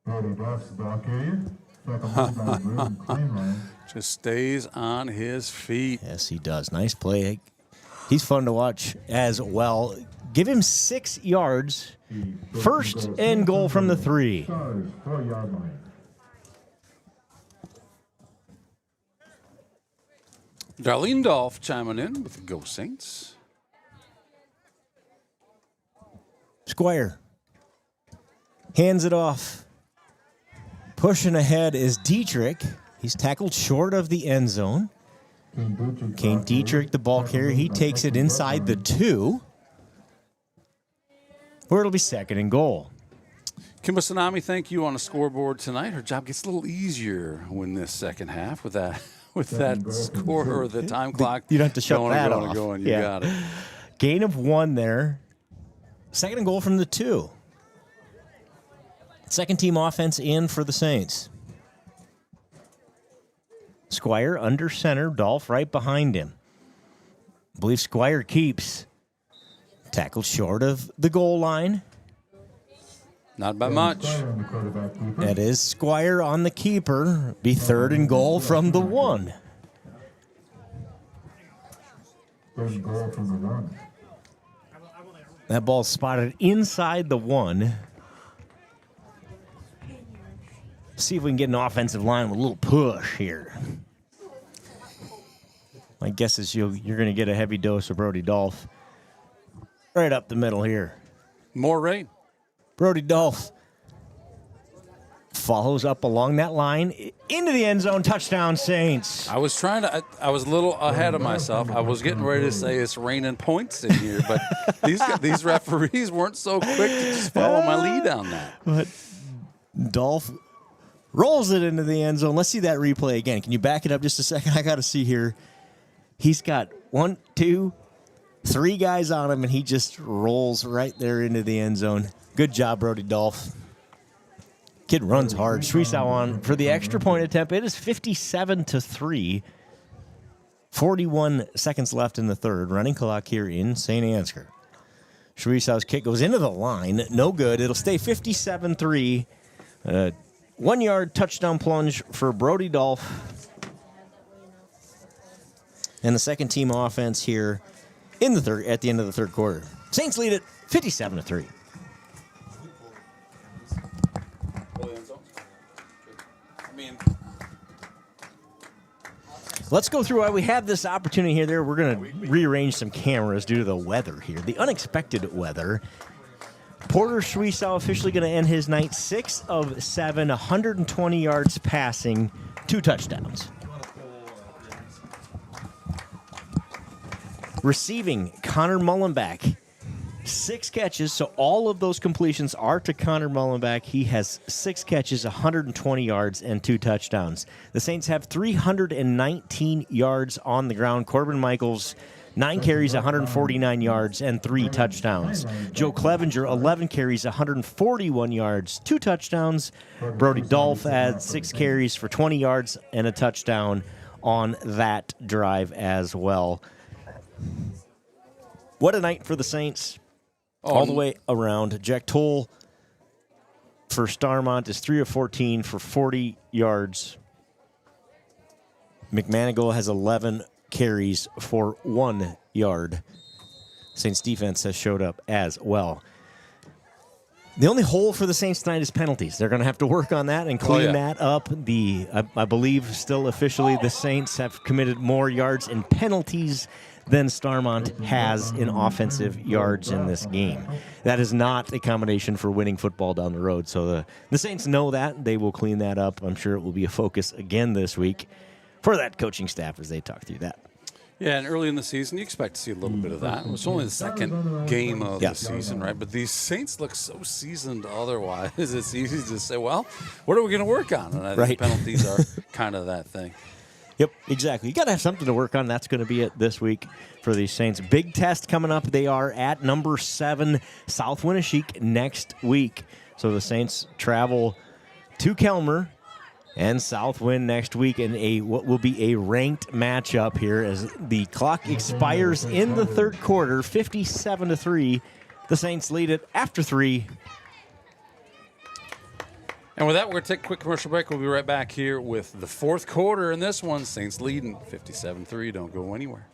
Brody Dolph's the ball carrier. Just stays on his feet. Yes, he does. Nice play. He's fun to watch as well. Give him 6 yards. First and goal from the 3. 4-yard line. Darlene Dolph chiming in with the Go Saints. Squire hands it off. Pushing ahead is Dietrich. He's tackled short of the end zone. Kane Dietrich, the ball carrier, he takes it inside the 2, where it'll be 2nd and goal. Kimba Tsunami, thank you on the scoreboard tonight. Her job gets a little easier when this second half with that score or the time clock. You don't have to shut that off. You got it. Gain of 1 there. 2nd and goal from the 2. Second team offense in for the Saints. Squire under center, Dolph right behind him. I believe Squire keeps. Tackled short of the goal line. Not by much. That is Squire on the keeper. Be 3rd and goal from the 1. 3rd and goal from the 1. That ball's spotted inside the 1. See if we can get an offensive line with a little push here. My guess is you're going to get a heavy dose of Brody Dolph. Right up the middle here. More rain. Brody Dolph follows up along that line into the end zone. Touchdown, Saints. I was a little ahead of myself. I was getting ready to say it's raining points in here, but these referees weren't so quick to just follow my lead on that. But Dolph rolls it into the end zone. Let's see that replay again. Can you back it up just a second? I got to see here. He's got 1, 2, 3 guys on him, and he just rolls right there into the end zone. Good job, Brody Dolph. Kid runs hard. Shweisau on for the extra point attempt. It is 57-3. 41 seconds left in the 3rd. Running clock here in St. Ansgar. Shweisau's kick goes into the line. No good. It'll stay 57-3. 1-yard touchdown plunge for Brody Dolph. And the second team offense here in the 3rd at the end of the 3rd quarter. Saints lead it 57-3. Let's go through why we have this opportunity here. We're going to rearrange some cameras due to the weather here, the unexpected weather. Porter Shweisau officially going to end his night 6 of 7, 120 yards passing, 2 touchdowns. Receiving, Connor Mullenbeck, 6 catches, so all of those completions are to Connor Mullenbeck. He has 6 catches, 120 yards, and 2 touchdowns. The Saints have 319 yards on the ground. Corbin Michaels, 9 carries, 149 yards, and 3 touchdowns. Joe Clevenger, 11 carries, 141 yards, 2 touchdowns. Brody Dolph adds 6 carries for 20 yards and a touchdown on that drive as well. What a night for the Saints all the way around. Jack Toll for Starmont is 3 of 14 for 40 yards. McManigal has 11 carries for 1 yard. Saints defense has showed up as well. The only hole for the Saints tonight is penalties. They're going to have to work on that and clean that up. I believe still officially the Saints have committed more yards in penalties than Starmont has in offensive yards in this game. That is not a combination for winning football down the road. So the Saints know that. They will clean that up. I'm sure it will be a focus again this week for that coaching staff as they talk through that. Yeah, and early in the season, you expect to see a little bit of that. It's only the second game of the season, right? But these Saints look so seasoned otherwise. It's easy to say, well, what are we going to work on? And I think penalties are kind of that thing. Yep, exactly. You got to have something to work on. That's going to be it this week for these Saints. Big test coming up. They are at number 7, South Winneshiek, next week. So the Saints travel to Kelmer and Southwind next week in what will be a ranked matchup here as the clock expires in the third quarter, 57-3. The Saints lead it after 3. And with that, we're going to take a quick commercial break. We'll be right back here with the fourth quarter in this one. Saints leading 57-3. Don't go anywhere.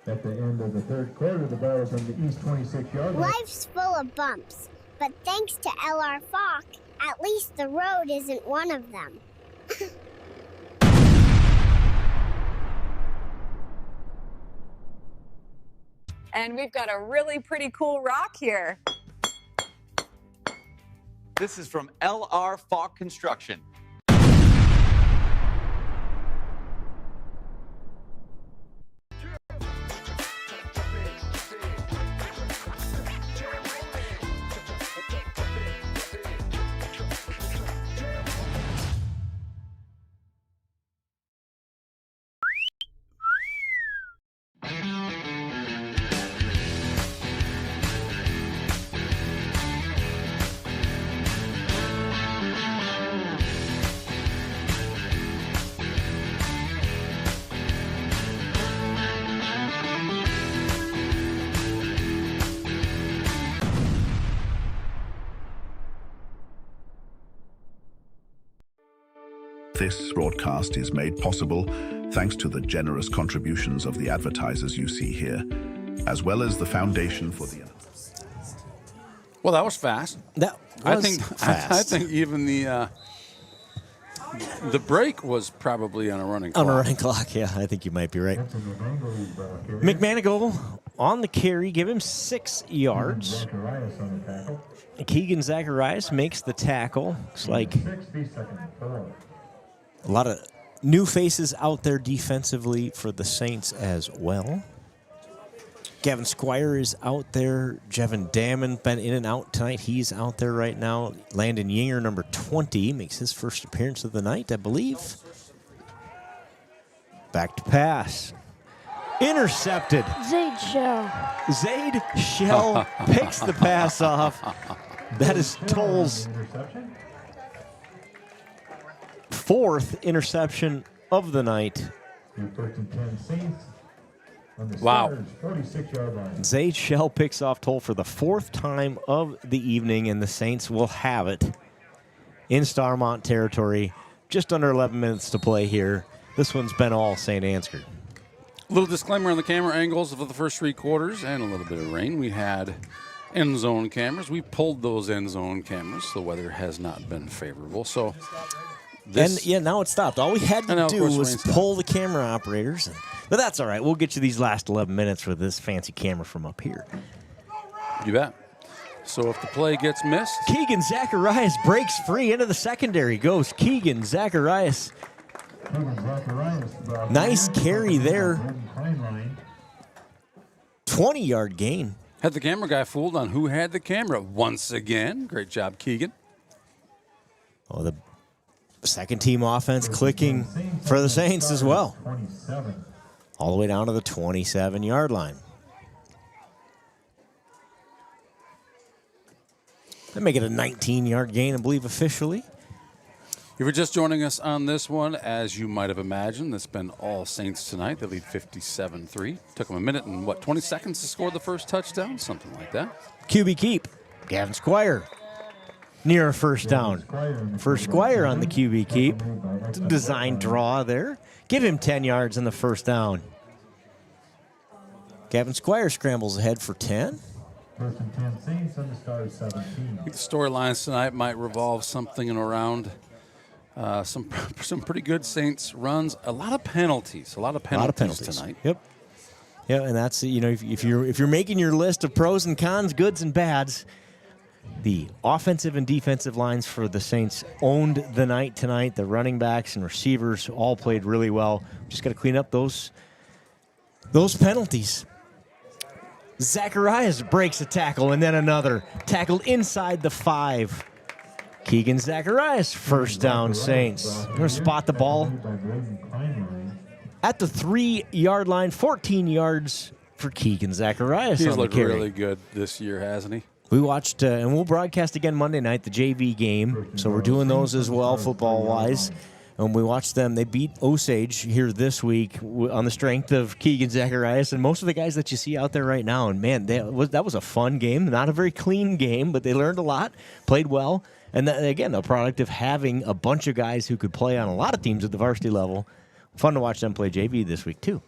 At the end of the third quarter, the ball is on the east 26-yard line. Life's full of bumps, but thanks to LR Falk, at least the road isn't one of them. And we've got a really pretty cool rock here. This is from LR Falk Construction. This broadcast is made possible thanks to the generous contributions of the advertisers you see here, as well as the Foundation for the... Well, that was fast. That was fast. I think even the break was probably on a running clock. On a running clock, yeah. I think you might be right. McManigal on the carry, give him 6 yards. Keegan Zacharias makes the tackle. Looks like a lot of new faces out there defensively for the Saints as well. Gavin Squire is out there. Jevin Damon been in and out tonight. He's out there right now. Landon Yinger, number 20, makes his first appearance of the night, I believe. Back to pass. Intercepted. Zaid Shell. Zaid Shell picks the pass off. That is Toll's 4th interception of the night. Wow. Zaid Shell picks off Toll for the 4th time of the evening, and the Saints will have it in Starmont territory. Just under 11 minutes to play here. This one's been all St. Ansgar. A little disclaimer on the camera angles of the first 3 quarters and a little bit of rain. We had end zone cameras. We pulled those end zone cameras. The weather has not been favorable. So now it stopped. All we had to do was pull the camera operators. But that's all right. We'll get you these last 11 minutes with this fancy camera from up here. You bet. So if the play gets missed. Keegan Zacharias breaks free into the secondary. Goes Keegan Zacharias. Nice carry there. 20-yard gain. Had the camera guy fooled on who had the camera once again. Great job, Keegan. Oh, the second team offense clicking for the Saints as well. All the way down to the 27-yard line. They make it a 19-yard gain, I believe, officially. If you're just joining us on this one, as you might have imagined, it's been all Saints tonight. They lead 57-3. Took them a minute and, 20 seconds to score the first touchdown? Something like that. QB keep. Gavin Squire near a first down. For Squire on the QB keep. Design draw there. Give him 10 yards in the first down. Gavin Squire scrambles ahead for 10. First and 10 Saints on the start of 17. I think the storylines tonight might revolve something around some pretty good Saints runs. A lot of penalties. A lot of penalties tonight. Yep. Yeah, and that's, if you're making your list of pros and cons, goods and bads, the offensive and defensive lines for the Saints owned the night tonight. The running backs and receivers all played really well. Just got to clean up those penalties. Zacharias breaks a tackle and then another. Tackled inside the 5. Keegan Zacharias, first down, Saints. They're going to spot the ball at the 3-yard line, 14 yards for Keegan Zacharias. He's on the looked carry. really good this year, hasn't he? We watched, and we'll broadcast again Monday night, the JV game. So we're doing those as well, football-wise. And we watched them. They beat Osage here this week on the strength of Keegan Zacharias and most of the guys that you see out there right now. And, man, that was a fun game. Not a very clean game, but they learned a lot, played well. And, again, a product of having a bunch of guys who could play on a lot of teams at the varsity level. Fun to watch them play JV this week, too.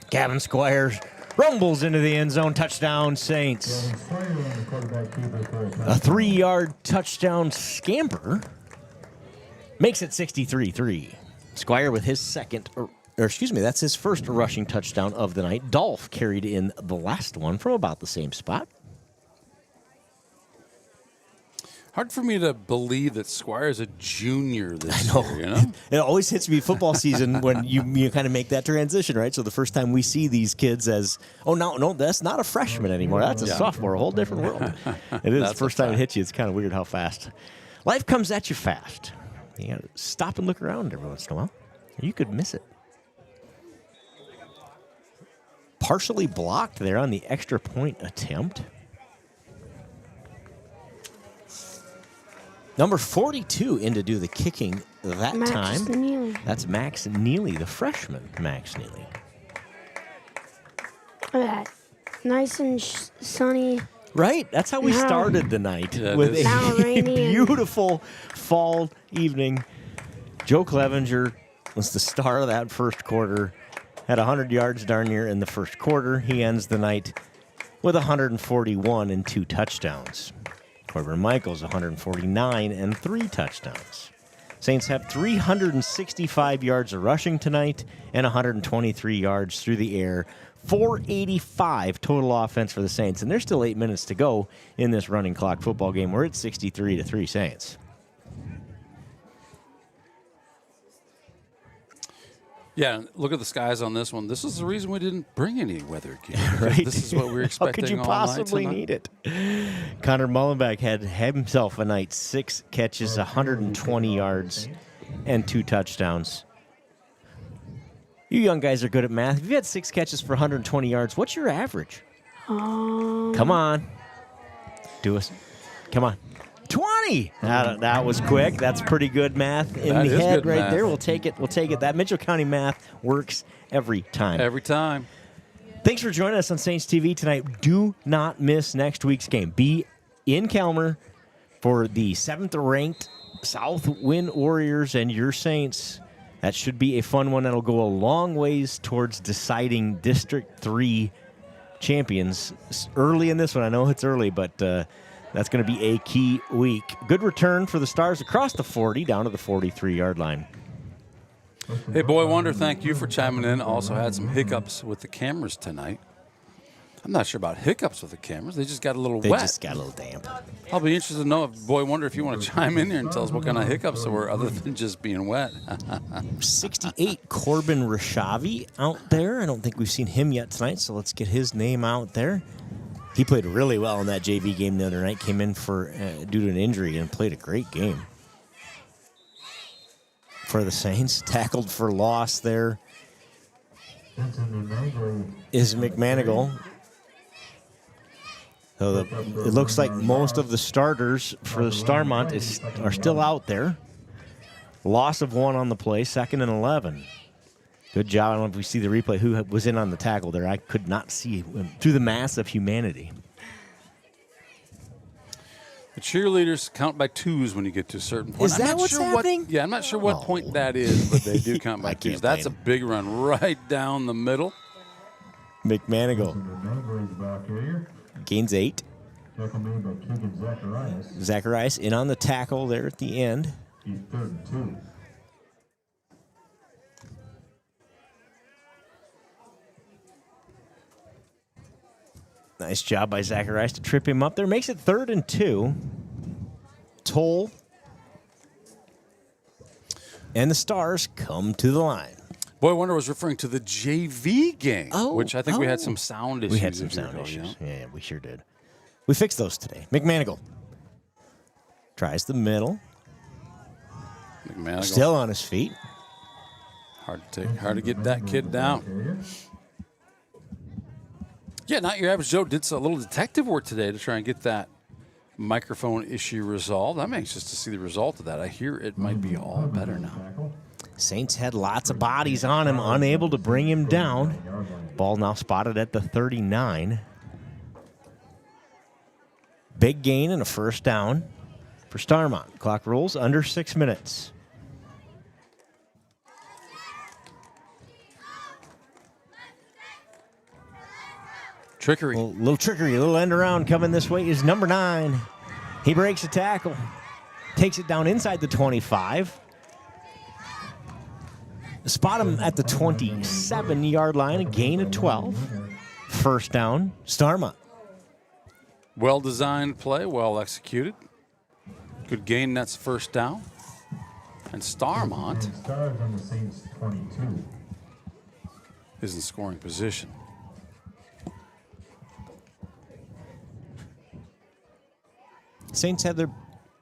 Gavin Squires rumbles into the end zone. Touchdown, Saints. A 3-yard touchdown scamper makes it 63-3. Squire with his that's his first rushing touchdown of the night. Dolph carried in the last one from about the same spot. Hard for me to believe that Squire's a junior this year, you know? It always hits me football season when you kind of make that transition, right? So the first time we see these kids as, no, that's not a freshman anymore. That's a sophomore, a whole different world. It is. The first time it hits you, it's kind of weird how fast. Life comes at you fast. You got to stop and look around every once in a while. You could miss it. Partially blocked there on the extra point attempt. Number 42 in to do the kicking that Max time. Neely. That's Max Neely, the freshman Max Neely. Look at that. Nice and sunny. Right? That's how we started the night, with a beautiful fall evening. Joe Clevenger was the star of that first quarter. Had 100 yards darn near in the first quarter. He ends the night with 141 and 2 touchdowns. Corbin Michaels, 149 and 3 touchdowns. Saints have 365 yards of rushing tonight and 123 yards through the air. 485 total offense for the Saints, and there's still 8 minutes to go in this running clock football game. We're at 63-3 Saints. Yeah, look at the skies on this one. This is the reason we didn't bring any weather gear. Right? This is what we were expecting. How could you possibly need it? Connor Mullenbeck had himself a night. 6 catches, 120 yards, and 2 touchdowns. You young guys are good at math. If you had 6 catches for 120 yards, what's your average? Come on. Do us. Come on. 20. That was quick. That's pretty good math in the head right there. We'll take it. We'll take it. That Mitchell County math works every time. Every time. Thanks for joining us on Saints TV tonight. Do not miss next week's game. Be in Calmer for the 7th-ranked South Wind Warriors and your Saints. That should be a fun one. That'll go a long ways towards deciding District 3 champions. Early in this one. I know it's early, but that's going to be a key week. Good return for the Stars across the 40, down to the 43-yard line. Hey, Boy Wonder, thank you for chiming in. Also had some hiccups with the cameras tonight. I'm not sure about hiccups with the cameras. They just got a little wet. They just got a little damp. I'll be interested to know, Boy Wonder, if you want to chime in here and tell us what kind of hiccups there were other than just being wet. 68, Corbin Rashavi out there. I don't think we've seen him yet tonight, so let's get his name out there. He played really well in that JV game the other night. Came in for due to an injury and played a great game for the Saints. Tackled for loss there is McManigal. So it looks like most of the starters for Starmont are still out there. Loss of 1 on the play, 2nd and 11. Good job. I don't know if we see the replay. Who was in on the tackle there? I could not see through the mass of humanity. The cheerleaders count by 2s when you get to a certain point. Is that what's happening? I'm not sure what point that is, but they do count by 2s. That's a big run right down the middle. McManigal gains 8. Zacharias in on the tackle there at the end. He's 3rd and 2. Nice job by Zacharias to trip him up there. Makes it 3rd and 2. Toll. And the Stars come to the line. Boy Wonder was referring to the JV game, which I think we had some sound issues. We had some sound issues. Yeah, we sure did. We fixed those today. McManigal. Tries the middle. McManigal. Still on his feet. Hard to get that kid down. Yeah, Not Your Average Joe did a little detective work today to try and get that microphone issue resolved. I'm anxious to see the result of that. I hear it might be all better now. Saints had lots of bodies on him, unable to bring him down. Ball now spotted at the 39. Big gain and a first down for Starmont. Clock rolls under 6 minutes. Trickery. A little trickery, a little end around coming this way is number 9. He breaks a tackle. Takes it down inside the 25. Spot him at the 27-yard line, a gain of 12. First down, Starmont. Well-designed play, well executed. Good gain, that's first down. And Starmont is in scoring position. Saints have their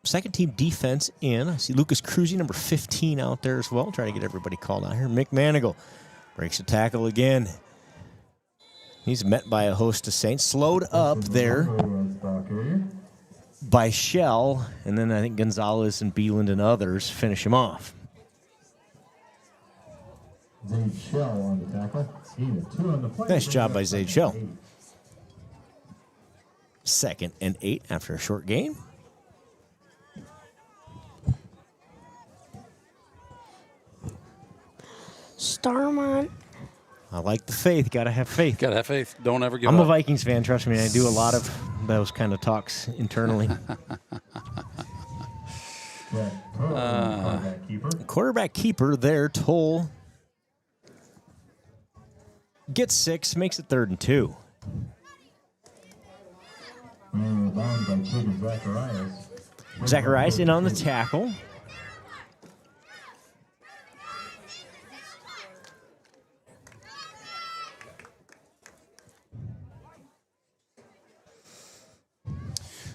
second-team defense in. I see Lucas Cruzy, number 15, out there as well, trying to get everybody called out here. McManigal breaks a tackle again. He's met by a host of Saints. Slowed up there by Shell, and then I think Gonzalez and Beeland and others finish him off. Zaid Shell on the tackle. On the play. Nice job by Zaid Shell. 2nd and 8 after a short gain. Starmont. I like the faith. Got to have faith. Got to have faith. Don't ever give up. I'm a Vikings fan. Trust me. I do a lot of those kind of talks internally. Quarterback keeper there. Toll gets 6, makes it 3rd and 2. Zacharias in on the tackle.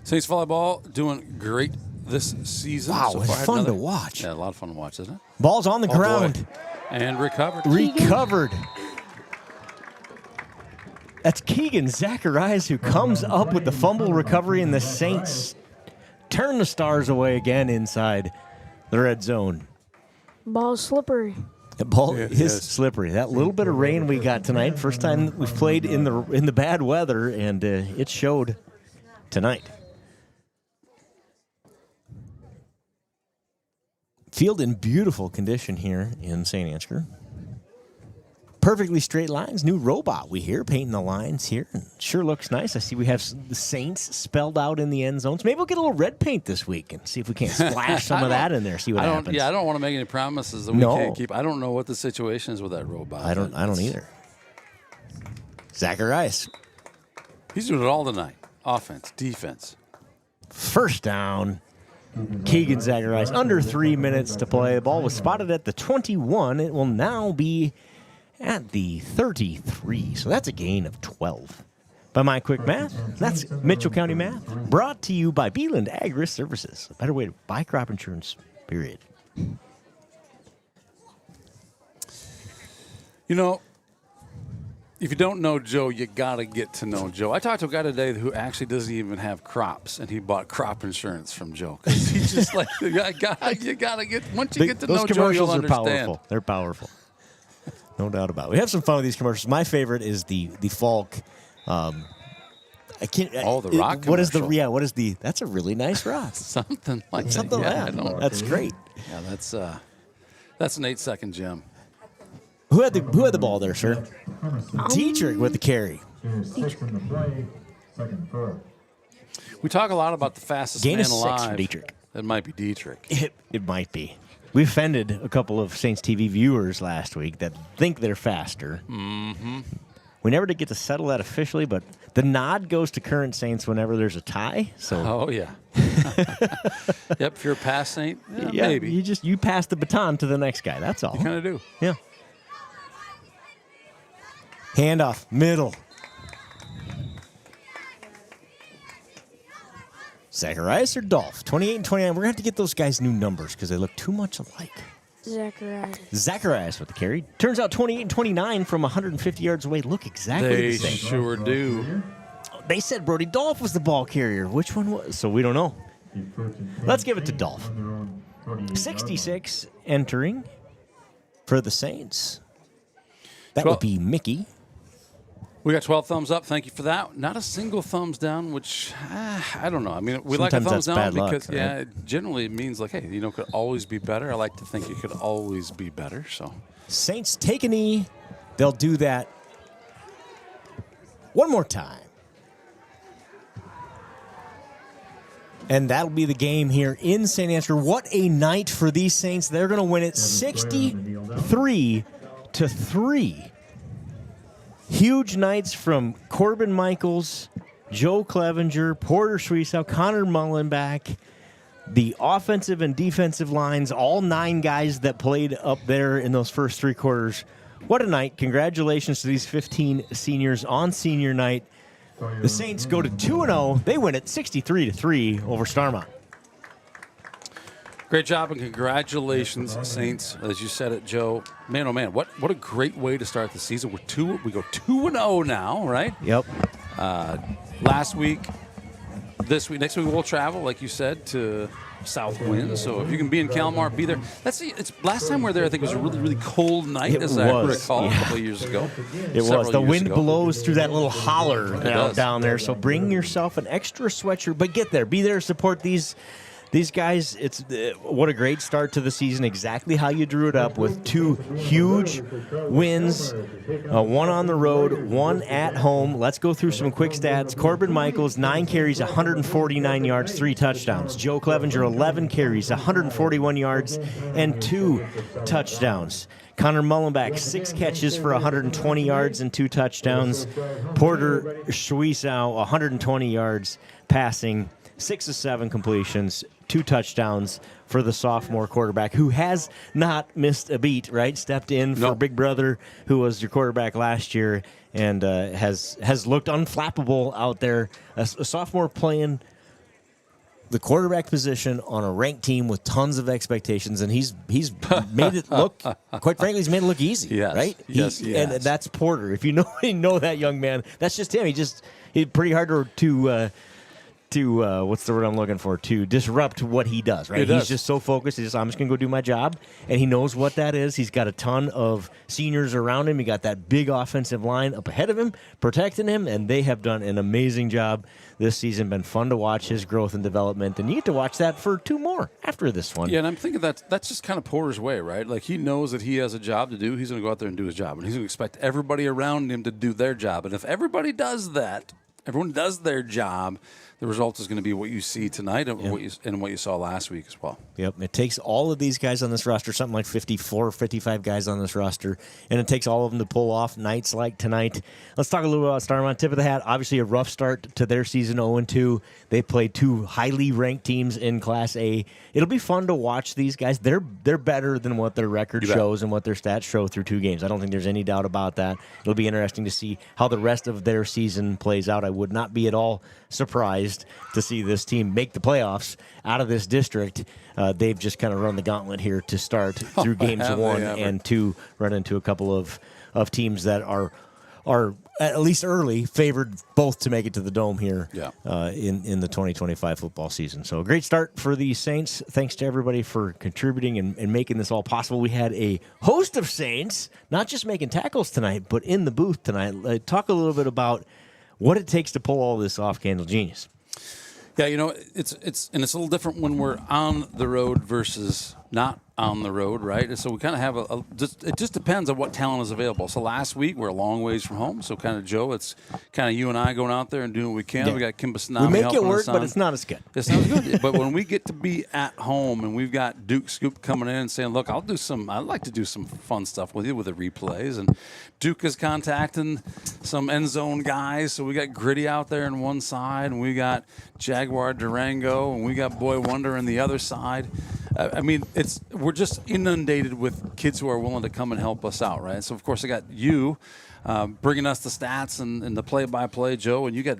Saints volleyball doing great this season. Wow, so it's fun to watch. Yeah, a lot of fun to watch, isn't it? Ball's on the ground. Boy. And recovered. Recovered. That's Keegan Zacharias who comes up with the fumble recovery, and the Saints turn the Stars away again inside the red zone. Ball's slippery. The ball is slippery. That little bit of rain we got tonight, first time that we've played in the bad weather, and it showed tonight. Field in beautiful condition here in St. Ansgar. Perfectly straight lines. New robot we hear painting the lines here. And sure looks nice. I see we have the Saints spelled out in the end zones. Maybe we'll get a little red paint this week and see if we can't splash some of that in there. See what happens. Yeah, I don't want to make any promises that we can't keep. I don't know what the situation is with that robot. I don't either. Zacharias. He's doing it all tonight. Offense, defense. First down. Keegan Zacharias. Under 3 minutes to play. The ball was spotted at the 21. It will now be at the 33. So that's a gain of 12. By my quick math, that's Mitchell County Math. Brought to you by Beeland Agri Services. A better way to buy crop insurance, period. You know, if you don't know Joe, you got to get to know Joe. I talked to a guy today who actually doesn't even have crops, and he bought crop insurance from Joe. He's just like, you got to get, once you get to know Joe, you'll understand. Powerful. They're powerful. No doubt about it. We have some fun with these commercials. My favorite is the Falk. I can't. The rock. What is the? Yeah. What is the? That's a really nice rock. Something like that. Something like that. That's great. Yeah, that's an 8-second gem. Who had the ball there, sir? Dietrich with the carry. We talk a lot about the fastest Gain man of 6 alive. for Dietrich. That might be Dietrich. It might be. We offended a couple of Saints TV viewers last week that think they're faster. Mm-hmm. We never did get to settle that officially, but the nod goes to current Saints whenever there's a tie. So. Oh yeah. Yep. If you're a past Saint, yeah, maybe you pass the baton to the next guy. That's all. You kind of do. Yeah. Handoff, middle. Zacharias or Dolph? 28 and 29. We're going to have to get those guys new numbers because they look too much alike. Zacharias with the carry. Turns out 28 and 29 from 150 yards away look exactly the same. They sure do. They said Brody Dolph was the ball carrier. Which one was? So we don't know. Let's give it to Dolph. 66 entering for the Saints. That would be Mickey. We got 12 thumbs up. Thank you for that. Not a single thumbs down, which I don't know. I mean, we Sometimes like a thumbs that's down bad luck, because right? generally it means like, hey, could always be better. I like to think it could always be better. So Saints take a knee. They'll do that one more time. And that'll be the game here in St. Ansgar. What a night for these Saints. They're going to win it 63-3. Huge nights from Corbin Michaels, Joe Clevenger, Porter Schweisow, Connor Mullenbach, the offensive and defensive lines, all 9 guys that played up there in those first 3 quarters. What a night. Congratulations to these 15 seniors on senior night. The Saints go to 2-0. They win it 63-3 over Starmont. great job and congratulations, Saints. As you said it, Joe. Man, oh man, what a great way to start the season. We go 2-0 now, right? Yep. Last week, this week, next week we'll travel, like you said, to Southwind. So if you can be in Kalmar, be there. It's last time we were there. I think it was a really, really cold night, as I recall, a couple of years ago. It was. The wind blows through that little holler down there. So bring yourself an extra sweatshirt, but get there. Be there to support these guys. It's what a great start to the season. Exactly how you drew it up with 2 huge wins, one on the road, one at home. Let's go through some quick stats. Corbin Michaels, 9 carries, 149 yards, 3 touchdowns. Joe Clevenger, 11 carries, 141 yards, and 2 touchdowns. Connor Mullenbach, 6 catches for 120 yards and 2 touchdowns. Porter Schweisow, 120 yards passing, 6 of 7 completions, 2 touchdowns for the sophomore quarterback, who has not missed a beat, right? Stepped in for Big Brother, who was your quarterback last year, and has looked unflappable out there. A sophomore playing the quarterback position on a ranked team with tons of expectations, and he's made it look, quite frankly, he's made it look easy, right? Yes, and that's Porter. If you know that young man, that's just him. He's pretty hard to what's the word I'm looking for? To disrupt what he does, right? He's just so focused. I'm just going to go do my job, and he knows what that is. He's got a ton of seniors around him. He got that big offensive line up ahead of him, protecting him, and they have done an amazing job this season. Been fun to watch his growth and development, and you get to watch that for 2 more after this one. Yeah, and I'm thinking that's just kind of Porter's way, right? Like, he knows that he has a job to do. He's going to go out there and do his job, and he's going to expect everybody around him to do their job. And if everybody does that, everyone does their job, the result is going to be what you see tonight and what you saw last week as well. Yep. It takes all of these guys on this roster, something like 54, 55 guys on this roster, and it takes all of them to pull off nights like tonight. Let's talk a little about Starmont. Tip of the hat, obviously a rough start to their season, 0-2. They played 2 highly ranked teams in Class A. It'll be fun to watch these guys. They're better than what their record shows and what their stats show through 2 games. I don't think there's any doubt about that. It'll be interesting to see how the rest of their season plays out. I would not be at all surprised to see this team make the playoffs out of this district. They've just kind of run the gauntlet here to start through games 1 and 2, run into a couple of teams that are at least early favored both to make it to the Dome here in the 2025 football season. So a great start for the Saints. Thanks to everybody for contributing and making this all possible. We had a host of Saints, not just making tackles tonight, but in the booth tonight. Talk a little bit about what it takes to pull all this off, Candle Genius. Yeah, it's a little different when we're on the road versus not on the road, right? So we kind of have it just depends on what talent is available. So last week we're a long ways from home. So kind of, Joe, it's kind of you and I going out there and doing what we can. Yeah. We got Kimba Tsunami. We make it work, but it's not as good. It's not as good. But when we get to be at home and we've got Duke Scoop coming in and saying, look, I'd like to do some fun stuff with you with the replays. And Duke is contacting some end zone guys. So we got Gritty out there on one side, and we got Jaguar Durango, and we got Boy Wonder on the other side. I mean, we're just inundated with kids who are willing to come and help us out, right? So, of course, I got you bringing us the stats and the play-by-play, Joe, and you got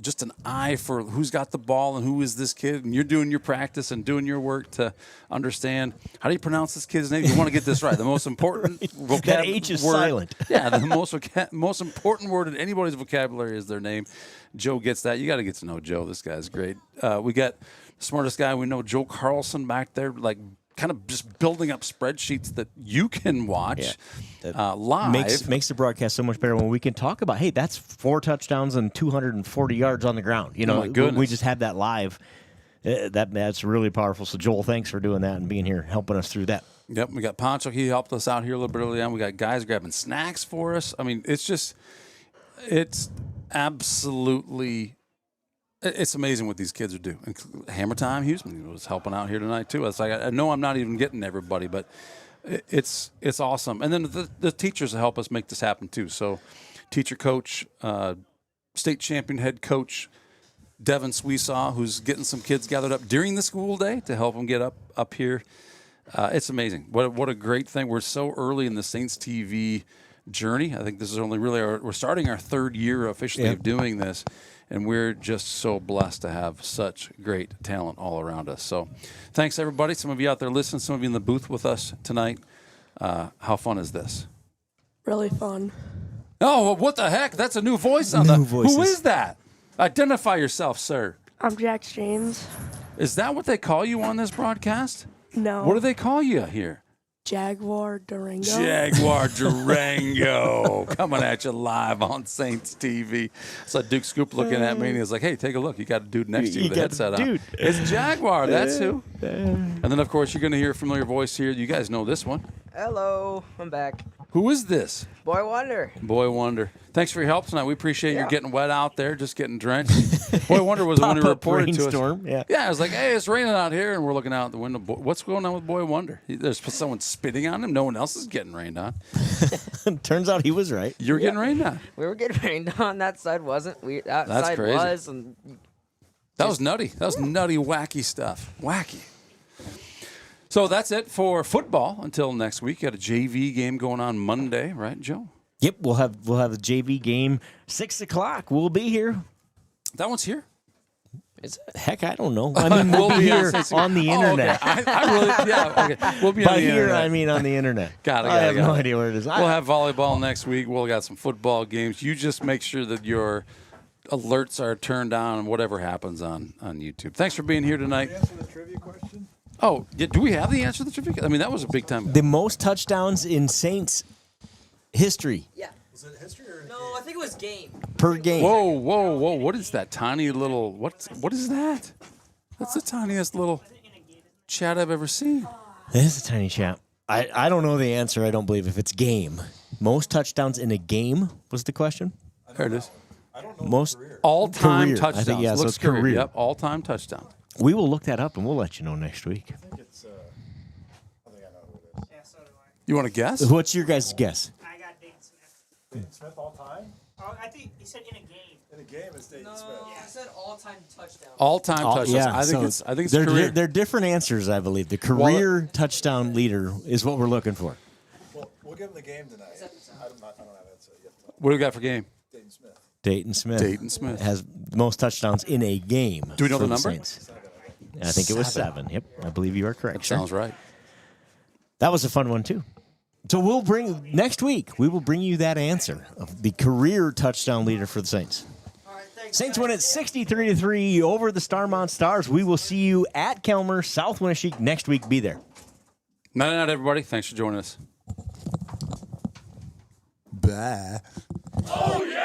just an eye for who's got the ball and who is this kid. And you're doing your practice and doing your work to understand, how do you pronounce this kid's name? You want to get this right. The most important that H is silent. Yeah, the most important word in anybody's vocabulary is their name. Joe gets that. You got to get to know Joe. This guy's great. We got the smartest guy we know, Joe Carlson, back there, like kind of just building up spreadsheets that you can watch live. Makes the broadcast so much better when we can talk about, hey, that's 4 touchdowns and 240 yards on the ground. You know, my goodness. We just had that live. That's really powerful. So, Joel, thanks for doing that and being here, helping us through that. Yep, we got Poncho. He helped us out here a little bit early on. We got guys grabbing snacks for us. I mean, it's absolutely... It's amazing what these kids are doing. Hammer Time Houston was helping out here tonight, too. It's like, I know I'm not even getting everybody, but it's awesome. And then the teachers help us make this happen, too. So teacher coach, state champion head coach, Devin Sweesaw, who's getting some kids gathered up during the school day to help them get up here. It's amazing. What a great thing. We're so early in the Saints TV journey. I think this is only really we're starting our 3rd year officially of doing this. And we're just so blessed to have such great talent all around us. So thanks, everybody. Some of you out there listening, some of you in the booth with us tonight. How fun is this? Really fun. Oh, what the heck? That's a new voice on Who is that? Identify yourself, sir. I'm Jax James. Is that what they call you on this broadcast? No. What do they call you here? Jaguar Durango. Jaguar Durango. Coming at you live on Saints TV. So Duke Scoop looking at me and he's like, hey, take a look. You got a dude next to you with a headset on. It's Jaguar. That's who. And then, of course, you're going to hear a familiar voice here. You guys know this one. Hello, I'm back. Who is this? Boy Wonder. Boy Wonder. Thanks for your help tonight. We appreciate you getting wet out there, just getting drenched. Boy Wonder was the one who reported to us. Yeah, I was like, hey, it's raining out here, and we're looking out the window. What's going on with Boy Wonder? There's someone spitting on him. No one else is getting rained on. Turns out he was right. You were getting rained on. We were getting rained on. That side wasn't. That That's side crazy. was. And that was nutty. That was nutty, wacky stuff. Wacky. So that's it for football until next week. Got a JV game going on Monday, right, Joe? Yep, we'll have the JV game 6 o'clock. We'll be here. That one's here. Heck, I don't know. I mean, we'll be here on the internet. Okay. I really, okay. We'll be By on the here, internet. I mean on the internet. I have no idea where it is. We'll have volleyball next week. We'll got some football games. You just make sure that your alerts are turned on and whatever happens on YouTube. Thanks for being here tonight. Answer the trivia question. Oh, do we have the answer to the trivia? I mean, that was a big time. The most touchdowns in Saints history. Yeah. Was it history or no? I think it was game. Per game. Whoa. What is that tiny little, what is that? That's the tiniest little chat I've ever seen. It is a tiny chat. I don't know the answer. I don't believe if it's game. Most touchdowns in a game was the question. There it is. I don't know. Most all-time career. touchdowns. I think, so it's career. career. Yep, all-time touchdowns. We will look that up and we'll let you know next week. I think it's. I think I know who it is. Yeah, so do I. You want to guess? What's your guys' guess? I got Dayton Smith. Dayton Smith all time? Oh, I think he said in a game. In a game, it's Dayton Smith. Yeah, I said all-time touchdown. All-time touchdowns. Yeah, I think it's they're career. they're different answers, I believe. The career touchdown leader is what we're looking for. Well, we'll give him the game tonight. I don't have that yet. What do we got for game? Dayton Smith. Dayton Smith has the most touchdowns in a game. Do we know for the number? Saints. I think it was 7. Yep, I believe you are correct. That sounds right. That was a fun one too. So we'll bring next week. We will bring you that answer of the career touchdown leader for the Saints. Saints win it 63-3 over the Starmont Stars. We will see you at Kelmer, South Winneshiek next week. Be there. Night, everybody. Thanks for joining us. Bye. Oh, yeah.